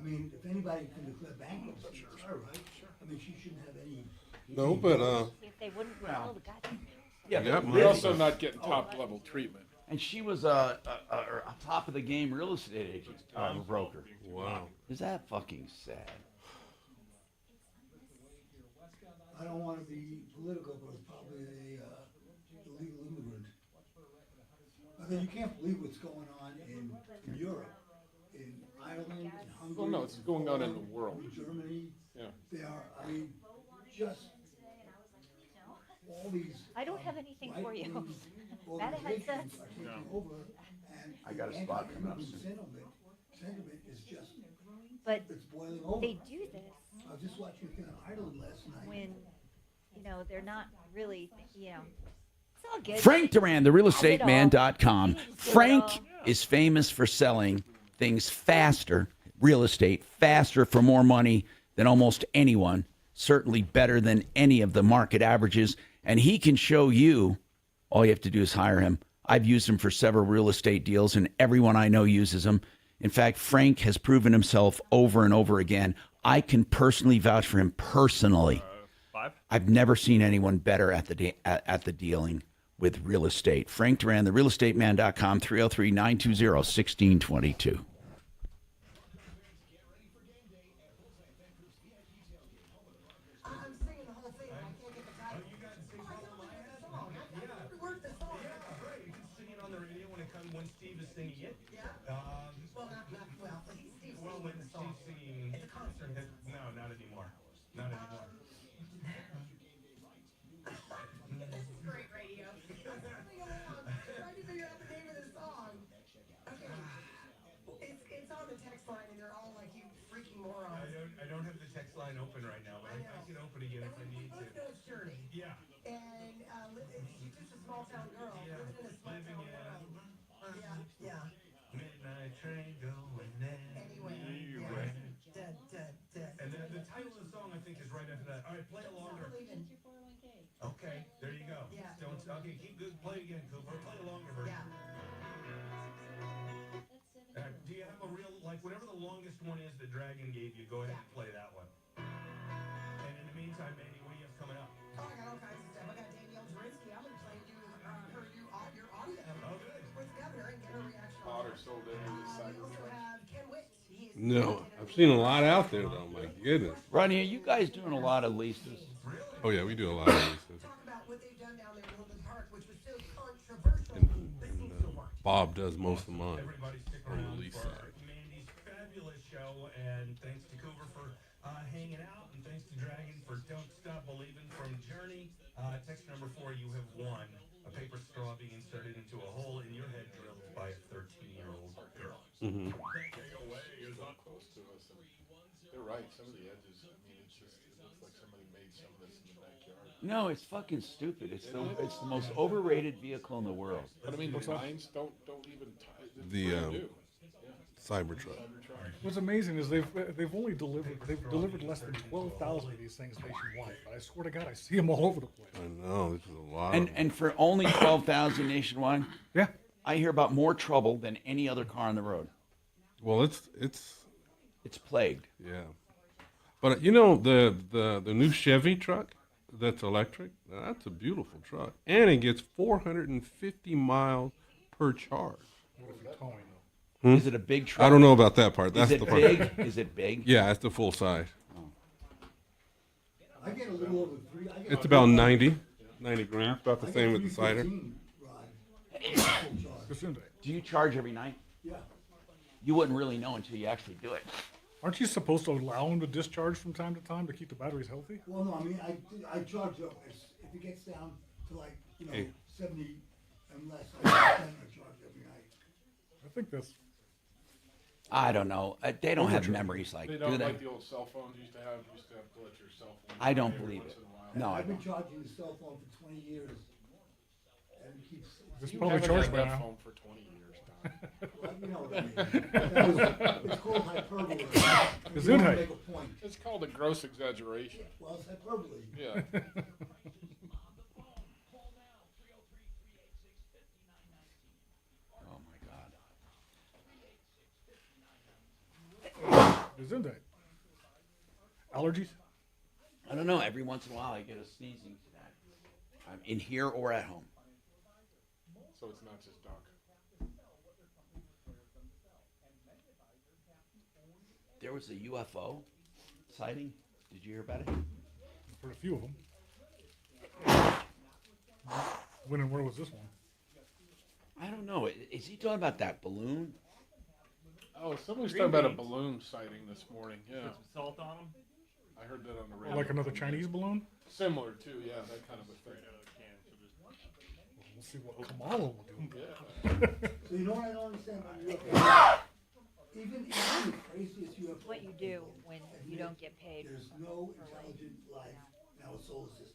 mean, if anybody can declare bankruptcy, all right. I mean, she shouldn't have any. No, but if they wouldn't well, the goddamn. Yeah, we're also not getting top-level treatment. And she was a top of the game real estate agent, broker. Wow. Is that fucking sad? I don't want to be political, but it's probably a illegal immigrant. I mean, you can't believe what's going on in Europe, in Ireland, in Hungary. Well, no, it's going on in the world. In Germany. Yeah. They are, I mean, just all these. I don't have anything for you. That organizations are taking over, and I got a spot coming up soon. Sentiment is just, but it's boiling over. They do this. I was just watching a thing on Ireland last night. When, they're not really, it's all good. Frank Duran, therealestateman.com. Frank is famous for selling things faster, real estate, faster for more money than almost anyone, certainly better than any of the market averages. And he can show you, all you have to do is hire him. I've used him for several real estate deals, and everyone I know uses him. In fact, Frank has proven himself over and over again. I can personally vouch for him personally. 5? I've never seen anyone better at the dealing with real estate. Frank Duran, therealestateman.com, 303-920-1622. When Steve is singing it. Well, when Steve's singing. It's a concert. No, not anymore. Not anymore. This is great radio. I'm trying to figure out the name of the song. Okay. It's on the text line, and they're all like, you freaking morons. I don't have the text line open right now, but I can open again if I need to. We both know it's Journey. Yeah. And she's just a small town girl living in a small town world. Yeah. Midnight train going anywhere. And then the title of the song, I think, is right after that. All right, play it longer. Okay, there you go. Yeah. Okay, keep good. Play it again, Cooper. Play a longer version. Do you have a real, like, whatever the longest one is that Dragon gave you, go ahead and play that one. And in the meantime, Mandy, what do you have coming up? Oh, I got all kinds of stuff. I got Danielle Drinsky. I'm going to play your audio with the governor and get her reaction. Potter sold into the We cyber also truck. have Ken Witt. He is No, I've seen a lot out there, though. My goodness. Ronnie, are you guys doing a lot of leases? Oh, yeah, we do a lot of leases. talk about what they've done down there in Woodland Park, which was so controversial. This seems to work. Bob does most of mine Everybody stick on around the lease for side. Mandy's fabulous show, and thanks to Cooper for hanging out, and thanks to Dragon for Don't Stop Believing from Journey. Text number 4, you have won a paper straw being inserted into a hole in your head drilled by a 13-year-old girl. Mm-hmm. Close to us, and they're right. Some of the edges, I mean, it looks like somebody made some of this in the backyard. No, it's fucking stupid. It's the most overrated vehicle in the world. But I mean, the lines don't even tie. The Cybertruck. What's amazing is they've delivered less than 12,000 of these things nationwide. But I swear to God, I see them all over the place. I know, this is a lot. And for only 12,000 nationwide, yeah, I hear about more trouble than any other car on the road. Well, it's plagued. Yeah, but you know the new Chevy truck that's electric. That's a beautiful truck, and it gets 450 miles per charge. What if you're towing though? Is it a big truck? I don't know about that part. That's Is it the part. big? Is it big? Yeah, it's the full size. I get a little over three. It's about 90 grams, about the same with the cider. Do you charge every night? Yeah. You wouldn't really know until you actually do it. Aren't you supposed to allow them to discharge from time to time to keep the batteries healthy? Well, no, I mean, I charge up. If it gets down to like, 70 and less, I charge every night. I think that's. I don't know. They don't have memories like They don't do they? like the old cell phones used to have to let your cell phone. I don't every believe once it. in a while. No, I I've been don't. charging the cell phone for 20 years. And it keeps. It's You probably haven't charged had by that now. phone for 20 years, Tom. Well, you know what I mean. It's called hyperbole. Is You it wanna hy- make a point. It's called a gross exaggeration. Well, it's hyperbole. Yeah. Oh my God. Isn't it? Allergies? I don't know. Every once in a while, I get a sneezing attack. I'm in here or at home. So it's not just Doc. There was a UFO sighting. Did you hear about it? For a few of them. When and where was this one? I don't know. Is he talking about that balloon? Oh, somebody's talking about a balloon sighting this morning. Yeah. Put some salt on them. I heard that on the radio. Like another Chinese balloon? Similar too, yeah, that kind of a thing. We'll see what Kamala will do. Yeah. So you know what I don't understand about UFOs? Even the craziest UFO. What you do when you don't get paid. There's no intelligent life in our solar system.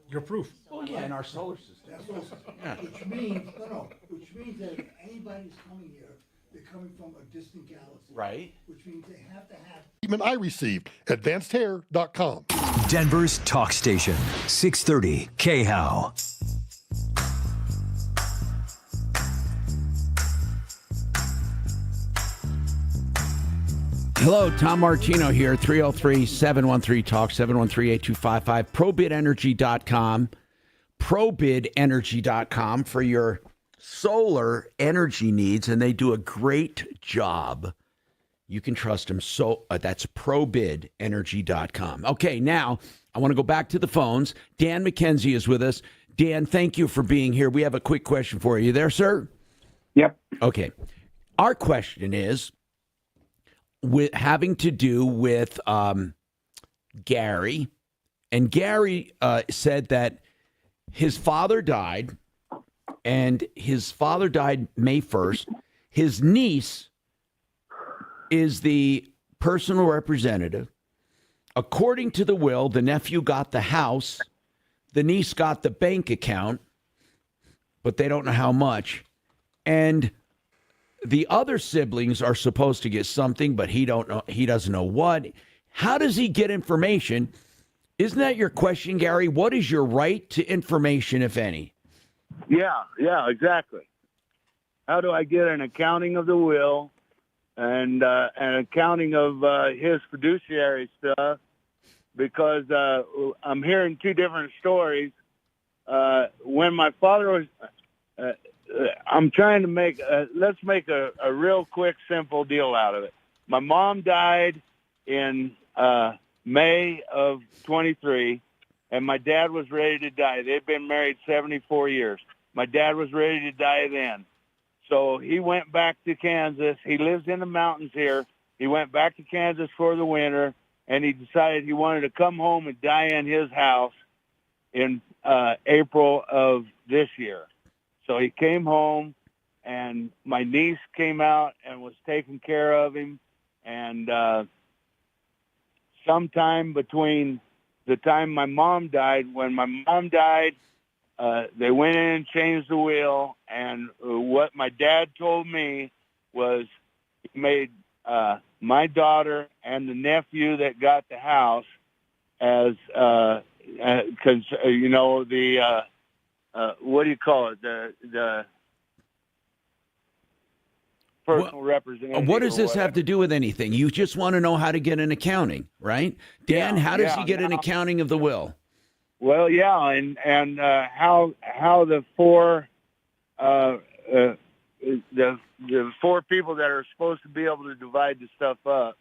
You're proof. Oh yeah, in our solar system. That's solar system. Yeah. Which means which means that if anybody's coming here, they're coming from a distant galaxy. Right. Which means they have to have. Treatment I received. AdvancedHair.com. Denver's talk station, 630 KHOW. Hello, Tom Martino here, 303-713-TALK, 713-8255, ProBitEnergy.com. probidenergy.com for your solar energy needs, and they do a great job. You can trust them. So that's probidenergy.com. Okay, now I want to go back to the phones. Dan McKenzie is with us. Dan, thank you for being here. We have a quick question for you. There, sir? Yep. Okay. Our question is having to do with Gary. And Gary said that his father died, and his father died May 1st. His niece is the personal representative. According to the will, the nephew got the house, the niece got the bank account, but they don't know how much. And the other siblings are supposed to get something, but he doesn't know what. How does he get information? Isn't that your question, Gary? What is your right to information, if any? Yeah, exactly. How do I get an accounting of the will and an accounting of his fiduciary stuff? Because I'm hearing two different stories. When my father was, I'm trying to make, let's make a real quick, simple deal out of it. My mom died in May of 23, and my dad was ready to die. They'd been married 74 years. My dad was ready to die then. So he went back to Kansas. He lives in the mountains here. He went back to Kansas for the winter, and he decided he wanted to come home and die in his house in April of this year. So he came home, and my niece came out and was taking care of him. And sometime between the time my mom died, when my mom died, they went in and changed the will. And what my dad told me was he made my daughter and the nephew that got the house as, because, you know, the, what do you call it? The personal representative. What does this have to do with anything? You just want to know how to get an accounting, right? Dan, how does he get an accounting of the will? Well, yeah, and how the four the four people that are supposed to be able to divide the stuff up.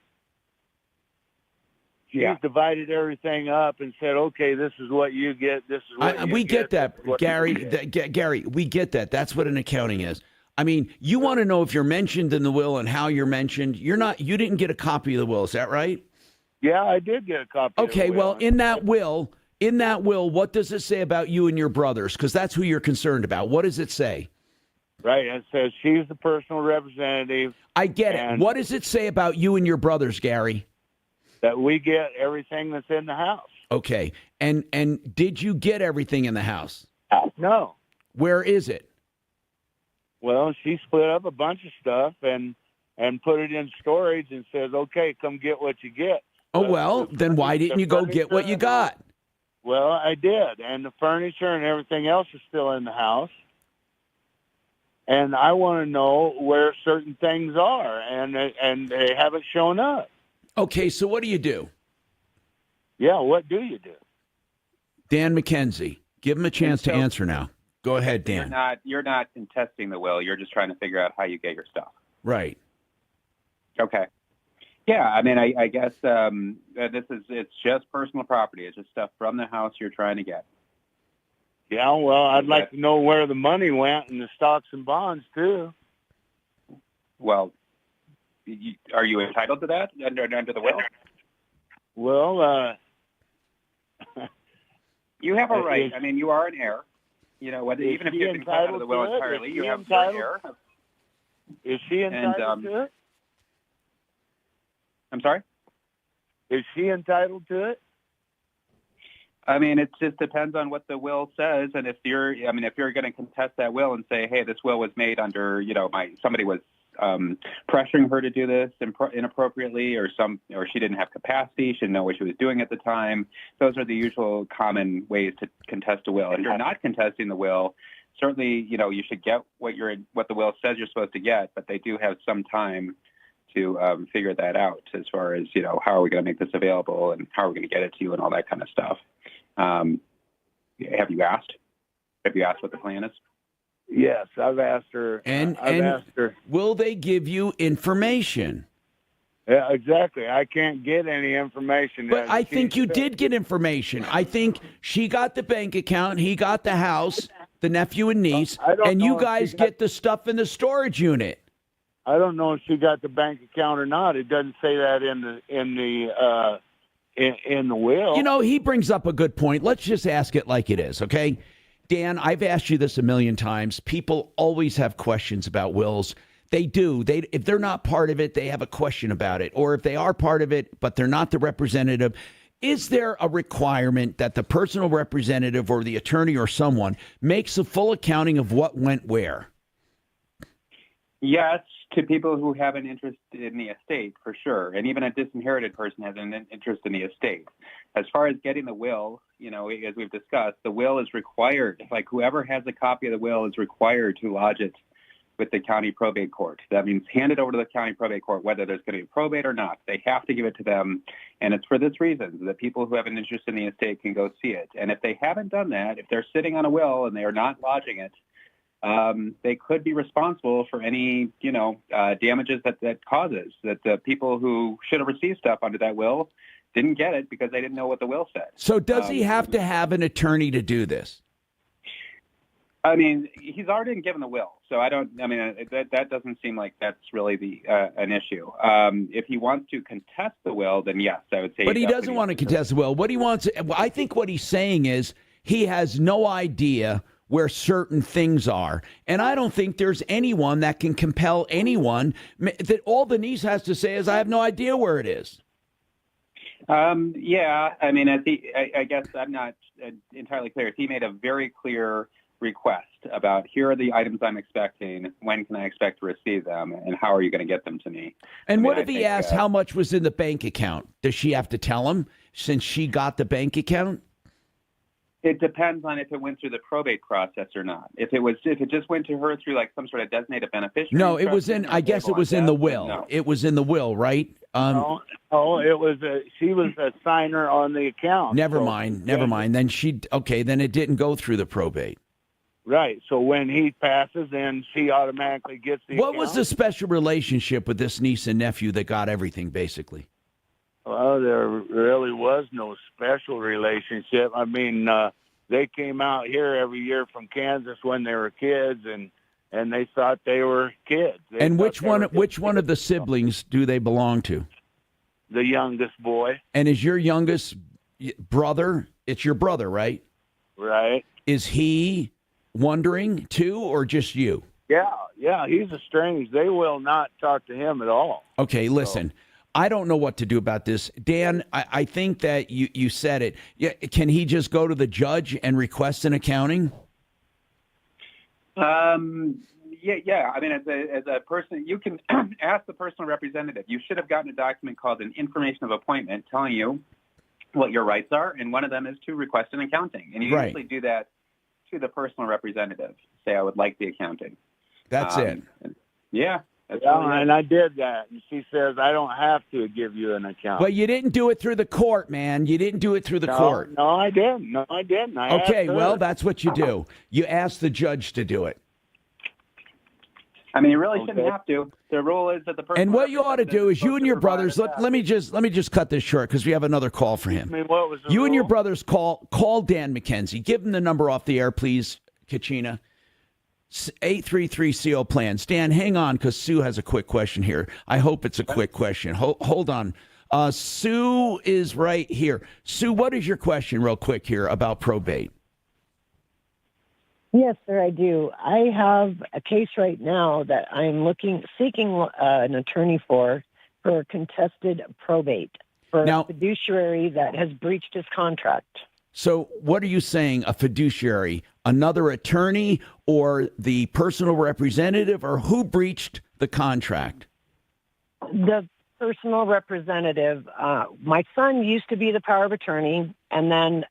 She's divided everything up and said, "Okay, this is what you get. This is what we get that, Gary. Gary, we get that. That's what an accounting is. I mean, you want to know if you're mentioned in the will and how you're mentioned. You didn't get a copy of the will, is that right? Yeah, I did get a copy. Okay, of the will. well, in that will, what does it say about you and your brothers? Because that's who you're concerned about. What does it say? Right, it says she's the personal representative. I get it. What does it say about you and your brothers, Gary? That we get everything that's in the house. Okay, and did you get everything in the house? No. Where is it? Well, she split up a bunch of stuff and put it in storage and says, "Okay, come get what you get." Oh, well, then why didn't you go get what you got? Well, I did, and the furniture and everything else is still in the house. And I want to know where certain things are, and they haven't shown up. Okay, so what do you do? Yeah, what do you do? Dan McKenzie, give him a chance to answer now. Go ahead, Dan. You're not contesting the will. You're just trying to figure out how you get your stuff. Right. Okay. Yeah, I mean, I guess it's just personal property. It's just stuff from the house you're trying to get. Yeah, well, I'd like to know where the money went and the stocks and bonds, too. Well, are you entitled to that under the will? Well, you have a right. I mean, you are an heir. You know, even if you've been cut out of the will entirely, you have an heir. Is she entitled to it? I'm sorry? Is she entitled to it? I mean, it just depends on what the will says, and if you're going to contest that will and say, "Hey, this will was made under, somebody was pressuring her to do this inappropriately, or she didn't have capacity, she didn't know what she was doing at the time." Those are the usual common ways to contest a will. If you're not contesting the will, certainly, you should get what the will says you're supposed to get, but they do have some time to figure that out as far as, how are we going to make this available and how are we going to get it to you and all that kind of stuff. Have you asked? Have you asked what the plan is? Yes, I've asked her. And I've asked her. Will they give you information? Yeah, exactly. I can't get any information. But I think you did get information. I think she got the bank account, he got the house, the nephew and niece, and you guys get the stuff in the storage unit. I don't know if she got the bank account or not. It doesn't say that in the will. You know, he brings up a good point. Let's just ask it like it is, okay? Dan, I've asked you this a million times. People always have questions about wills. They do. If they're not part of it, they have a question about it. Or if they are part of it, but they're not the representative, is there a requirement that the personal representative or the attorney or someone makes a full accounting of what went where? Yes, to people who have an interest in the estate, for sure. And even a disinherited person has an interest in the estate. As far as getting the will, you know, as we've discussed, the will is required. Like whoever has a copy of the will is required to lodge it with the county probate court. That means hand it over to the county probate court, whether there's going to be probate or not. They have to give it to them. And it's for this reason, that people who have an interest in the estate can go see it. And if they haven't done that, if they're sitting on a will and they are not lodging it, they could be responsible for any, damages that causes, that the people who should have received stuff under that will didn't get it because they didn't know what the will said. So does he have to have an attorney to do this? I mean, he's already been given the will, so that doesn't seem like that's really an issue. If he wants to contest the will, then yes, I would say. But he doesn't want to contest the will. What he wants, I think what he's saying is he has no idea where certain things are. And I don't think there's anyone that can compel anyone that all the niece has to say is, I have no idea where it is. Yeah, I mean, I guess I'm not entirely clear. He made a very clear request about here are the items I'm expecting, when can I expect to receive them, and how are you going to get them to me? And what if he asked how much was in the bank account? Does she have to tell him since she got the bank account? It depends on if it went through the probate process or not. If it just went to her through like some sort of designated beneficiary. No, it was in. I guess it was in the will. No. It was in the will, right? No, it was. She was a signer on the account. Never mind. Then then it didn't go through the probate. Right. So when he passes, then she automatically gets the What account. was the special relationship with this niece and nephew that got everything, basically? Well, there really was no special relationship. I mean, they came out here every year from Kansas when they were kids, and they thought they were kids. And which one of the siblings do they belong to? The youngest boy. And is your youngest brother? It's your brother, right? Right. Is he wondering too, or just you? Yeah, he's estranged. They will not talk to him at all. Okay, listen. I don't know what to do about this. Dan, I think that you said it. Yeah, can he just go to the judge and request an accounting? Yeah. I mean, as a person, you can ask the personal representative. You should have gotten a document called an information of appointment telling you what your rights are, and one of them is to request an accounting. And you usually do that to the personal representative. Say, I would like the accounting. That's it. Yeah. And I did that. And she says, I don't have to give you an account. But you didn't do it through the court, man. You didn't do it through the court. No, I didn't. Okay, well, that's what you do. You ask the judge to do it. I mean, you really shouldn't have to. The rule is that the person. And what you ought to do is you and your brothers. Let me just cut this short because we have another call for him. I mean, what was the you rule? And your brothers call Dan McKenzie. Give him the number off the air, please, Kachina. 833 CO plans. Dan, hang on because Sue has a quick question here. I hope it's a quick question. Hold on. Sue is right here. Sue, what is your question, real quick here about probate? Yes, sir, I do. I have a case right now that I'm seeking an attorney for contested probate for a fiduciary that has breached his contract. So what are you saying, a fiduciary, another attorney, or the personal representative, or who breached the contract? The personal representative. My son used to be the power of attorney, and then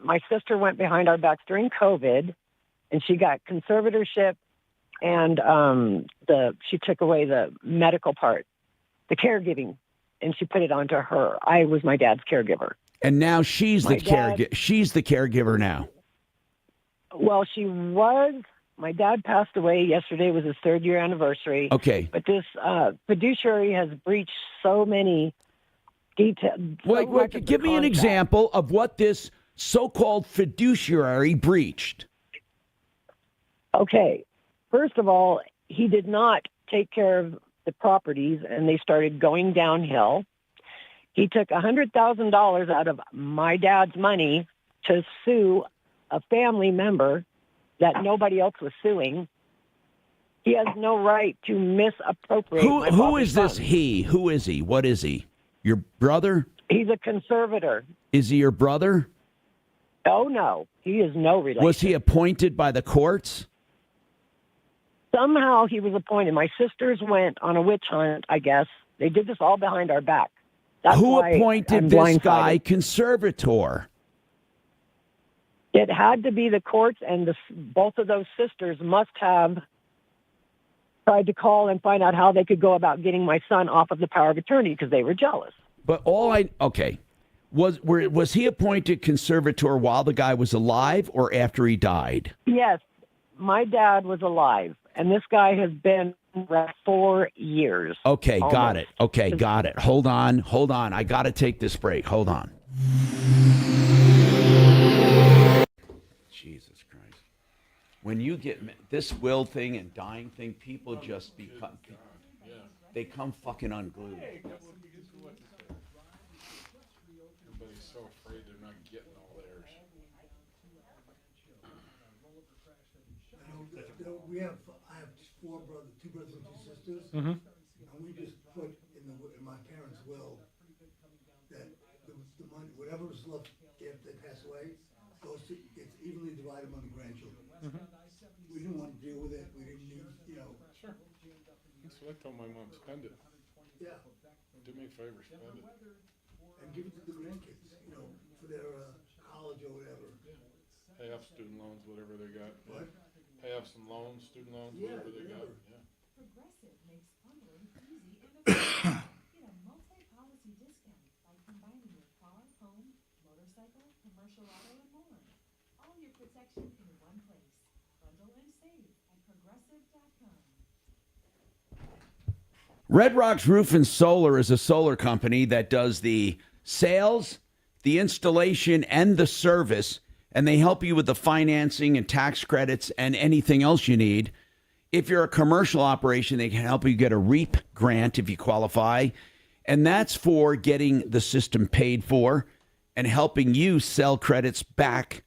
my sister went behind our backs during COVID, and she got conservatorship, and she took away the medical part, the caregiving, and she put it onto her. I was my dad's caregiver. And now she's the caregiver now. Well, she was. My dad passed away yesterday. Was his 3rd year anniversary. Okay. But this fiduciary has breached so many details. Wait, give me an example of what this so-called fiduciary breached. Okay. First of all, he did not take care of the properties, and they started going downhill. He took $100,000 out of my dad's money to sue a family member that nobody else was suing. He has no right to misappropriate my Who father's is this funds. he? Who is he? What is he? Your brother? He's a conservator. Is he your brother? Oh, no. He is no relation. Was he appointed by the courts? Somehow he was appointed. My sisters went on a witch hunt, I guess. They did this all behind our back. That's Who why appointed I'm this blindsided. guy conservator? It had to be the courts, and both of those sisters must have tried to call and find out how they could go about getting my son off of the power of attorney because they were jealous. But was he appointed conservator while the guy was alive or after he died? Yes, my dad was alive, and this guy has been for 4 years. Okay, got almost. it. Okay, got it. Hold on. I got to take this break. Hold on. Jesus Christ. When you get this will thing and dying thing, people just become, they come fucking unglued. Everybody's so afraid they're not getting all theirs. I have 4 brothers, 2 brothers and 2 sisters, Mhm. and we just put in my parents' will that the money, whatever's left if they pass away, it's evenly divided among the grandchildren. We didn't want to deal with it. We didn't need, Sure. That's what I told my mom. Spend it. Yeah. Do me a favor, spend it. And give it to the grandkids, for their college or whatever. Pay off student loans, whatever they got. What? Pay off some loans, student loans, Yeah, whatever they got. whatever. Yeah. Progressive makes bundling easy and efficient. Get a multi-policy discount by combining your car, home, motorcycle, commercial auto, and more. All your protection in one place. Bundle and save at progressive.com. Red Rocks Roof and Solar is a solar company that does the sales, the installation, and the service, and they help you with the financing and tax credits and anything else you need. If you're a commercial operation, they can help you get a REAP grant if you qualify, and that's for getting the system paid for and helping you sell credits back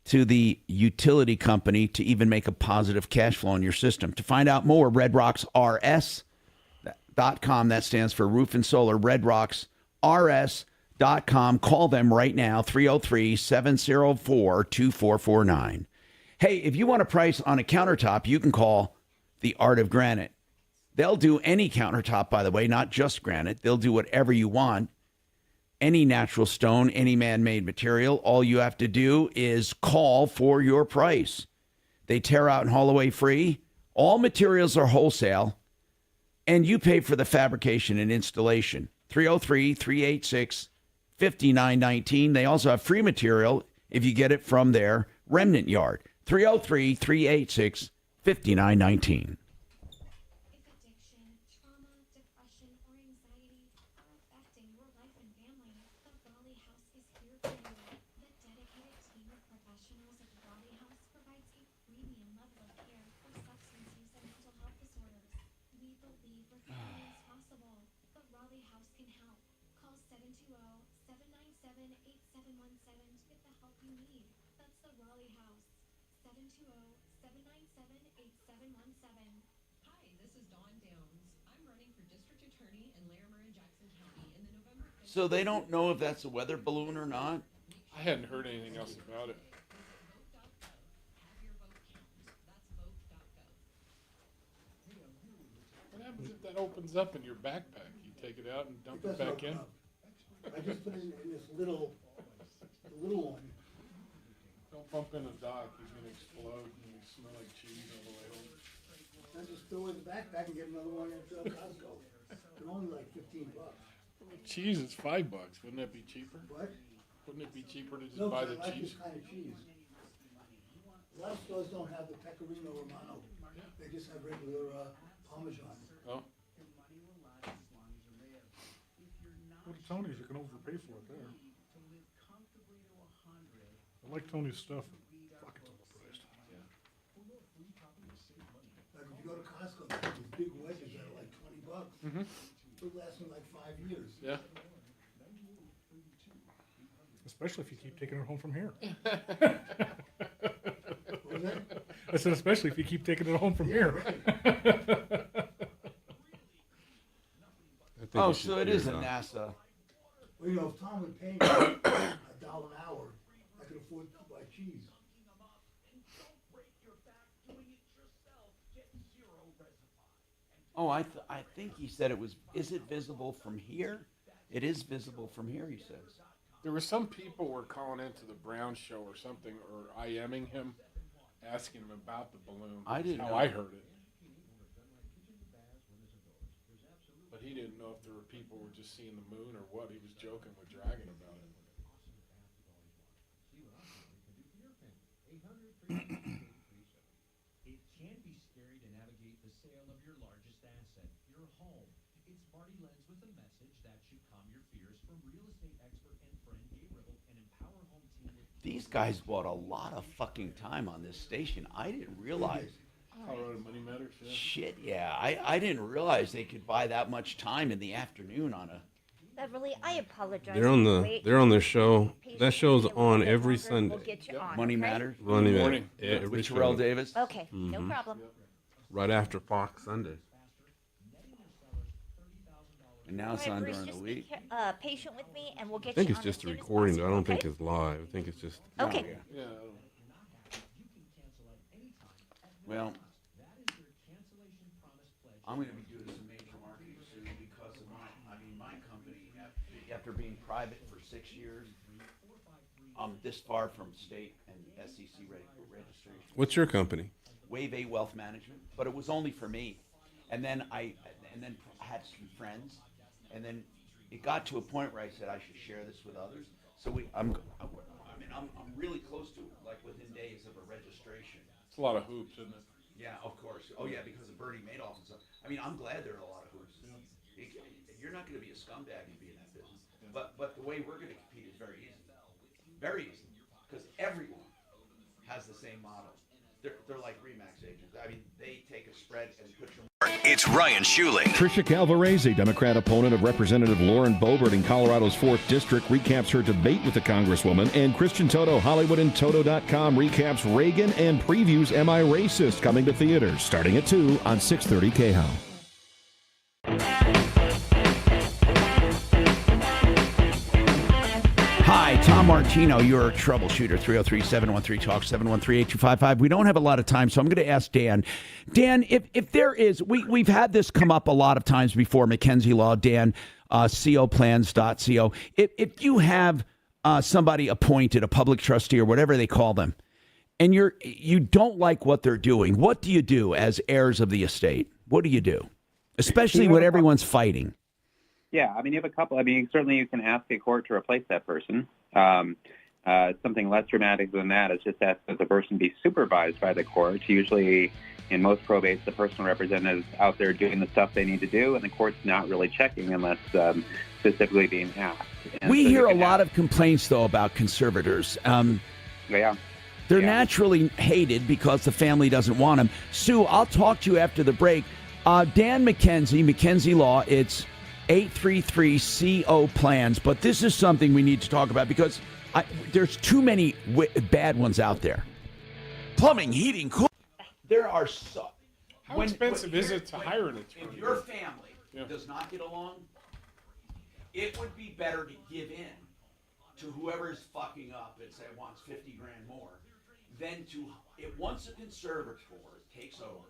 to the utility company to even make a positive cash flow in your system. To find out more, redrocksrs.com. That stands for Roof and Solar, redrocksrs.com. Call them right now, 303-704-2449. Hey, if you want a price on a countertop, you can call the Art of Granite. They'll do any countertop, by the way, not just granite. They'll do whatever you want. Any natural stone, any man-made material. All you have to do is call for your price. They tear out and haul away free. All materials are wholesale, and you pay for the fabrication and installation. 303-386-5919. They also have free material if you get it from their remnant yard. 303-386-5919. So they don't know if that's a weather balloon or not? I hadn't heard anything else about it. What happens if that opens up in your backpack? You take it out and dump it back in? I just put it in this little one. Don't bump in a dock. He's going to explode and you smell like cheese all the way home. I just throw it in the backpack and get another one at Costco. They're only like $15. Cheese is $5. Wouldn't that be cheaper? What? Wouldn't it be cheaper to just No, buy I the like cheese? this kind of cheese. A lot of stores don't have the pecorino romano. They just have regular Parmesan. Oh. Go to Tony's, you can overpay for it there. I like Tony's stuff. Fuck, it's overpriced. Like if you go to Costco, they have these big wedges that are like $20. Mhm. They'll last me like 5 years. Yeah. Especially if you keep taking it home from here. What was that? I said, especially if you keep taking it home from here. Oh, so it is a NASA. Well, you know, if Tom would pay me $1 an hour, I could afford to buy cheese. Oh, I think he said it was. Is it visible from here? It is visible from here, he says. There were some people were calling into the Brown show or something, or IMing him, asking him about the balloon. I didn't How know. I heard it. But he didn't know if there were people who were just seeing the moon or what. He was joking with Dragon about it. It can be scary to navigate the sale of your largest asset, your home. It's Marty Lenz with a message that should calm your fears from real estate expert and friend Gabriel and Empower Home Team with These guys bought a lot of fucking time on this station. I didn't realize. Colorado Money Matters, yeah. Shit, yeah. I didn't realize they could buy that much time in the afternoon on a. Beverly, I apologize. They're on their show. That show's Patient on a little every bit longer, Sunday. we'll get you on, Money okay? Matters. Money Morning. Matters. With Every Terrell show. Davis. Okay, no Mhm. problem. Right after Fox Sunday. And now All it's right, on Bruce, during the just week. be patient with me, and we'll get I think you it's on just as a soon as recording. possible, I don't okay? think it's live. I think it's just. Okay. Yeah. Well, I'm going to be doing some major marketing soon because of my company, after being private for 6 years, I'm this far from state and SEC registration. What's your company? Wave 8 Wealth Management, but it was only for me. And then I had some friends, and then it got to a point where I said I should share this with others. So I'm really close to it, like within days of a registration. It's a lot of hoops, isn't it? Yeah, of course. Oh yeah, because of Bernie Madoff and stuff. I mean, I'm glad there are a lot of hoops. You're not going to be a scumbag and be in that business. But the way we're going to compete is very easy. Very easy. Because everyone has the same model. They're like Remax agents. I mean, they take a spread and put your... It's Ryan Schuling. Tricia Calvarese, Democrat opponent of Representative Lauren Boebert in Colorado's 4th District, recaps her debate with the Congresswoman. And Christian Toto, Hollywood and Toto.com, recaps Reagan and previews Am I Racist, coming to theaters starting at 2 on 630 KHOW. Hi, Tom Martino, your troubleshooter, 303-713-TALK, 713-8255. We don't have a lot of time, so I'm going to ask Dan. Dan, if there is, we've had this come up a lot of times before, Mackenzie Law, Dan, coplans.co. If you have somebody appointed, a public trustee or whatever they call them, and you don't like what they're doing, what do you do as heirs of the estate? What do you do? Especially when everyone's fighting. Yeah, I mean, you have a couple. I mean, certainly you can ask a court to replace that person. Something less dramatic than that is just ask that the person be supervised by the court. Usually, in most probates, the personal representative is out there doing the stuff they need to do, and the court's not really checking unless specifically being asked. And We so you hear a can lot of complaints, though, about conservators. Yeah. They're naturally hated because the family doesn't want them. Sue, I'll talk to you after the break. Dan Mackenzie Law, it's 833-CO plans, but this is something we need to talk about because there's too many bad ones out there. Plumbing, heating, cooling. There are so. How expensive is it to hire an attorney? If your family does not get along, it would be better to give in to whoever is fucking up and say wants 50 grand more than once a conservator takes over,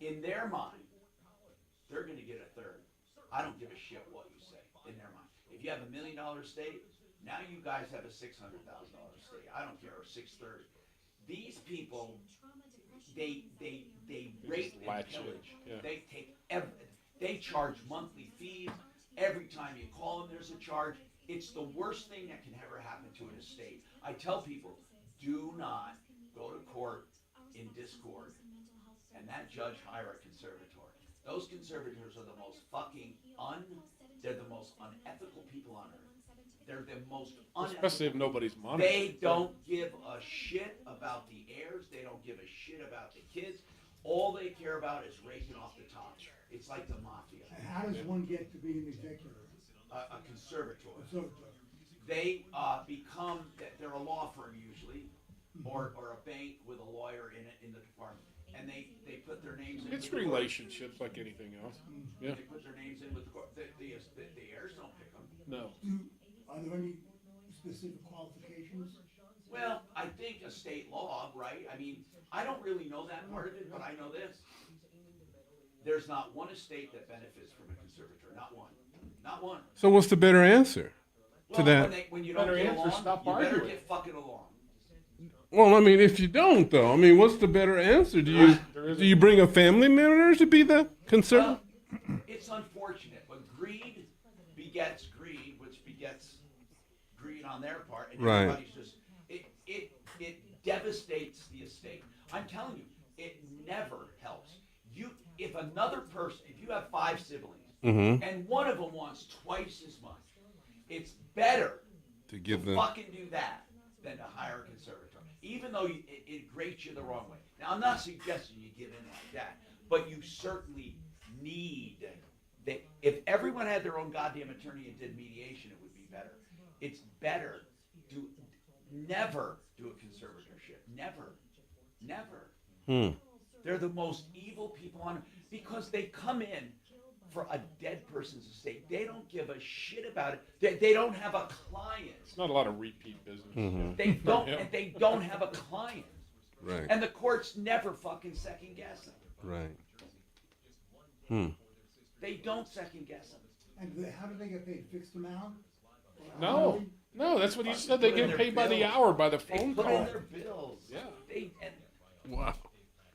in their mind, they're going to get a third. I don't give a shit what you say in their mind. If you have $1 million estate, now you guys have a $600,000 estate. I don't care, or 630. These people, they rape and pillage. Yeah. They take everything. They charge monthly fees. Every time you call them, there's a charge. It's the worst thing that can ever happen to an estate. I tell people, do not go to court in discord, and that judge hire a conservator. Those conservators are the most they're the most unethical people on earth. They're the most unethical. Especially if nobody's monitoring. They don't give a shit about the heirs. They don't give a shit about the kids. All they care about is raking off the top. It's like the mafia. And how does one get to be an executor? A conservator. Conservator. They they're a law firm usually, or a bank with a lawyer in the department. And they put their names in. It's relationships like anything else. Yeah. They put their names in with the court. The heirs don't pick them. No. Are there any specific qualifications? Well, I think a state law, right? I mean, I don't really know that part of it, but I know this. There's not one estate that benefits from a conservator. Not one. Not one. So what's the better answer to that? When you don't get along, you better get fucking along. Well, I mean, if you don't, though, I mean, what's the better answer? Do you bring a family member to be the conservator? Well, it's unfortunate, but greed begets greed, which begets greed on their part, and Right. everybody's just it devastates the estate. I'm telling you, it never helps. If another person, if you have 5 siblings, Mhm. and one of them wants twice as much, it's better To give them. fucking do that than to hire a conservator, even though it grates you the wrong way. Now, I'm not suggesting you give in like that, but you certainly need that. If everyone had their own goddamn attorney and did mediation, it would be better. It's better to never do a conservatorship. Never. They're the most evil people on earth because they come in for a dead person's estate. They don't give a shit about it. They don't have a client. It's not a lot of repeat business. Mhm. They don't, and they don't have a client. Right. And the courts never fucking second guess them. Right. They don't second guess them. And how do they get paid? Fixed amount? No, that's what he said. They get paid by the hour, by the phone Put call. in their bills. Yeah. Wow.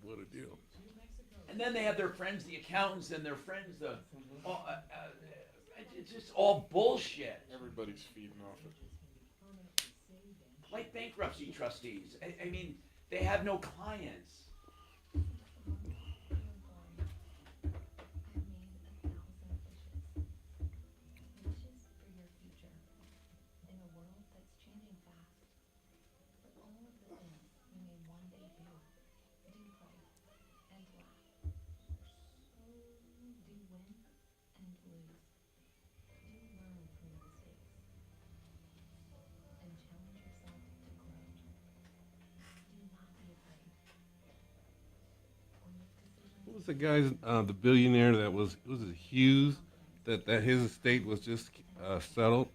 What a deal. And then they have their friends, the accountants, and their friends, it's just all bullshit. Everybody's feeding off it. Like bankruptcy trustees. I mean, they have no clients. What was the guy's, the billionaire that was it Hughes, that his estate was just settled?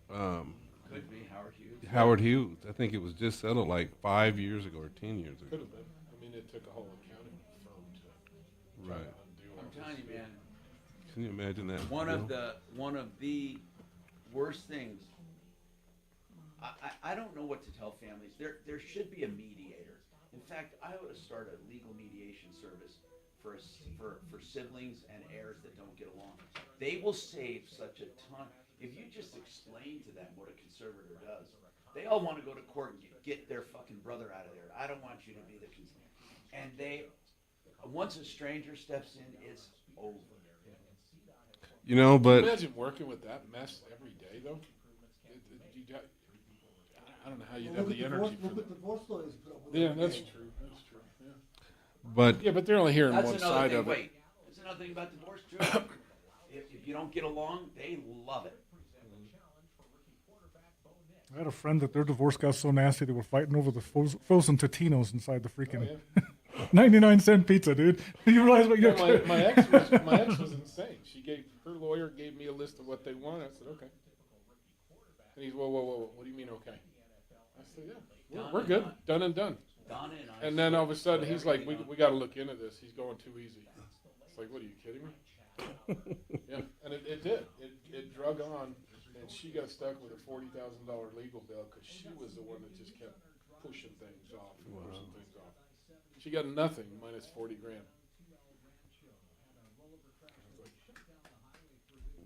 Could be Howard Hughes. Howard Hughes. I think it was just settled like 5 years ago or 10 years ago. Could have been. I mean, it took a whole accounting firm to Right. undo all I'm this. telling you, man. Can you imagine that? One of Bill? the worst things. I don't know what to tell families. There should be a mediator. In fact, I ought to start a legal mediation service for siblings and heirs that don't get along. They will save such a ton. If you just explain to them what a conservator does, they all want to go to court and get their fucking brother out of there. I don't want you to be the conservator. And once a stranger steps in, it's over. You know, but Can you imagine working with that mess every day, though? I don't know how you'd have the energy for that. Divorce lawyers put up with Yeah, every that's day. true. That's true. Yeah. But Yeah, but they're only hearing That's one another side thing. of it. Wait, that's another thing about divorce too. if you don't get along, they love it. I had a friend that their divorce got so nasty they were fighting over the frozen Totinos inside the freaking 99-cent pizza, dude. You realize what you're Well, my ex was insane. Her lawyer gave me a list of what they want. I said, okay. And he's, whoa. What do you mean, okay? I said, yeah, we're good. Done and done. And then all of a sudden, he's like, we got to look into this. He's going too easy. It's like, what, are you kidding me? Yeah, and it did. It drug on, and she got stuck with a $40,000 legal bill because she was the one that just kept pushing things off. She got nothing minus $40,000.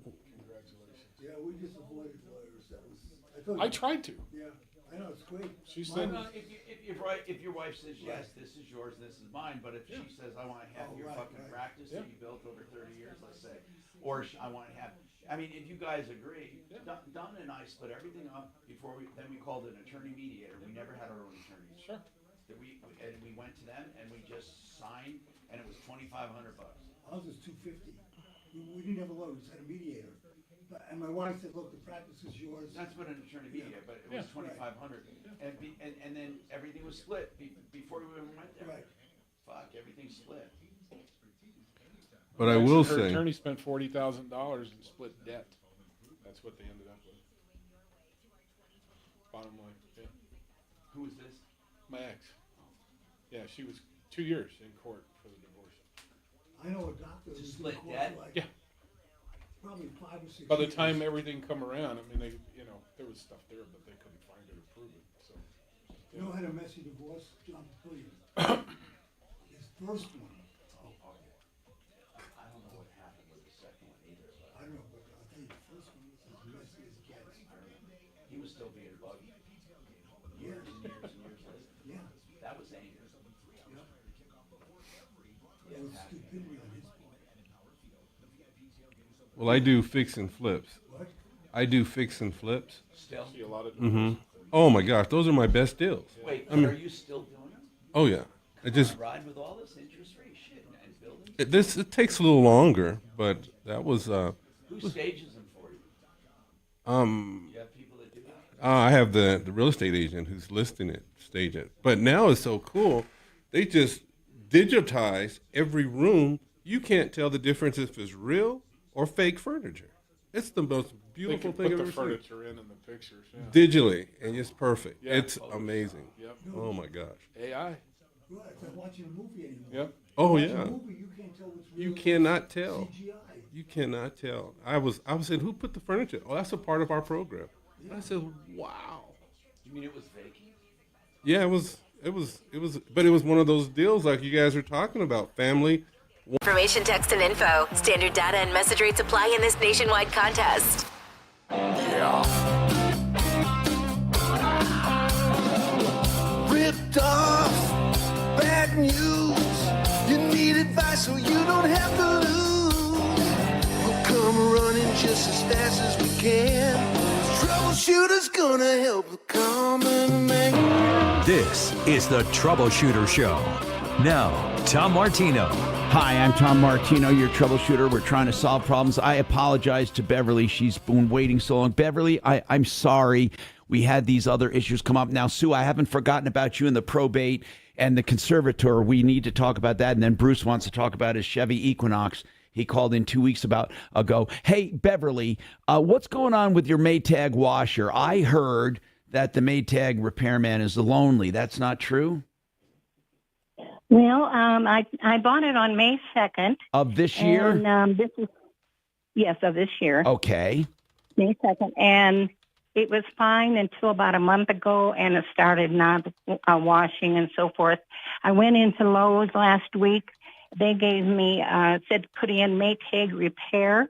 Congratulations. Yeah, we just avoided lawyers. That was. I tried to. Yeah. I know, it's great. She said, if your wife says yes, this is yours, this is mine. But if she says I want to have your fucking practice that you built over 30 years, let's say, or I want to have, I mean, if you guys agree, Don and I split everything up before then we called an attorney mediator. We never had our own attorneys. Sure. And we went to them and we just signed, and it was $2,500. Ours was $250. We didn't have a lawyer. We just had a mediator. And my wife said, "Look, the practice is yours." That's what an attorney mediator, but it was $2,500, and then everything was split before we even went there. Right. Fuck, everything's split. But I will her say, attorney spent $40,000 and split debt. That's what they ended up with. Bottom line, yeah. Who is this? My ex. Yeah, she was 2 years in court for the divorce. I know a doctor who's split in court debt? for like Yeah. probably 5 or 6 By the years. time everything come around, I mean, they, there was stuff there, but they couldn't find it or prove it. So, You know, had a messy divorce, John Williams. His first one. I don't know what happened with the second one either. I don't know, but I'll tell you, the first one was as messy as it gets. He was still being buggy. Years and years and years later. Yeah. That was anger. It was stupidity on his part. well, I do fix and flips. What? I do fix and flips. Still? see a lot of Mm-hmm. Oh my gosh, those are my best deals. Wait, I mean, are you still doing them? oh yeah, I just Ride with all this interest rate shit and building? it takes a little longer, but that was Who stages them for you? You have people that do that? I have the real estate agent who's listing it, stage it. But now it's so cool, they just digitize every room. You can't tell the difference if it's real or fake furniture. It's the most beautiful thing put I've the ever seen. furniture in the pictures. Yeah. Digitally, and it's perfect. Yeah. It's amazing. Yep. Oh my gosh. AI. Right, it's like watching a movie anymore. Yep. Oh Watching yeah. a movie, you can't tell what's real. You cannot tell. CGI. You cannot tell. I was saying, who put the furniture? Oh, that's a part of our program. And I said, wow. You mean it was fake? Yeah, it was, but it was one of those deals like you guys are talking about, family. Information, text, and info. Standard data and message rates apply in this nationwide contest. Yeah. Ripped off, bad news. You need advice so you don't have to lose. We'll come running just as fast as we can. Troubleshooter's gonna help the common man. This is the Troubleshooter Show. Now, Tom Martino. Hi, I'm Tom Martino, your troubleshooter. We're trying to solve problems. I apologize to Beverly. She's been waiting so long. Beverly, I'm sorry. We had these other issues come up. Now, Sue, I haven't forgotten about you and the probate and the conservator. We need to talk about that. And then Bruce wants to talk about his Chevy Equinox. He called in 2 weeks ago. Hey, Beverly, what's going on with your Maytag washer? I heard that the Maytag repairman is lonely. That's not true? Well, I bought it on May 2nd. Of this year? And this is, yes, of this year. Okay. May 2nd. And it was fine until about a month ago, and it started not washing and so forth. I went into Lowe's last week. They gave me, said put in Maytag repair.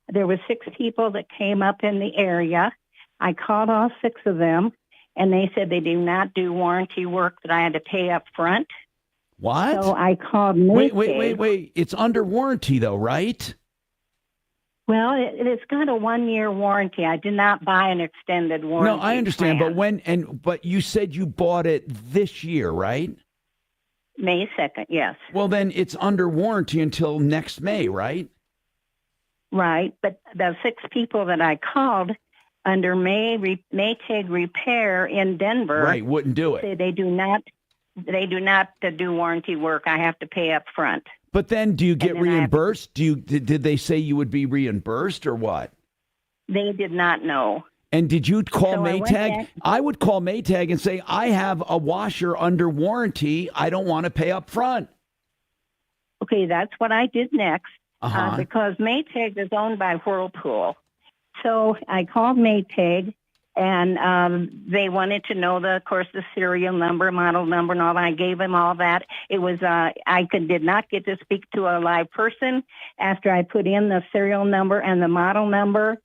There were 6 people that came up in the area. I called all 6 of them, and they said they do not do warranty work, that I had to pay up front. What? So I called Maytag. Wait. It's under warranty, though, right? Well, it's got a 1-year warranty. I did not buy an extended warranty. No, I understand, plan. but you said you bought it this year, right? May 2nd, yes. Well, then it's under warranty until next May, right? Right, but the 6 people that I called under Maytag Repair in Denver, Right, wouldn't do it. say they do not do warranty work. I have to pay up front. But then do you get And then reimbursed? Did they say you would be reimbursed or what? They did not know. And did you call So I went Maytag? back- I would call Maytag and say, I have a washer under warranty. I don't want to pay up front. Okay, that's what I did next Uh-huh. because Maytag is owned by Whirlpool. So I called Maytag, and they wanted to know, of course, the serial number, model number, and all that. I gave them all that. It was did not get to speak to a live person after I put in the serial number and the model number,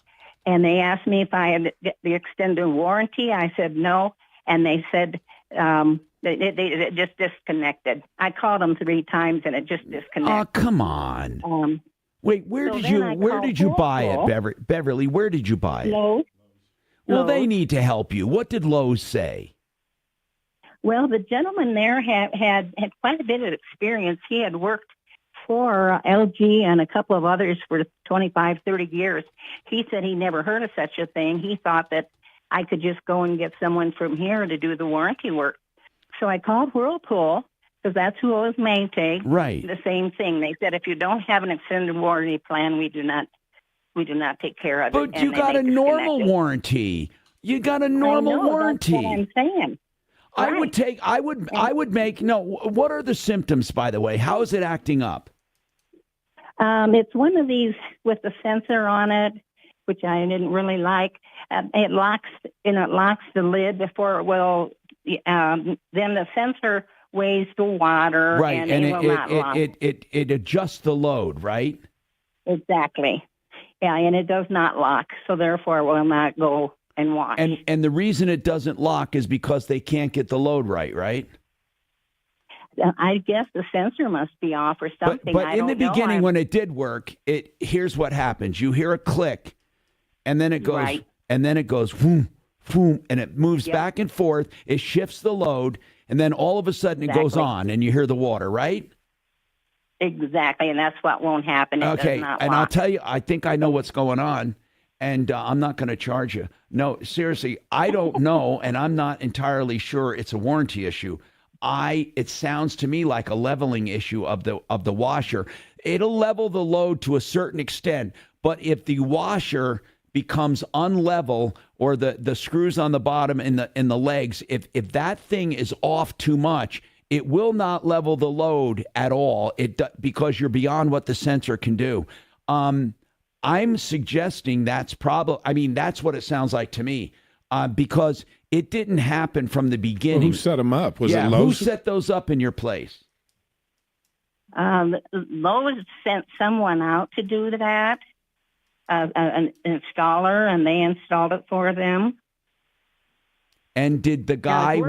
and they asked me if I had the extended warranty. I said no. and they said they just disconnected. I called them 3 times, and it just disconnected. Oh, come on. Wait, where so did then you I where called did you buy Whirlpool. it, Beverly? Where did you buy it? Lowe's. Well, they Lowe's. need to help you. What did Lowe's say? Well, the gentleman there had quite a bit of experience. He had worked for LG and a couple of others for 25, 30 years. He said he never heard of such a thing. He thought that I could just go and get someone from here to do the warranty work. So I called Whirlpool, because that's who it was maintained. Right. The same thing. They said, if you don't have an extended warranty plan, we do not take care of it. But And you then got they a normal disconnected. warranty. You got a normal I know, warranty. That's what I'm saying. I would make, no, what are the symptoms, by the way? How is it acting up? It's one of these with the sensor on it, which I didn't really like. It locks the lid before it will. Then the sensor weighs the water, Right, and, and it will not lock. it adjusts the load, right? Exactly. Yeah, and it does not lock, so therefore it will not go and wash. And the reason it doesn't lock is because they can't get the load right? I guess the sensor must be off or something. But I in don't the know. beginning, when it did work, here's what happens: you hear a click, and then it goes, Right. boom, boom, and it moves Yep. back and forth. It shifts the load, and then all of a sudden it goes Exactly. on, and you hear the water, right? Exactly, and that's what won't happen. It Okay, does not and lock. I'll tell you, I think I know what's going on, and I'm not going to charge you. No, seriously, I don't know, and I'm not entirely sure it's a warranty issue. It sounds to me like a leveling issue of the washer. It'll level the load to a certain extent, but if the washer becomes unlevel or the screws on the bottom and the legs, if that thing is off too much, it will not level the load at all. Because you're beyond what the sensor can do. I'm suggesting that's that's what it sounds like to me, because it didn't happen from the beginning. Well, who set them up? Was it Who Lowe's? set those up in your place? Lowe's sent someone out to do that, an installer, and they installed it for them. And did the guy,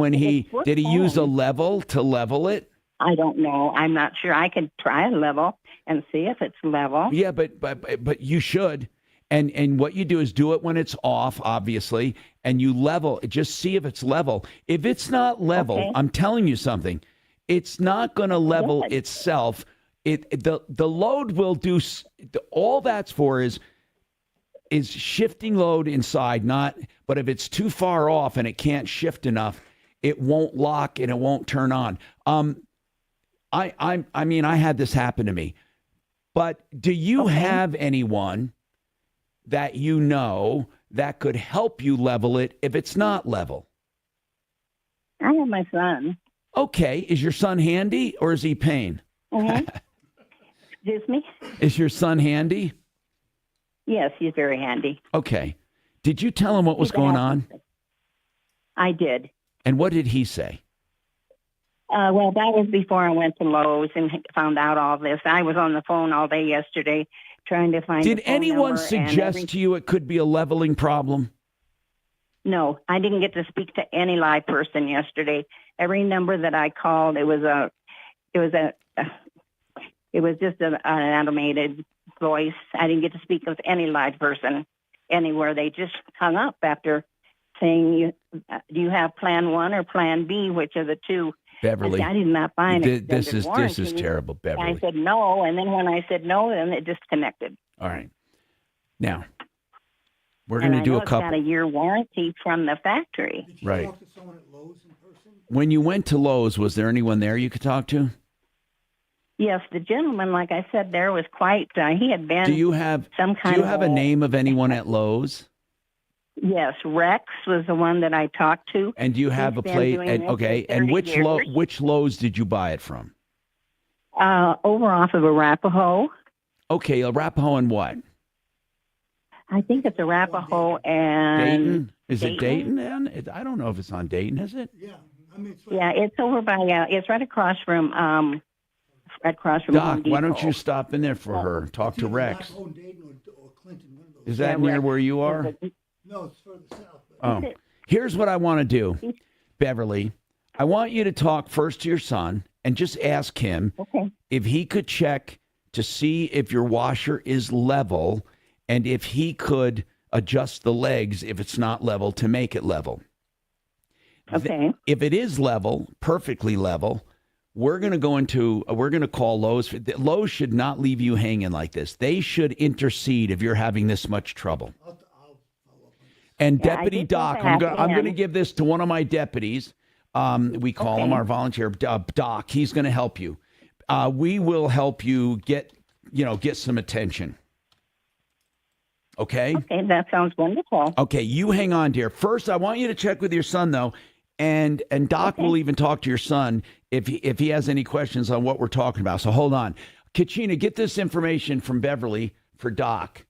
did he use a level to level it? I don't know. I'm not sure. I could try a level and see if it's level. Yeah, but you should. And what you do is do it when it's off, obviously, and you level. Just see if it's level. If it's not level, Okay. I'm telling you something. It's not going to level itself. The load will do. All that's for is shifting load inside. But if it's too far off and it can't shift enough, it won't lock and it won't turn on. I had this happen to me. But do you have anyone that you know that could help you level it if it's not level? I have my son. Okay. Is your son handy or is he pain? Mm-hmm. Excuse me? Is your son handy? Yes, he's very handy. Okay. Did you tell him what was going on? I did. And what did he say? Well, that was before I went to Lowe's and found out all this. I was on the phone all day yesterday trying to find. Did the phone anyone number and suggest to you it could be a leveling problem? No, I didn't get to speak to any live person yesterday. Every number that I called, it was just an automated voice. I didn't get to speak with any live person anywhere. They just hung up after saying, "Do you have Plan 1 or Plan B? Which of the two?" Beverly, I did not find it. this is terrible, Beverly. I said no, and then when I said no, then it disconnected. All right. Now, we're And going to do I know a it's couple. got a year warranty from the factory. Right. When you went to Lowe's, was there anyone there you could talk to? Yes, the gentleman, like I said, there was quite. He had been. Do you have a name of anyone at Lowe's? Yes, Rex was the one that I talked to. And do you have He's a been place? doing And this okay, for and 30 which years. which Lowe's did you buy it from? Over off of Arapahoe. Okay, Arapahoe and what? I think it's Arapahoe and Dayton? Is it Dayton? Then I don't know if it's on Dayton. Is it? Yeah, it's over by. It's right across from. Home Doc, Depot. why don't you stop in there for her? Talk to Rex. Is that Yeah, near Rex where you is are? No, it's further south. Oh, here's what I want to do. Beverly, I want you to talk first to your son and just ask him if he could check to see if your washer is level and if he could adjust the legs if it's not level to make it level. Okay. If it is level, perfectly level, we're going to call Lowe's. Lowe's should not leave you hanging like this. They should intercede if you're having this much trouble. And Yeah, Deputy I did Doc, think I'm going to give this to one of my deputies. We call him our volunteer Doc. He's going to help you. We will help you get some attention. Okay? Okay, that sounds wonderful. Okay, you hang on, dear. First, I want you to check with your son, though, and Doc will even talk to your son if he has any questions on what we're talking about. So hold on. Kachina, get this information from Beverly for Doc.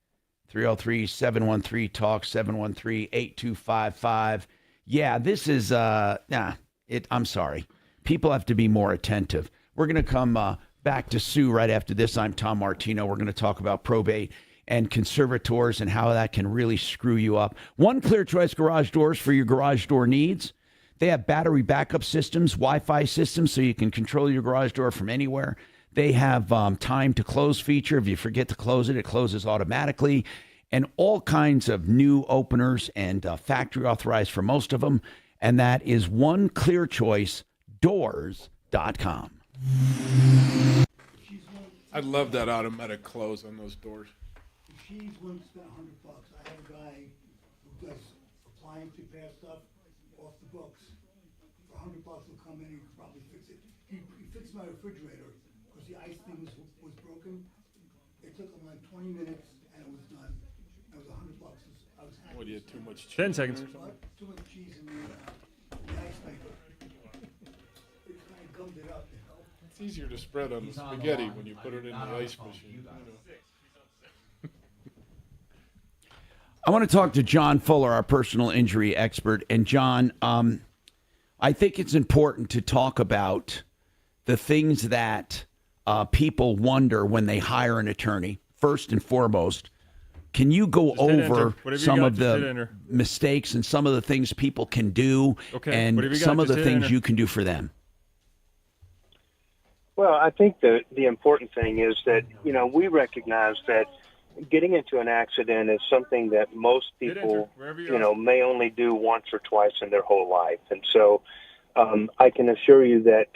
303-713-TALK, 713-8255. Yeah, this is, I'm sorry. People have to be more attentive. We're going to come back to Sue right after this. I'm Tom Martino. We're going to talk about probate and conservators and how that can really screw you up. One Clear Choice Garage Doors for your garage door needs. They have battery backup systems, Wi-Fi systems, so you can control your garage door from anywhere. They have time to close feature. If you forget to close it, it closes automatically. And all kinds of new openers and factory authorized for most of them. And that is oneclearchoicedoors.com. I love that automatic close on those doors. She's willing to spend $100. I have a guy who does appliance repair stuff off the books. For $100, he'll come in and probably fix it. He fixed my refrigerator because the ice thing was broken. It took him like 20 minutes and it was done. It was $100. I was happy. What, you had too much cheese? 10 seconds. Too much cheese in the ice maker. It kind of gummed it up, you know. It's easier to spread on the spaghetti when you put it in the ice machine. I want to talk to John Fuller, our personal injury expert. And John, I think it's important to talk about the things that people wonder when they hire an attorney. First and foremost, can you go over some of the mistakes and some of the things people can do and some of the things you can do for them? Well, I think the important thing is that, we recognize that getting into an accident is something that most people, may only do once or twice in their whole life. And so I can assure you that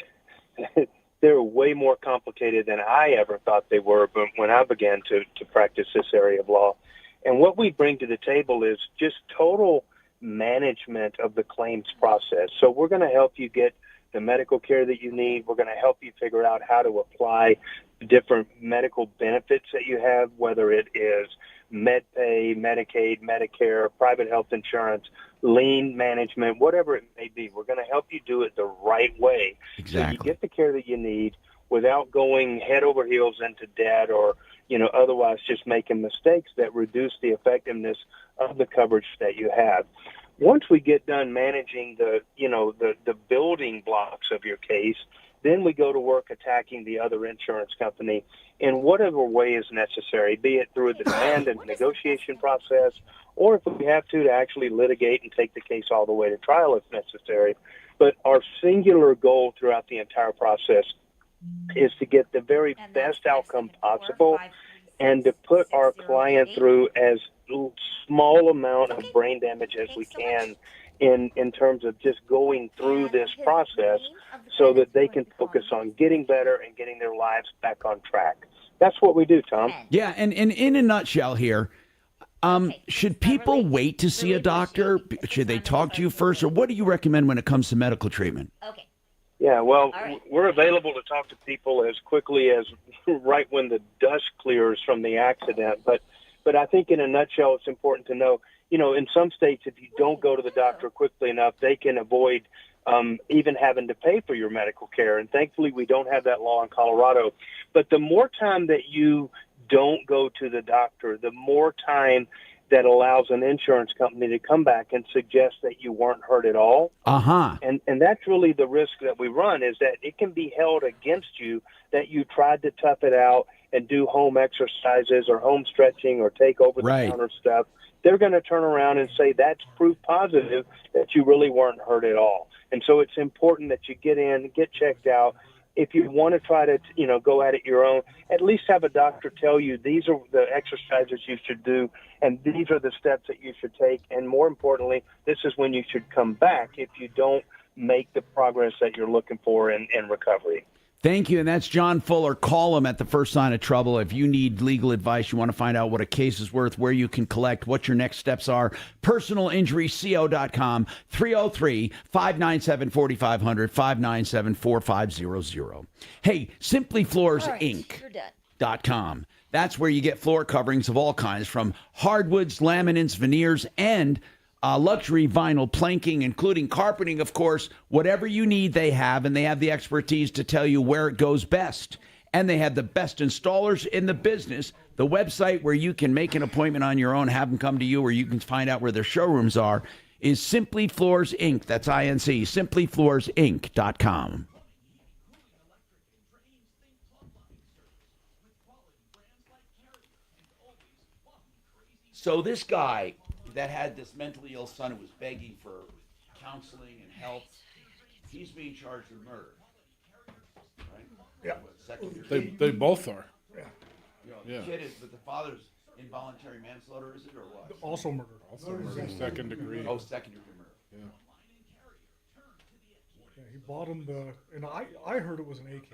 they're way more complicated than I ever thought they were when I began to practice this area of law. And what we bring to the table is just total management of the claims process. So we're going to help you get the medical care that you need. We're going to help you figure out how to apply different medical benefits that you have, whether it is MedPay, Medicaid, Medicare, private health insurance, lien management, whatever it may be. We're going to help you do it the right way. Exactly. So you get the care that you need without going head over heels into debt or, otherwise just making mistakes that reduce the effectiveness of the coverage that you have. Once we get done managing the building blocks of your case, then we go to work attacking the other insurance company in whatever way is necessary, be it through the demand and negotiation process, or if we have to actually litigate and take the case all the way to trial if necessary. But our singular goal throughout the entire process is to get the very best outcome possible and to put our client through as small amount of brain damage as we can in terms of just going through this process so that they can focus on getting better and getting their lives back on track. That's what we do, Tom. Yeah, and in a nutshell here, should people wait to see a doctor? Should they talk to you first? Or what do you recommend when it comes to medical treatment? Okay. Yeah, well, we're available to talk to people as quickly as right when the dust clears from the accident. But I think in a nutshell, it's important to know, in some states, if you don't go to the doctor quickly enough, they can avoid even having to pay for your medical care. And thankfully, we don't have that law in Colorado. But the more time that you don't go to the doctor, the more time that allows an insurance company to come back and suggest that you weren't hurt at all. Uh-huh. And that's really the risk that we run, is that it can be held against you that you tried to tough it out and do home exercises or home stretching or take over-the-counter stuff. They're going to turn around and say that's proof positive that you really weren't hurt at all. And so it's important that you get in, get checked out. If you want to try to, go at it your own, at least have a doctor tell you these are the exercises you should do and these are the steps that you should take. And more importantly, this is when you should come back if you don't make the progress that you're looking for in recovery. Thank you. And that's John Fuller. Call him at the first sign of trouble. If you need legal advice, you want to find out what a case is worth, where you can collect, what your next steps are, personalinjuryco.com, 303-597-4500, 597-4500. Hey, simplyfloorsinc.com. That's where you get floor coverings of all kinds, from hardwoods, laminates, veneers, and luxury vinyl planking, including carpeting, of course. Whatever you need, they have, and they have the expertise to tell you where it goes best. And they have the best installers in the business. The website where you can make an appointment on your own, have them come to you, or you can find out where their showrooms are, is Simply Floors Inc. That's INC, simplyfloorsinc.com. So this guy that had this mentally ill son who was begging for counseling and help, he's being charged with murder. Right? Yeah. Second degree. They both are. The kid is, but the father's involuntary manslaughter, is it, or what? Also murder. Also murder. Second degree. Oh, second degree murder. Yeah. Yeah, he bought him and I heard it was an AK.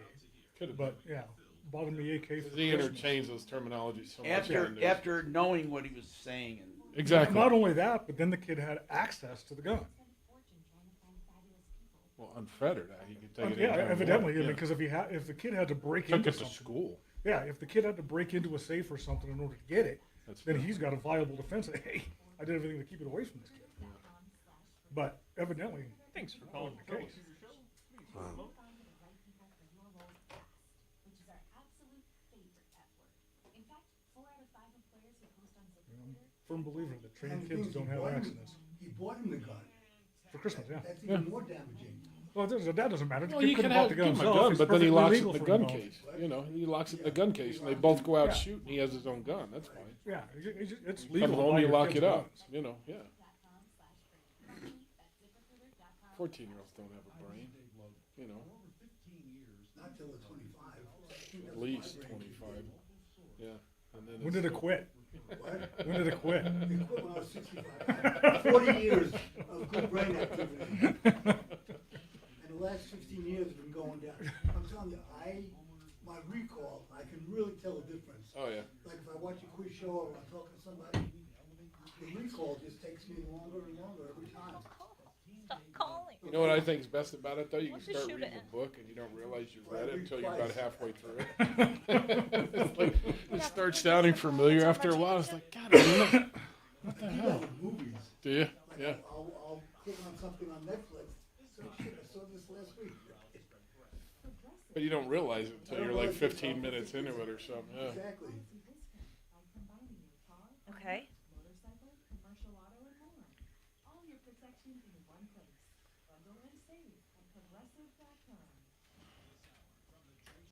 But yeah, bought him the AK. He interchanged those terminologies so much. After knowing what he was saying. And exactly. Not only that, but then the kid had access to the gun. Well, unfettered. He could take it. Yeah, evidently. Because if the kid had to break into something, school. Yeah, if the kid had to break into a safe or something in order to get it, then he's got a viable defense. Hey, I did everything to keep it away from this kid. But evidently, thanks for calling the case. Wow. Firm believer that trained kids don't have accidents. He bought him the gun. For Christmas, yeah. That's even more damaging. Well, that doesn't matter. Well, you can give him a gun, but then he locks it in the gun case. He locks it in the gun case, and they both go out shoot, and he has his own gun. That's fine. Yeah, it's legal. Come home, you lock it up. Yeah. 14-year-olds don't have a brain. Not till the 25. At least 25. Yeah. And then when did it quit? What? When did it quit? It quit when I was 65. 40 years of good brain activity. And the last 15 years have been going down. I'm telling you, my recall, I can really tell a difference. Oh, yeah. Like if I watch a quiz show or I'm talking to somebody, the recall just takes me longer and longer every time. Stop calling. You know what I think is best about it, though? You can start reading the book, and you don't realize you've read it until you're about halfway through it. It's like, it starts sounding familiar after a while. It's like, God, what the hell? Movies. Do you? Yeah. I'll click on something on Netflix. So shit, I saw this last week. But you don't realize it until you're like 15 minutes into it or something. Yeah. Exactly. Okay.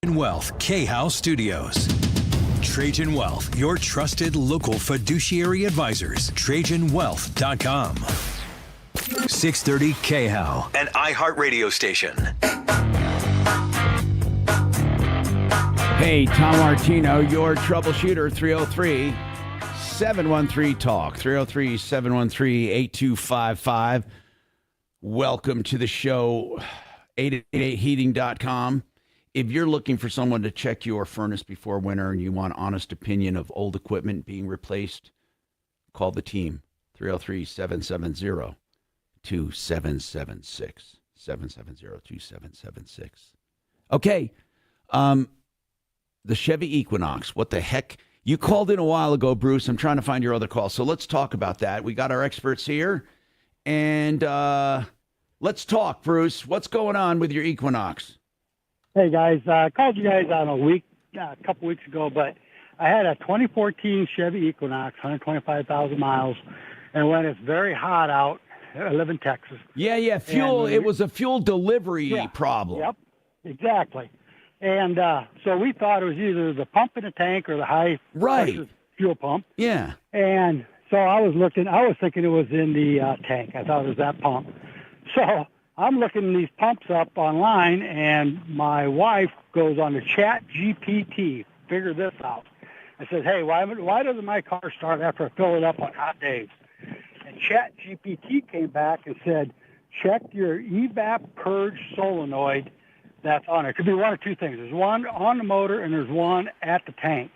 Trajan Wealth K-House Studios. Trajan Wealth, your trusted local fiduciary advisors. TrajanWealth.com. 630 K-How, an iHeart radio station. Hey, Tom Martino, your troubleshooter, 303-713-TALK, 303-713-8255. Welcome to the show, 888heating.com. If you're looking for someone to check your furnace before winter and you want honest opinion of old equipment being replaced, call the team, 303-770-2776, 770-2776. Okay, the Chevy Equinox, what the heck? You called in a while ago, Bruce. I'm trying to find your other call, so let's talk about that. We got our experts here, and let's talk, Bruce. What's going on with your Equinox? Hey, guys. I called you guys on a couple weeks ago, but I had a 2014 Chevy Equinox, 125,000 miles, and when it's very hot out, I live in Texas. Yeah, fuel. It was a fuel delivery problem. Yep, exactly. And so we thought it was either the pump in the tank or the high pressure fuel pump. Yeah. And so I was thinking it was in the tank. I thought it was that pump. So I'm looking these pumps up online, and my wife goes on the Chat GPT. Figure this out. I says, hey, why doesn't my car start after I fill it up on hot days? And Chat GPT came back and said, check your evap purge solenoid that's on it. It could be one of two things. There's one on the motor and there's one at the tank.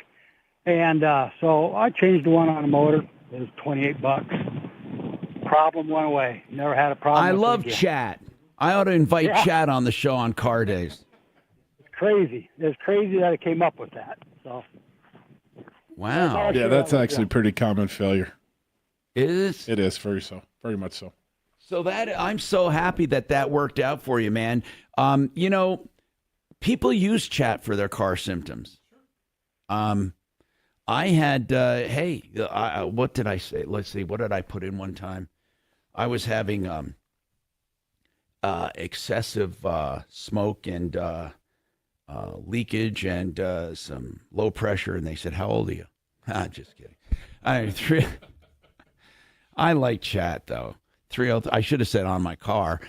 And so I changed the one on the motor. It was $28. Problem went away. Never had a problem. I with it love again. Chat. I ought to invite Yeah. Chat on the show on car days. It's crazy. It's crazy that it came up with that. So. Wow. Yeah, that's actually pretty common failure. Is it? Is very much so. So that I'm so happy that worked out for you, man. You know, people use Chat for their car symptoms. I had, what did I say? Let's see. What did I put in one time? I was having excessive smoke and leakage and some low pressure. And they said, how old are you? Just kidding. I like Chat, though. I should have said on my car,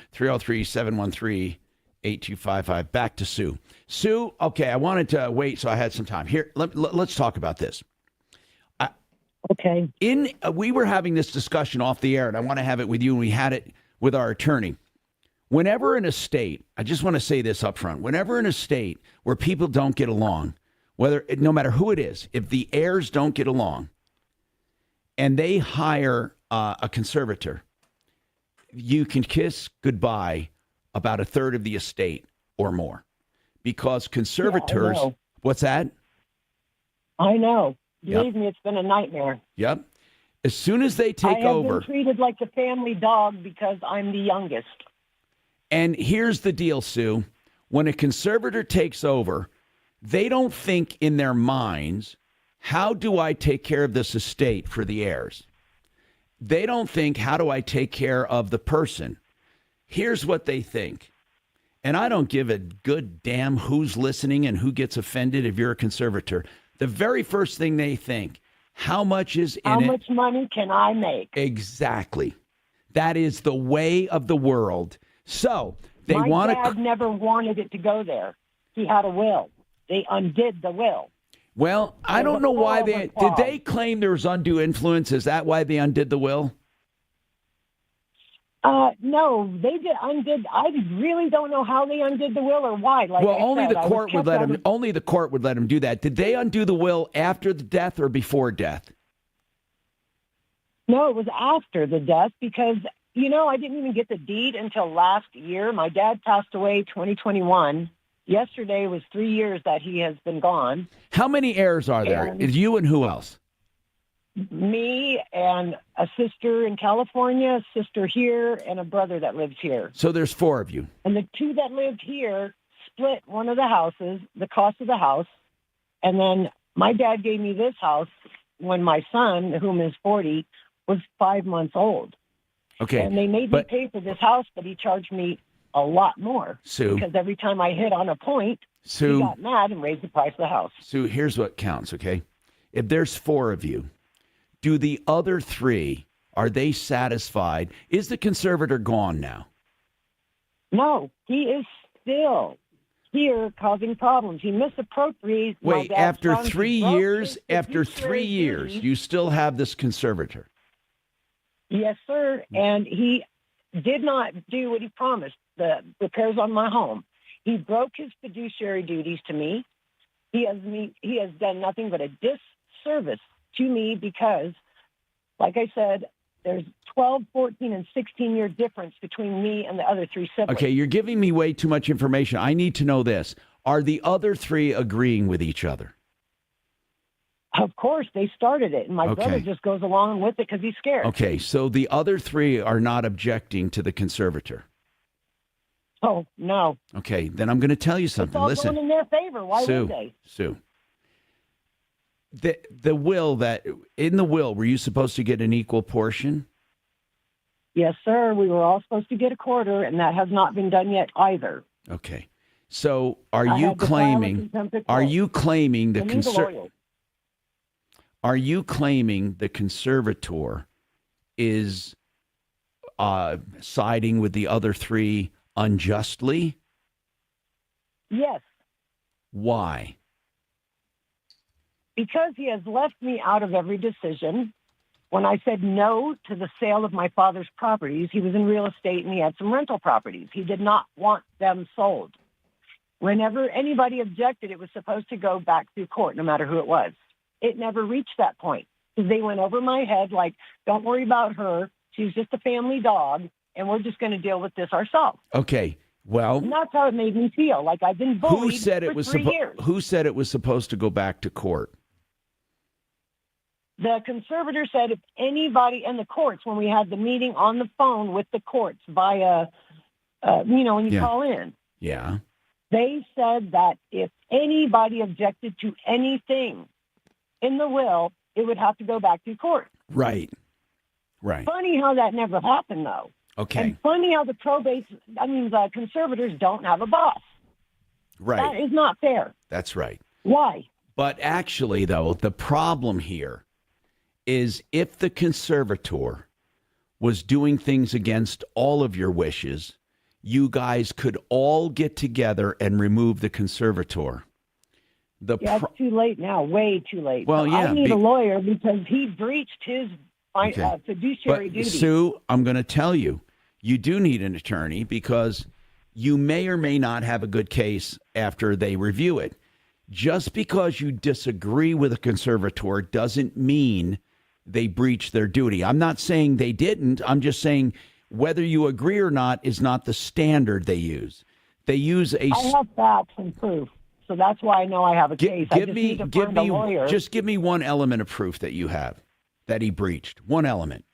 303-713-8255. Back to Sue. Sue, okay, I wanted to wait, so I had some time. Here, let's talk about this. Okay. We were having this discussion off the air, and I want to have it with you, and we had it with our attorney. Whenever in a state, I just want to say this up front, whenever in a state where people don't get along, no matter who it is, if the heirs don't get along, and they hire a conservator, you can kiss goodbye about a third of the estate or more, because conservators. Yeah, I know. What's that? I know. Yep. Believe me, it's been a nightmare. Yep. As soon as they take I have over, been treated like the family dog because I'm the youngest. and here's the deal, Sue: when a conservator takes over, they don't think in their minds, "How do I take care of this estate for the heirs?" They don't think, how do I take care of the person? Here's what they think. And I don't give a good damn who's listening and who gets offended if you're a conservator. The very first thing they think, how much is in How it? much money can I make? Exactly. That is the way of the world. So they My want dad to. never wanted it to go there. He had a will. They undid the will. Well, I don't know why they did. They claim there was undue influence. Is that why they undid the will? No, they undid. I really don't know how they undid the will or why. Like Well, I only said, the I was court would kept let on- him. Only the court would let him do that. Did they undo the will after the death or before death? No, it was after the death because, I didn't even get the deed until last year. My dad passed away 2021. Yesterday was 3 years that he has been gone. How many heirs are there? And- Is you and who else? Me and a sister in California, a sister here, and a brother that lives here. So there's 4 of you. And the 2 that lived here split one of the houses, the cost of the house. And then my dad gave me this house when my son, whom is 40, was 5 months old. Okay. And they made me pay for this house, but he charged me a lot more. Sue. Because every time I hit on a point, Sue. he got mad and raised the price of the house. So here's what counts, okay? If there's 4 of you, do the other 3, are they satisfied? Is the conservator gone now? No, he is still here causing problems. He misappropriated my Wait, dad's after funds. He 3 broke years, his after fiduciary 3 years, duty. you still have this conservator. Yes, sir. And he did not do what he promised, the repairs on my home. He broke his fiduciary duties to me. He has done nothing but a disservice to me because, like I said, there's 12, 14, and 16-year difference between me and the other 3 siblings. Okay, you're giving me way too much information. I need to know this. Are the other 3 agreeing with each other? Of course, they started it, and my Okay. brother just goes along with it because he's scared. Okay, so the other 3 are not objecting to the conservator. Oh, no. Okay, then I'm going to tell you It's something. all Listen, going in their favor. Why Sue, would they? Sue. The will in the will, were you supposed to get an equal portion? Yes, sir. We were all supposed to get a quarter, and that has not been done yet either. Okay. So are I you had to file a claiming contempt of are court. you claiming the Send me the lawyer. Are you claiming the conservator is siding with the other 3 unjustly? Yes, Why? because he has left me out of every decision. When I said no to the sale of my father's properties, he was in real estate and he had some rental properties. He did not want them sold. Whenever anybody objected, it was supposed to go back through court, no matter who it was. It never reached that point. They went over my head like, don't worry about her. She's just a family dog, and we're just going to deal with this ourselves. Okay. Well, And that's how it made me feel. Like I've been bullied who said it for was 3 years. who said it was supposed to go back to court? The conservator said if anybody in the courts, when we had the meeting on the phone with the courts via, when you Yeah. call in, Yeah. they said that if anybody objected to anything in the will, it would have to go back to court. Right. Right. Funny how that never happened, though. Okay. And funny how the the conservators don't have a boss. Right. That is not fair. That's right. Why? But actually, though, the problem here is if the conservator was doing things against all of your wishes, you guys could all get together and remove the conservator. It's too late now, way too late. Well, So yeah, I need a lawyer because he breached his Okay. fiduciary But duty. Sue, I'm going to tell you, you do need an attorney because you may or may not have a good case after they review it. Just because you disagree with a conservator doesn't mean they breached their duty. I'm not saying they didn't. I'm just saying whether you agree or not is not the standard they use. They use a. I have facts and proof, so that's why I know I have a case. I just need to find a lawyer. Just give me one element of proof that you have that he breached. One element.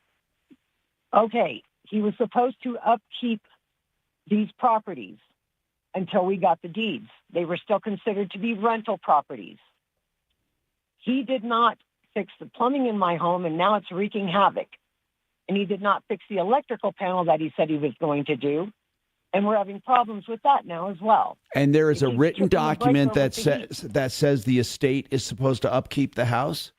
Okay, he was supposed to upkeep these properties until we got the deeds. They were still considered to be rental properties. He did not fix the plumbing in my home, and now it's wreaking havoc. And he did not fix the electrical panel that he said he was going to do. And we're having problems with that now as well. And there is a He's written chipping the document breaker that with the says the estate is supposed to upkeep the house.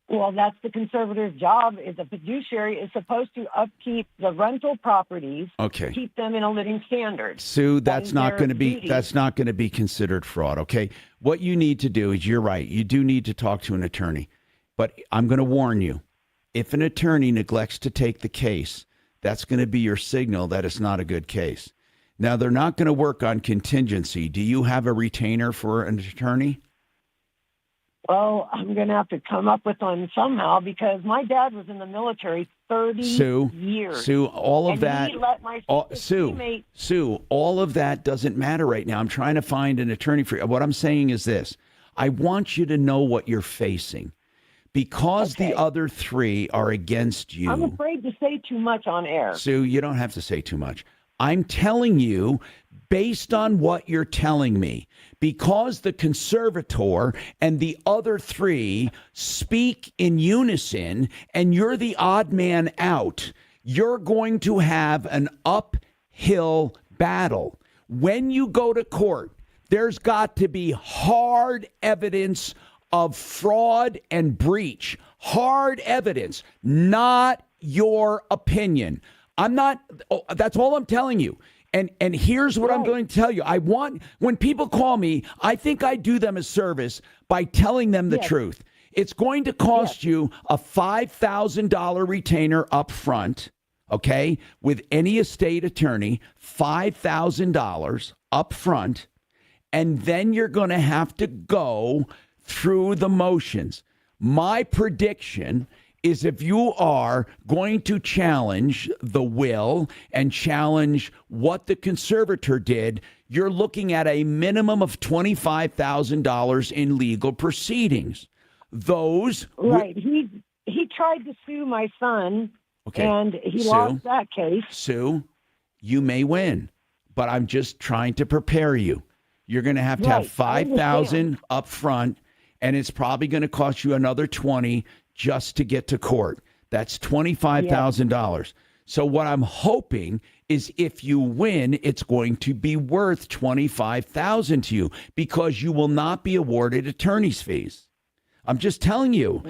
Well, that's the conservator's job. Is a fiduciary is supposed to upkeep the rental properties, Okay. keep them in a living standard. Sue, That that's is not their going to be duty. that's not going to be considered fraud, okay? What you need to do is you're right. You do need to talk to an attorney. But I'm going to warn you. If an attorney neglects to take the case, that's going to be your signal that it's not a good case. Now, they're not going to work on contingency. Do you have a retainer for an attorney? Well, I'm going to have to come up with one somehow because my dad was in the military 30 years. Sue, all of and that. He let my Sue, all of that doesn't matter right now. I'm trying to find an attorney for you. What I'm saying is this: I want you to know what you're facing, because the other three are against you. I'm afraid to say too much on air. Sue, you don't have to say too much. I'm telling you, based on what you're telling me, because the conservator and the other three speak in unison and you're the odd man out, you're going to have an uphill battle. When you go to court, there's got to be hard evidence of fraud and breach. Hard evidence, not your opinion. That's all I'm telling you. And here's what I'm going to tell you. When people call me, I think I do them a service by telling them the truth. It's going to cost you a $5,000 retainer up front, okay, with any estate attorney, $5,000 up front, and then you're going to have to go through the motions. My prediction is if you are going to challenge the will and challenge what the conservator did, you're looking at a minimum of $25,000 in legal proceedings. Those Right. He tried to sue my son, Okay. and he Sue? lost that case. Sue, you may win, but I'm just trying to prepare you. You're going to have $5,000 up front, and it's probably going to cost you another $20,000 just to get to court. That's $25,000. So what I'm hoping is if you win, it's going to be worth $25,000 to you because you will not be awarded attorney's fees. I'm just telling you,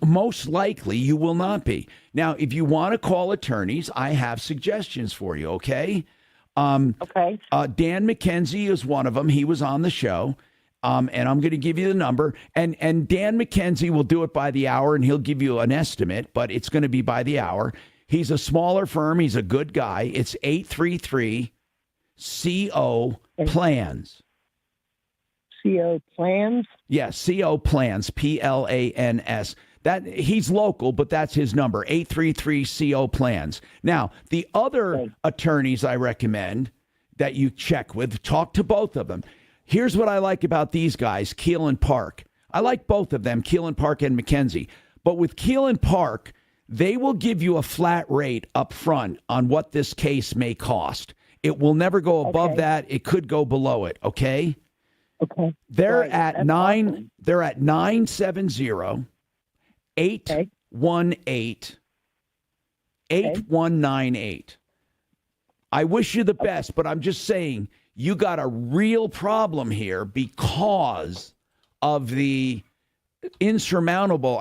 most likely you will not be. Now, if you want to call attorneys, I have suggestions for you, okay? Okay. Dan McKenzie is one of them. He was on the show. And I'm going to give you the number. And Dan McKenzie will do it by the hour, and he'll give you an estimate, but it's going to be by the hour. He's a smaller firm. He's a good guy. It's 833 CO Plans. CO Plans? Yes, CO Plans, PLANS. That he's local, but that's his number, 833 CO Plans. Now, the other attorneys I recommend that you check with, talk to both of them. Here's what I like about these guys, Keel and Park. I like both of them, Keel and Park and McKenzie. But with Keel and Park, they will give you a flat rate up front on what this case may cost. It will never go above that. It could go below it, okay? Okay. They're at 970 818 8198. I wish you the best, but I'm just saying you got a real problem here because of the not insurmountable,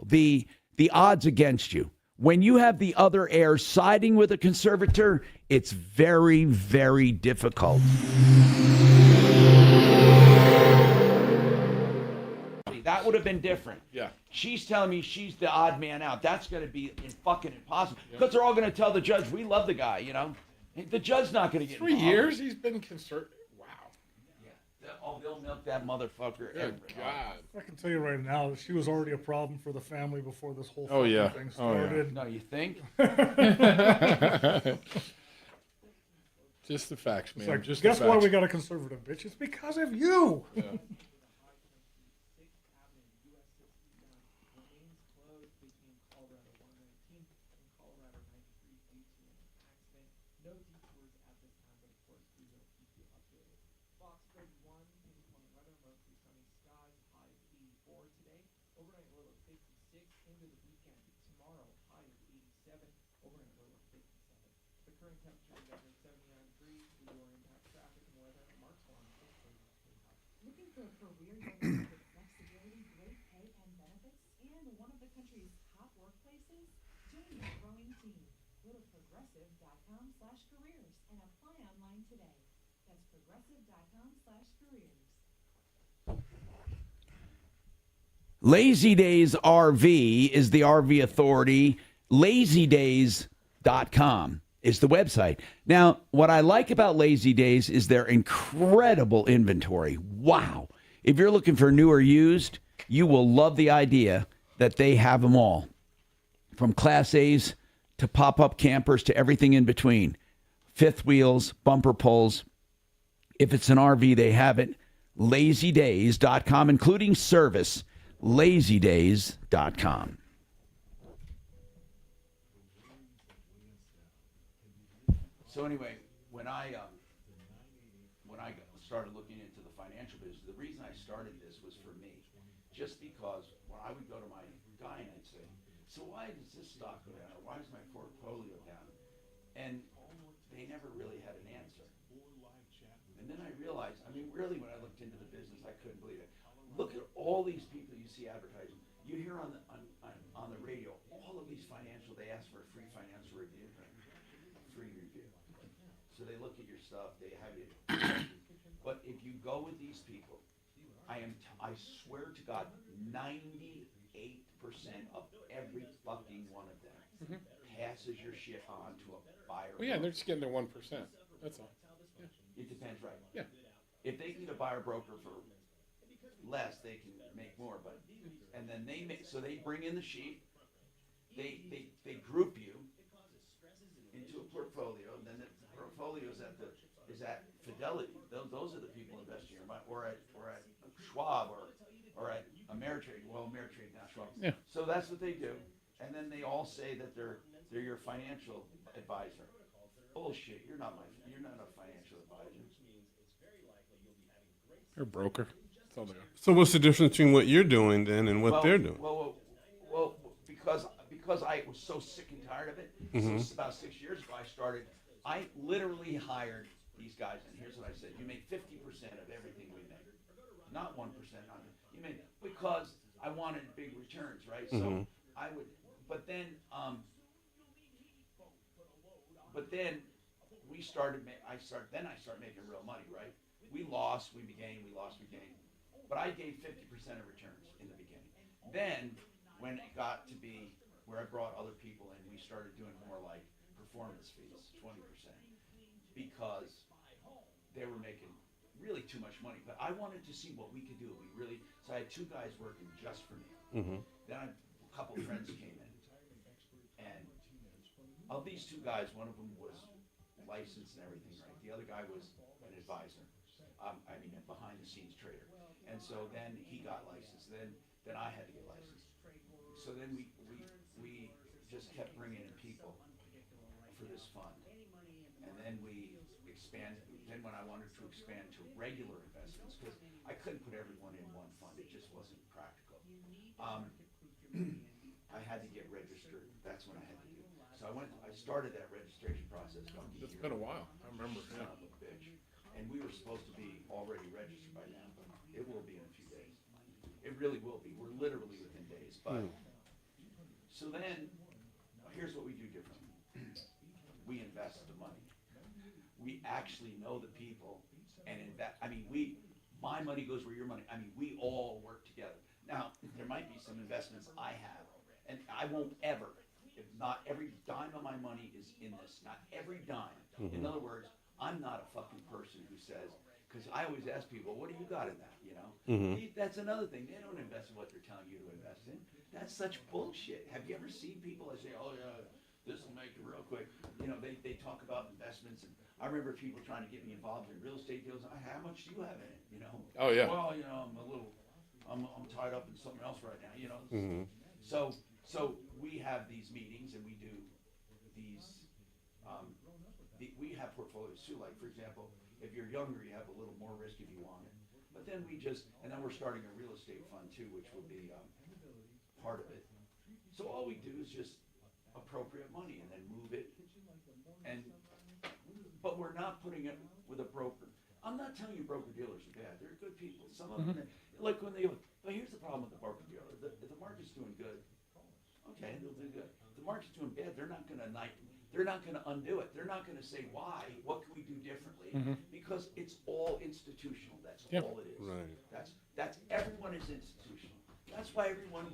the odds against you. When you have the other heirs siding with a conservator, it's very, very difficult. That would have been different. Yeah. She's telling me she's the odd man out. That's going to be fucking impossible. Because they're all going to tell the judge, we love the guy, you know. The judge's not going to get 3 involved. years he's been conservative. Wow. Yeah. They'll milk that motherfucker. Good God. I can tell you right now that she was already a problem for the family before this whole Oh, yeah. thing Oh, yeah. started. No, you think? Just the facts, man. It's like, Just guess the why facts. we got a conservative bitch? It's because of you. Yeah. Looking for a career with flexibility, great pay, and benefits, and one of the country's top workplaces? Join the growing team. Go to progressive.com/careers and apply online today. That's progressive.com/careers. Lazy Days RV is the RV authority. LazyDays.com is the website. Now, what I like about Lazy Days is their incredible inventory. Wow. If you're looking for new or used, you will love the idea that they have them all. From Class A's to pop-up campers to everything in between. Fifth wheels, bumper pulls. If it's an RV, they have it. LazyDays.com, including service. LazyDays.com. So anyway, when I started looking into the financial business, the reason I started this was for me, just because when I would go to my guy and I'd say, so why does this stock go down? Or why is my portfolio down? And they never really had an answer. And then I realized, I mean, really, when I looked into the business, I couldn't believe it. Look at all these people you see advertising. You hear on the radio, all of these financial, they ask for a free financial review. Free review. So they look at your stuff, they have you. But if you go with these people, I swear to God, 98% of every fucking one of them passes your shit on to a buyer. Well, yeah, they're just getting their 1%. That's all. Yeah. It depends, right? Yeah. If they can get a buyer broker for less, they can make more. But and then they bring in the sheet. They group you into a portfolio, and then the portfolio is at Fidelity. Those are the people investing in your money, or at Schwab, or at Ameritrade. Well, Ameritrade, not Schwab. Yeah. So that's what they do, and then they all say that they're your financial advisor. Bullshit! You're not a financial advisor. You're a broker. That's all they are. So what's the difference between what you're doing then and what they're doing? Well, because I was so sick and tired of it, so about 6 years ago I literally hired these guys, and here's what I said: you make 50% of everything we make, not 1% on it. You make, because I wanted big returns, right? So I would, but then I started making real money, right? We lost, we gained, we lost, we gained. But I gave 50% of returns in the beginning. Then, when it got to be where I brought other people in, we started doing more like performance fees, 20%, because they were making really too much money. But I wanted to see what we could do. So I had 2 guys working just for me. Mm-hmm. Then a couple of friends came in, and of these 2 guys, one of them was licensed and everything, right? The other guy was an advisor. A behind-the-scenes trader. And so then he got licensed. Then I had to get licensed. So then we just kept bringing in people for this fund. And then we expanded. Then when I wanted to expand to regular investments, because I couldn't put everyone in one fund, it just wasn't practical. I had to get registered. That's when I had to do. So I started that registration process. It's been a while. I remember. Son of a bitch. And we were supposed to be already registered by now, but it will be in a few days. It really will be. We're literally within days. But so then, here's what we do differently. We invest the money. We actually know the people, and invest. My money goes where your money. We all work together. Now, there might be some investments I have, and I won't ever. If not every dime of my money is in this. Not every dime. Mm-hmm. In other words, I'm not a fucking person who says, because I always ask people, what do you got in that, Mm-hmm. That's another thing. They don't invest in what they're telling you to invest in. That's such bullshit. Have you ever seen people that say, oh, yeah, this will make it real quick? They talk about investments. And I remember people trying to get me involved in real estate deals. How much do you have in it, Oh, yeah. Well, I'm tied up in something else right now, Mm-hmm. So we have these meetings and we do these, we have portfolios too. Like, for example, if you're younger, you have a little more risk if you want it. But then and then we're starting a real estate fund too, which will be part of it. So all we do is just appropriate money and then move it. But we're not putting it with a broker. I'm not telling you broker dealers are bad. They're good people. Some of them, like when they go, but here's the problem with the broker dealer. If the market's doing good, okay, they'll do good. If the market's doing bad, they're not going to undo it. They're not going to say why. What can we do differently? Because it's all institutional. That's all it is. Right. That's everyone is institutional. That's why everyone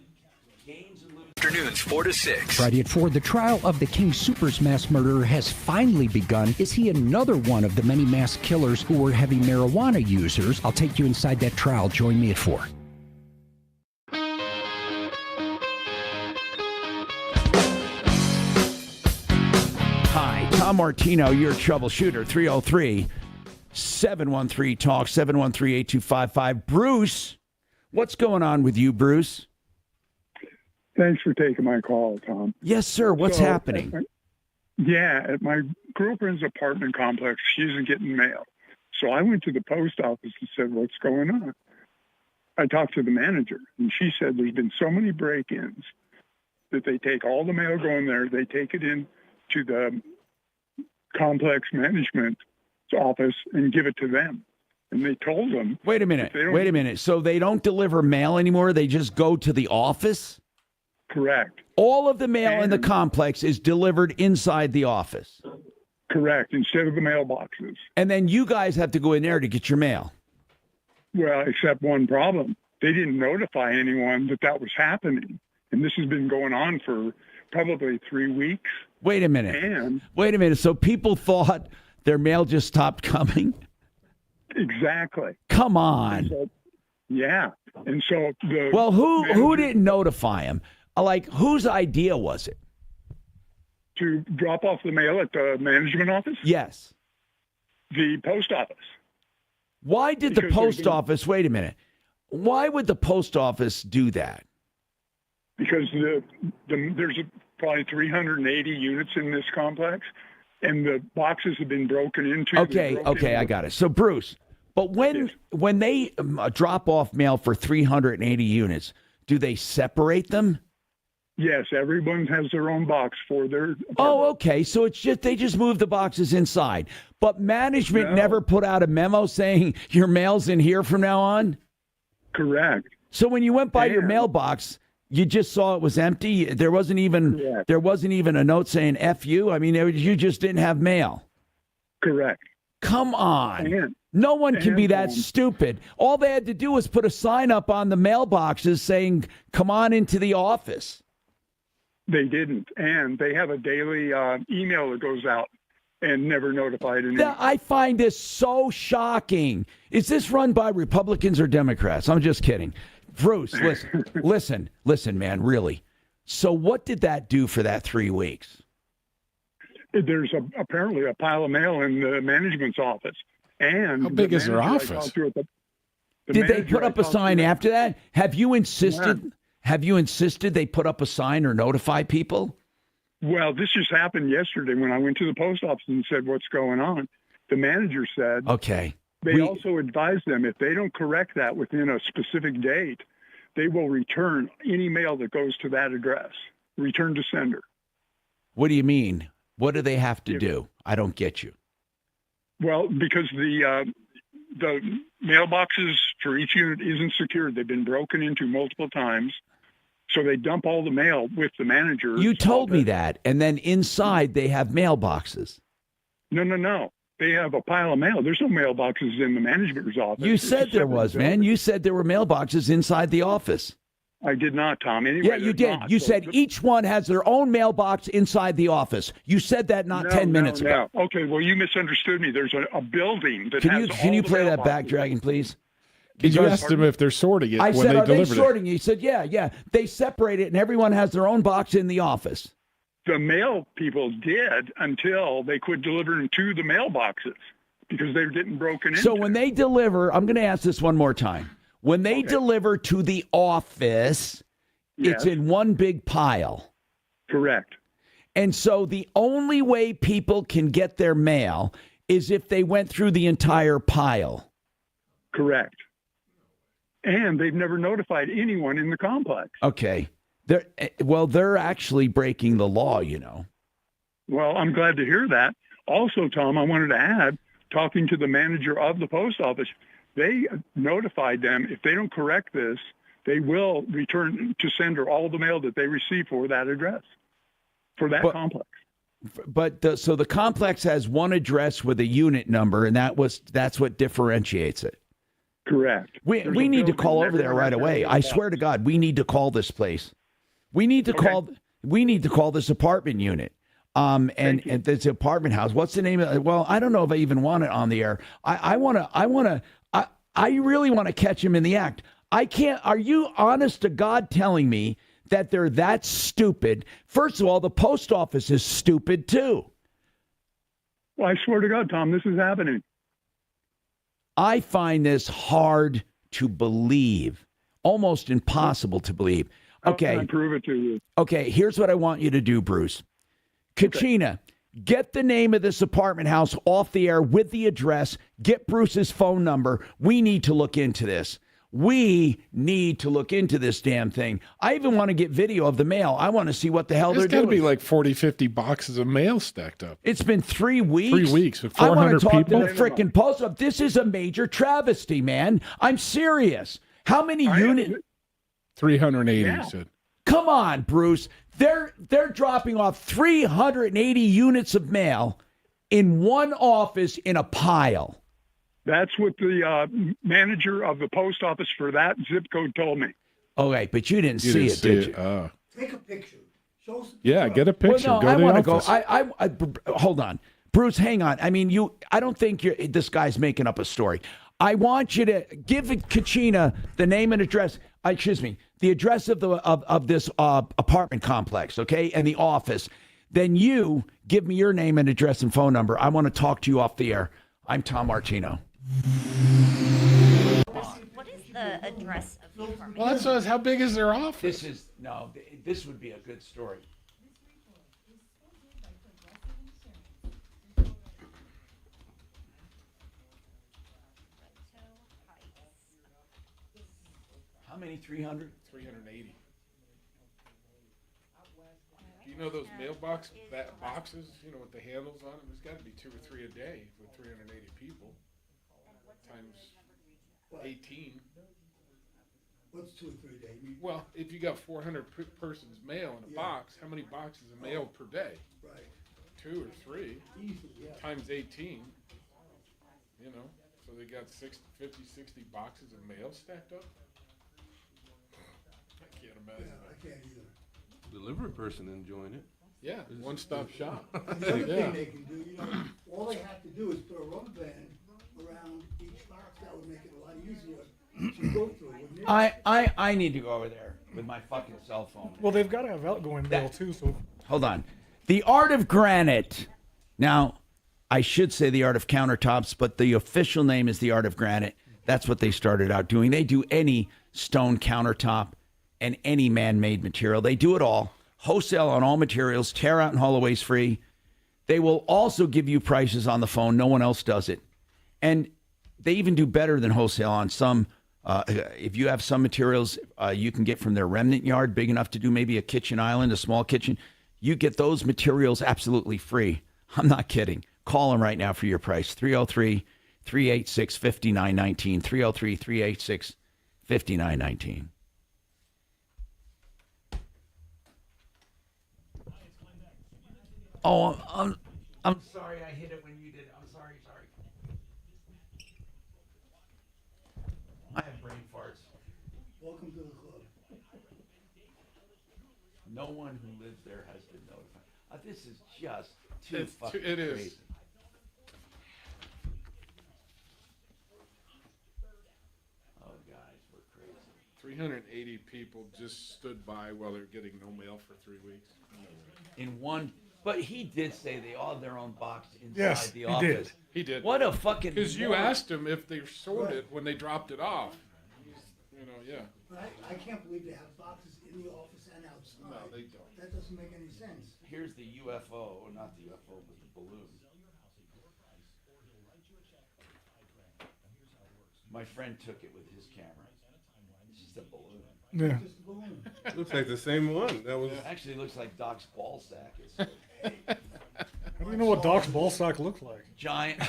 gains and loses. Afternoons 4 to 6. Friday at 4, the trial of the King Soopers mass murderer has finally begun. Is he another one of the many mass killers who were heavy marijuana users? I'll take you inside that trial. Join me at 4. Hi, Tom Martino, your troubleshooter, 303-713-TALK, 713-8255. Bruce, what's going on with you, Bruce? Thanks for taking my call, Tom. Yes, sir. What's happening? At my girlfriend's apartment complex, she isn't getting mail. So I went to the post office and said, what's going on? I talked to the manager, and she said there's been so many break-ins that they take all the mail going there, they take it in to the complex management office and give it to them. And they told them... Wait a minute. So they don't deliver mail anymore? They just go to the office? Correct. All of the mail in the complex is delivered inside the office? Correct, instead of the mailboxes. And then you guys have to go in there to get your mail? Well, except one problem. They didn't notify anyone that was happening. And this has been going on for probably 3 weeks. Wait a minute. So people thought their mail just stopped coming? Exactly. Come on. Yeah. And so who didn't notify them? Like, whose idea was it? To drop off the mail at the management office? Yes. The post office. Why did the post office, wait a minute, why would the post office do that? Because there's probably 380 units in this complex, and the boxes have been broken into. Okay, I got it. So, Bruce, but when they drop off mail for 380 units, do they separate them? Yes, everyone has their own box for their apartment. Oh, okay. So it's just they just move the boxes inside. But management never put out a memo saying your mail's in here from now on? Correct. So when you went by your mailbox, you just saw it was empty? There wasn't even a note saying F you? I mean, you just didn't have mail. Correct. Come on. And- no one can be that and, stupid. All they had to do was put a sign up on the mailboxes saying, come on into the office. They didn't. And they have a daily email that goes out and never notified anyone. I find this so shocking. Is this run by Republicans or Democrats? I'm just kidding. Bruce, listen, man, really. So what did that do for that 3 weeks? There's apparently a pile of mail in the management's office. And how big is their office? Did they put up a sign after that? Have you insisted? Yeah. Have you insisted they put up a sign or notify people? Well, this just happened yesterday when I went to the post office and said, what's going on? The manager said, okay. They also advised them if they don't correct that within a specific date, they will return any mail that goes to that address. Return to sender. What do you mean? What do they have to do? I don't get you. Well, because the mailboxes for each unit isn't secured. They've been broken into multiple times. So they dump all the mail with the manager. You told me that. And then inside they have mailboxes. No. They have a pile of mail. There's no mailboxes in the manager's office. You said there was, man. You said there were mailboxes inside the office. I did not, Tom. Anyway, yeah, you did. You said each one has their own mailbox inside the office. You said that not 10 minutes ago. Okay, well, you misunderstood me. There's a building that Can you play that back, Dragon, please? You asked them if they're sorting it I when said, they are delivered they sorting it? He said, yeah. They separate it, and everyone has their own box in the office. The mail people did until they quit delivering to the mailboxes because they were getting broken into. So when they deliver, I'm going to ask this one more time. When they deliver to the office, it's in one big pile. Correct. And so the only way people can get their mail is if they went through the entire pile. Correct. And they've never notified anyone in the complex. Okay. They're actually breaking the law, you know. Well, I'm glad to hear that. Also, Tom, I wanted to add, talking to the manager of the post office, they notified them if they don't correct this, they will return to sender all the mail that they receive for that address, for that complex. But so the complex has one address with a unit number, and that's what differentiates it. Correct. We need to call over there right away. I swear to God, we need to call this place. We need to call this apartment unit. And this apartment house. What's the name of it? Well, I don't know if I even want it on the air. I really want to catch him in the act. I can't. Are you honest to God telling me that they're that stupid? First of all, the post office is stupid too. Well, I swear to God, Tom, this is happening. I find this hard to believe, almost impossible to believe. Okay. How can I prove it to you? Okay, here's what I want you to do, Bruce. Kachina, get the name of this apartment house off the air with the address. Get Bruce's phone number. We need to look into this. We need to look into this damn thing. I even want to get video of the mail. I want to see what the hell they're doing. There's got to be like 40, 50 boxes of mail stacked up. It's been 3 weeks. 3 weeks with 400 I want to talk people. to the freaking post office. This is a major travesty, man. I'm serious. How many units? 380, he said. Come on, Bruce. They're dropping off 380 units of mail in one office in a pile. That's what the manager of the post office for that zip code told me. Okay, but you didn't see it, did you? Take a picture. Show us. Yeah, get a picture. Well, no, go I to want the to go. office. Hold on, Bruce. Hang on. I mean, I don't think this guy's making up a story. I want you to give Kachina the name and address. The address of this apartment complex, okay, and the office. Then you give me your name and address and phone number. I want to talk to you off the air. I'm Tom Martino. What is the address of the apartment? Well, that says how big is their office? This would be a good story. How many? 300? 380. Do you know those boxes, you know, with the handles on them? There's got to be 2 or 3 a day with 380 people. Times 18. What's 2 or 3 days? Well, if you got 400 persons mail in a box, how many boxes of mail per day? Right. 2 or 3 Easily, yeah. times 18. You know, so they got 50, 60 boxes of mail stacked up. I can't imagine. Yeah, I can't either. Delivery person enjoying it. Yeah, one-stop shop. And the other thing they can do, you know, all they have to do is put a rubber band around each box. That would make it a lot easier to go through, wouldn't it? I need to go over there with my fucking cell phone. Well, they've got to have outgoing mail too. So Hold on. The Art of Granite. Now, I should say the Art of Countertops, but the official name is the Art of Granite. That's what they started out doing. They do any stone countertop and any man-made material. They do it all. Wholesale on all materials. Tear out and haul away's free. They will also give you prices on the phone. No one else does it. And they even do better than wholesale on some. If you have some materials you can get from their remnant yard, big enough to do maybe a kitchen island, a small kitchen, you get those materials absolutely free. I'm not kidding. Call them right now for your price. 303-386-5919. 303-386-5919. Oh, I'm sorry I hit it when you did it. I'm sorry. I have brain farts. Welcome to the club. No one who lives there has been notified. This is just too It's fucking it is. crazy. Oh, guys, we're crazy. 380 people just stood by while they're getting no mail for 3 weeks. In one, but he did say they all have their own box inside Yes, the he office. did. He did. What a fucking. Because you moron. asked him if they sorted when they dropped it off. You know, yeah. But I can't believe they have boxes in the office and outside. No, they don't. That doesn't make any sense. Here's the UFO, not the UFO, but the balloon. My friend took it with his camera. It's just a balloon. yeah. Just a balloon. Looks like the same one. That was. Actually, looks like Doc's ball sack. It's How do you know what Doc's ball sack looks like? giant.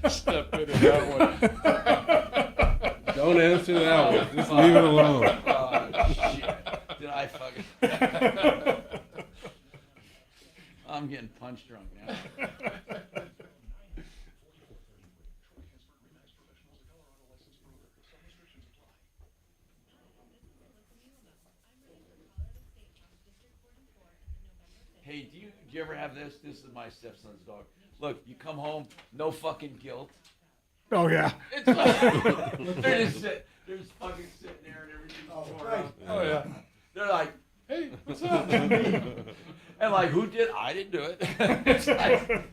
Step into that one. Don't answer that one. Just leave it alone. Oh, shit. Did I fucking. I'm getting punch drunk now. Hey, do you ever have this? This is my stepson's dog. Look, you come home, no fucking guilt. Oh yeah. It's like, they're just fucking sitting there and everything's tore up. Oh, yeah. They're like, Hey, what's up? and like, who did? I didn't do it. It's like,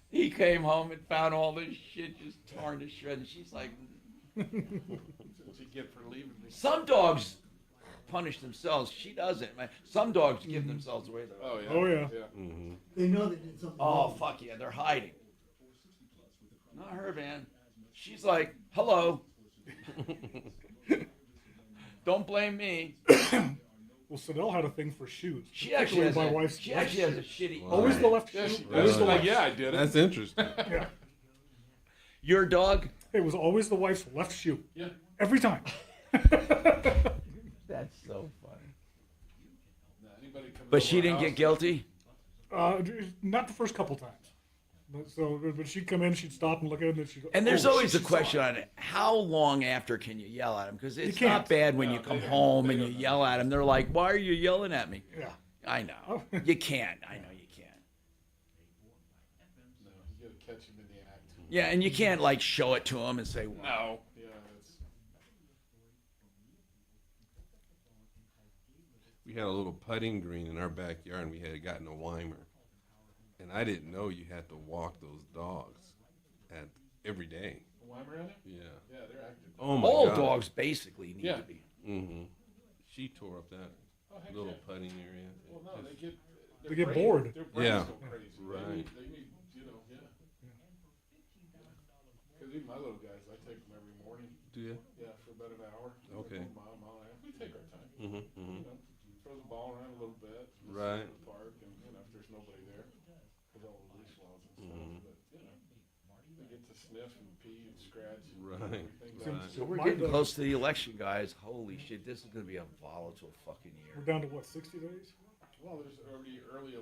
he came home and found all this shit just torn to shreds. And she's like, What'd you get for leaving me? some dogs punish themselves. She doesn't. Man. Some dogs give themselves away though. Oh, yeah. Oh yeah. Mm-hmm. They know they did something Oh, wrong. fuck yeah, they're hiding. Not her, man. She's like, hello. Don't blame me. Well, Sadell had a thing for shoes. She actually has, Particularly my wife's she left actually has shoe. a shitty. Always the left Yeah, shoe. she Always does. the Like, left. yeah, I did it. That's interesting. Yeah. Your dog? It was always the wife's left shoe. Yeah. Every time. That's so funny. Anybody come But over she our didn't house, get guilty? Not the first couple times. But she'd come in, she'd stop and look at him, and she'd go. And there's "Oh, always she a question on it. How long after can you yell at them? Because it's can't. not bad when No, you come they don't. home They and you don't. yell at them. They're like, why are you yelling at me? Yeah. I know. You can't. I know you can't. No, you gotta catch him in the act. Yeah, and you can't like show it to them and say, wow. No. Yeah, it's. We had a little putting green in our backyard, and we had gotten a Weimer. And I didn't know you had to walk those dogs every day. A Weimer in it? Yeah. Yeah, they're active. Oh my All God. dogs basically need Yeah. to be. Mm-hmm. She tore up that Oh, heck little yeah. putting area. Well, no, they get. They get bored. Their brains Yeah. go crazy. Right. They need, you know, yeah. Because even my little guys, I take them every morning. Do you? Yeah, for about an hour. Okay. Mile and a half. We take our time. Mm-hmm. Mm-hmm. You know, throw the ball around a little bit. Just Right. in the park, and you know, if there's nobody there, with all the leash laws and stuff. Mhm. But you know, They get to sniff and pee and scratch. And Right. everything. So we're getting close to the election, guys. Holy shit, this is going to be a volatile fucking year. We're down to what, 60 days? Well, there's already early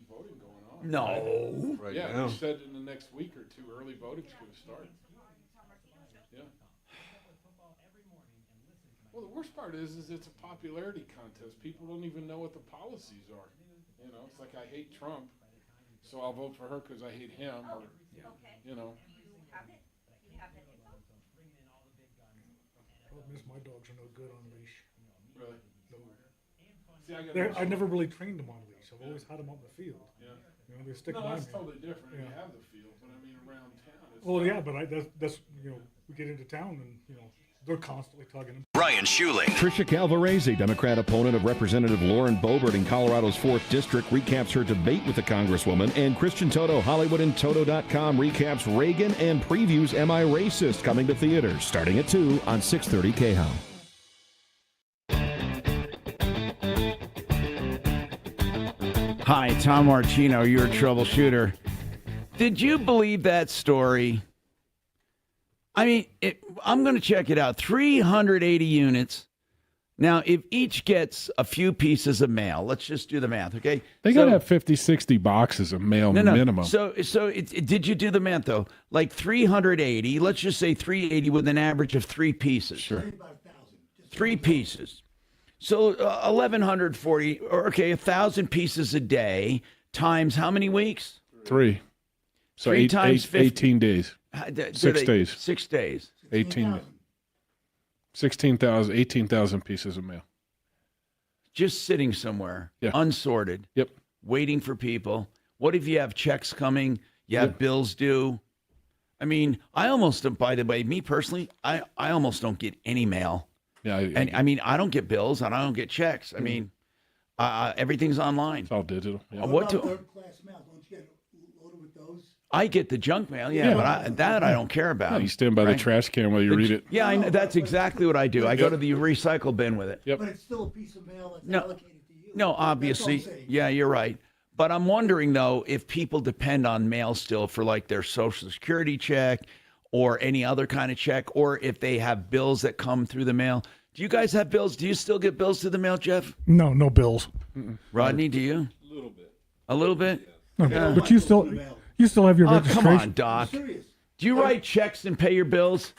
voting going on. No. Right Yeah, now. they said in the next week or two, early voting's going to start. Yeah. Well, the worst part is it's a popularity contest. People don't even know what the policies are. You know, it's like I hate Trump, so I'll vote for her because I hate him. Or, you know. Problem is, my dogs are no good on leash. Really? No. See, I got I never really trained them on leash. I've always had them on the field. Yeah. You know, they stick No, by that's me. totally different. Yeah. You have the field, but I mean around town. It's Well, yeah, but that's you know, we get into town and you know they're constantly tugging them. Brian Schuling. Tricia Calvarese, Democrat opponent of Representative Lauren Boebert in Colorado's 4th District, recaps her debate with the Congresswoman. And Christian Toto, HollywoodandToto.com, recaps Reagan and previews Am I Racist, coming to theaters starting at 2 on 630 KHOW. Hi, Tom Martino, your troubleshooter. Did you believe that story? I mean, I'm going to check it out. 380 units. Now, if each gets a few pieces of mail, let's just do the math, okay? They got to have 50, 60 boxes of mail minimum. So did you do the math, though? Like 380, let's just say 380 with an average of 3 pieces. Sure. 3 pieces. So 1,140, or okay, 1,000 pieces a day times how many weeks? 3. So 3 times 50. 18 days. 6 days. 6 days. 18,000 pieces of mail. Just sitting somewhere, Yeah. unsorted, Yep. waiting for people. What if you have checks coming? You have bills due? I mean, I almost, by the way, me personally, I almost don't get any mail. Yeah. And I mean, I don't get bills and I don't get checks. I mean, everything's online. It's all digital. Yeah. What about do third-class mail? Don't you get loaded with those? I get the junk mail? Yeah, Yeah. but I don't care about. Yeah, you stand by the trash can while you read it. Yeah, I know, that's exactly what I do. I go to the recycle bin with it. Yep. But it's still a piece of mail that's No. allocated to you. No, obviously. That's all I'm saying. Yeah, you're right. But I'm wondering, though, if people depend on mail still for like their Social Security check or any other kind of check, or if they have bills that come through the mail. Do you guys have bills? Do you still get bills through the mail, Jeff? No bills. Rodney, do you? A little bit. A little bit? No, Yeah. but you still have your Oh, registration. come on, Doc. Do you write checks and pay your bills?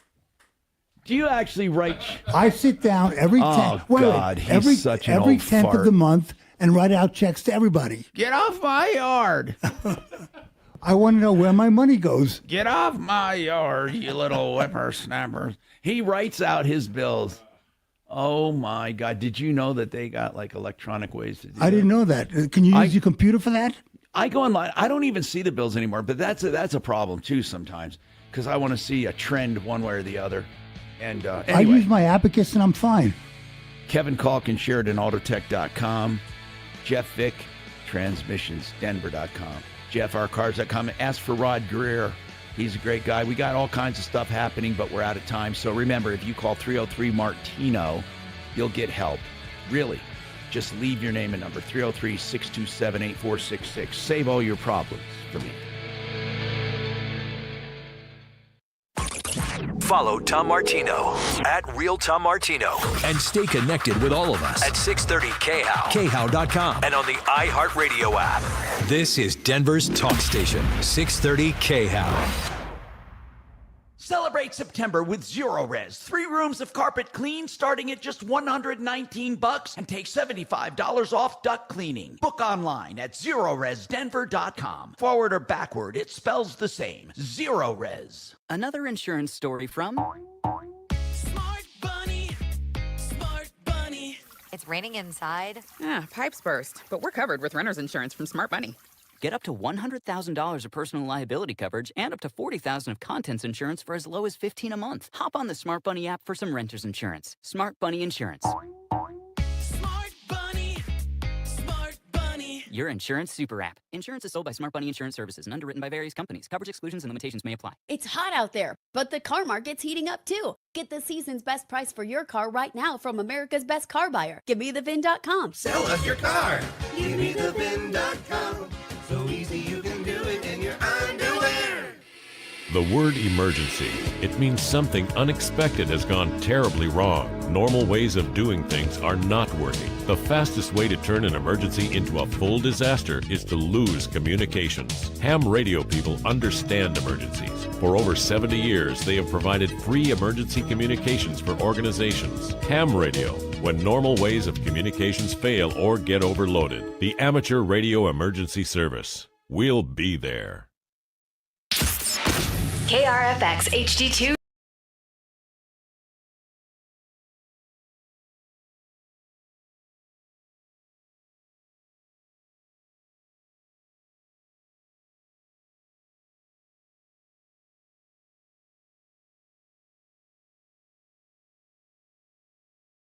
Do you actually write? I sit down every Oh, God, he's every such an every old 10th fart. of the month and write out checks to everybody. Get off my yard. I want to know where my money goes. Get off my yard, you little whippersnappers. He writes out his bills. Oh, my God. Did you know that they got, like, electronic ways to do I didn't know that. Can you use your computer for that? I go online. I don't even see the bills anymore, but that's a problem, too, sometimes, because I want to see a trend one way or the other. And I anyway, use my Abacus and I'm fine. Kevin Kalkin, SheridanAutotech.com. Jeff Vick, TransmissionsDenver.com. JeffRCars.com. Ask for Rod Greer. He's a great guy. We got all kinds of stuff happening, but we're out of time. So remember, if you call 303-MARTINO, you'll get help. Really. Just leave your name and number, 303-627-8466. Save all your problems for me. Follow Tom Martino at Real Tom Martino and stay connected with all of us at 630 KHOW, KHOW.com, and on the iHeartRadio app. This is Denver's talk station, 630 KHOW. Celebrate September with Zero Res. 3 rooms of carpet clean starting at just $119 and take $75 off duct cleaning. Book online at ZeroResDenver.com. Forward or backward, it spells the same. Zero Res. Another insurance story from Smart Bunny. Smart Bunny. It's raining inside. Yeah, pipes burst, but we're covered with renter's insurance from Smart Bunny. Get up to $100,000 of personal liability coverage and up to $40,000 of contents insurance for as low as $15 a month. Hop on the Smart Bunny app for some renter's insurance. Smart Bunny Insurance. Smart Bunny. Smart Bunny. Your insurance super app. Insurance is sold by Smart Bunny Insurance Services and underwritten by various companies. Coverage exclusions and limitations may apply. It's hot out there, but the car market's heating up too. Get the season's best price for your car right now from America's Best Car Buyer. GiveMeTheVin.com. Sell us your car. GiveMeTheVin.com. So easy you can do it in your underwear. The word emergency. It means something unexpected has gone terribly wrong. Normal ways of doing things are not working. The fastest way to turn an emergency into a full disaster is to lose communications. Ham radio people understand emergencies. For over 70 years, they have provided free emergency communications for organizations. Ham radio, when normal ways of communications fail or get overloaded. The Amateur Radio Emergency Service. We'll be there. KRFX HD2.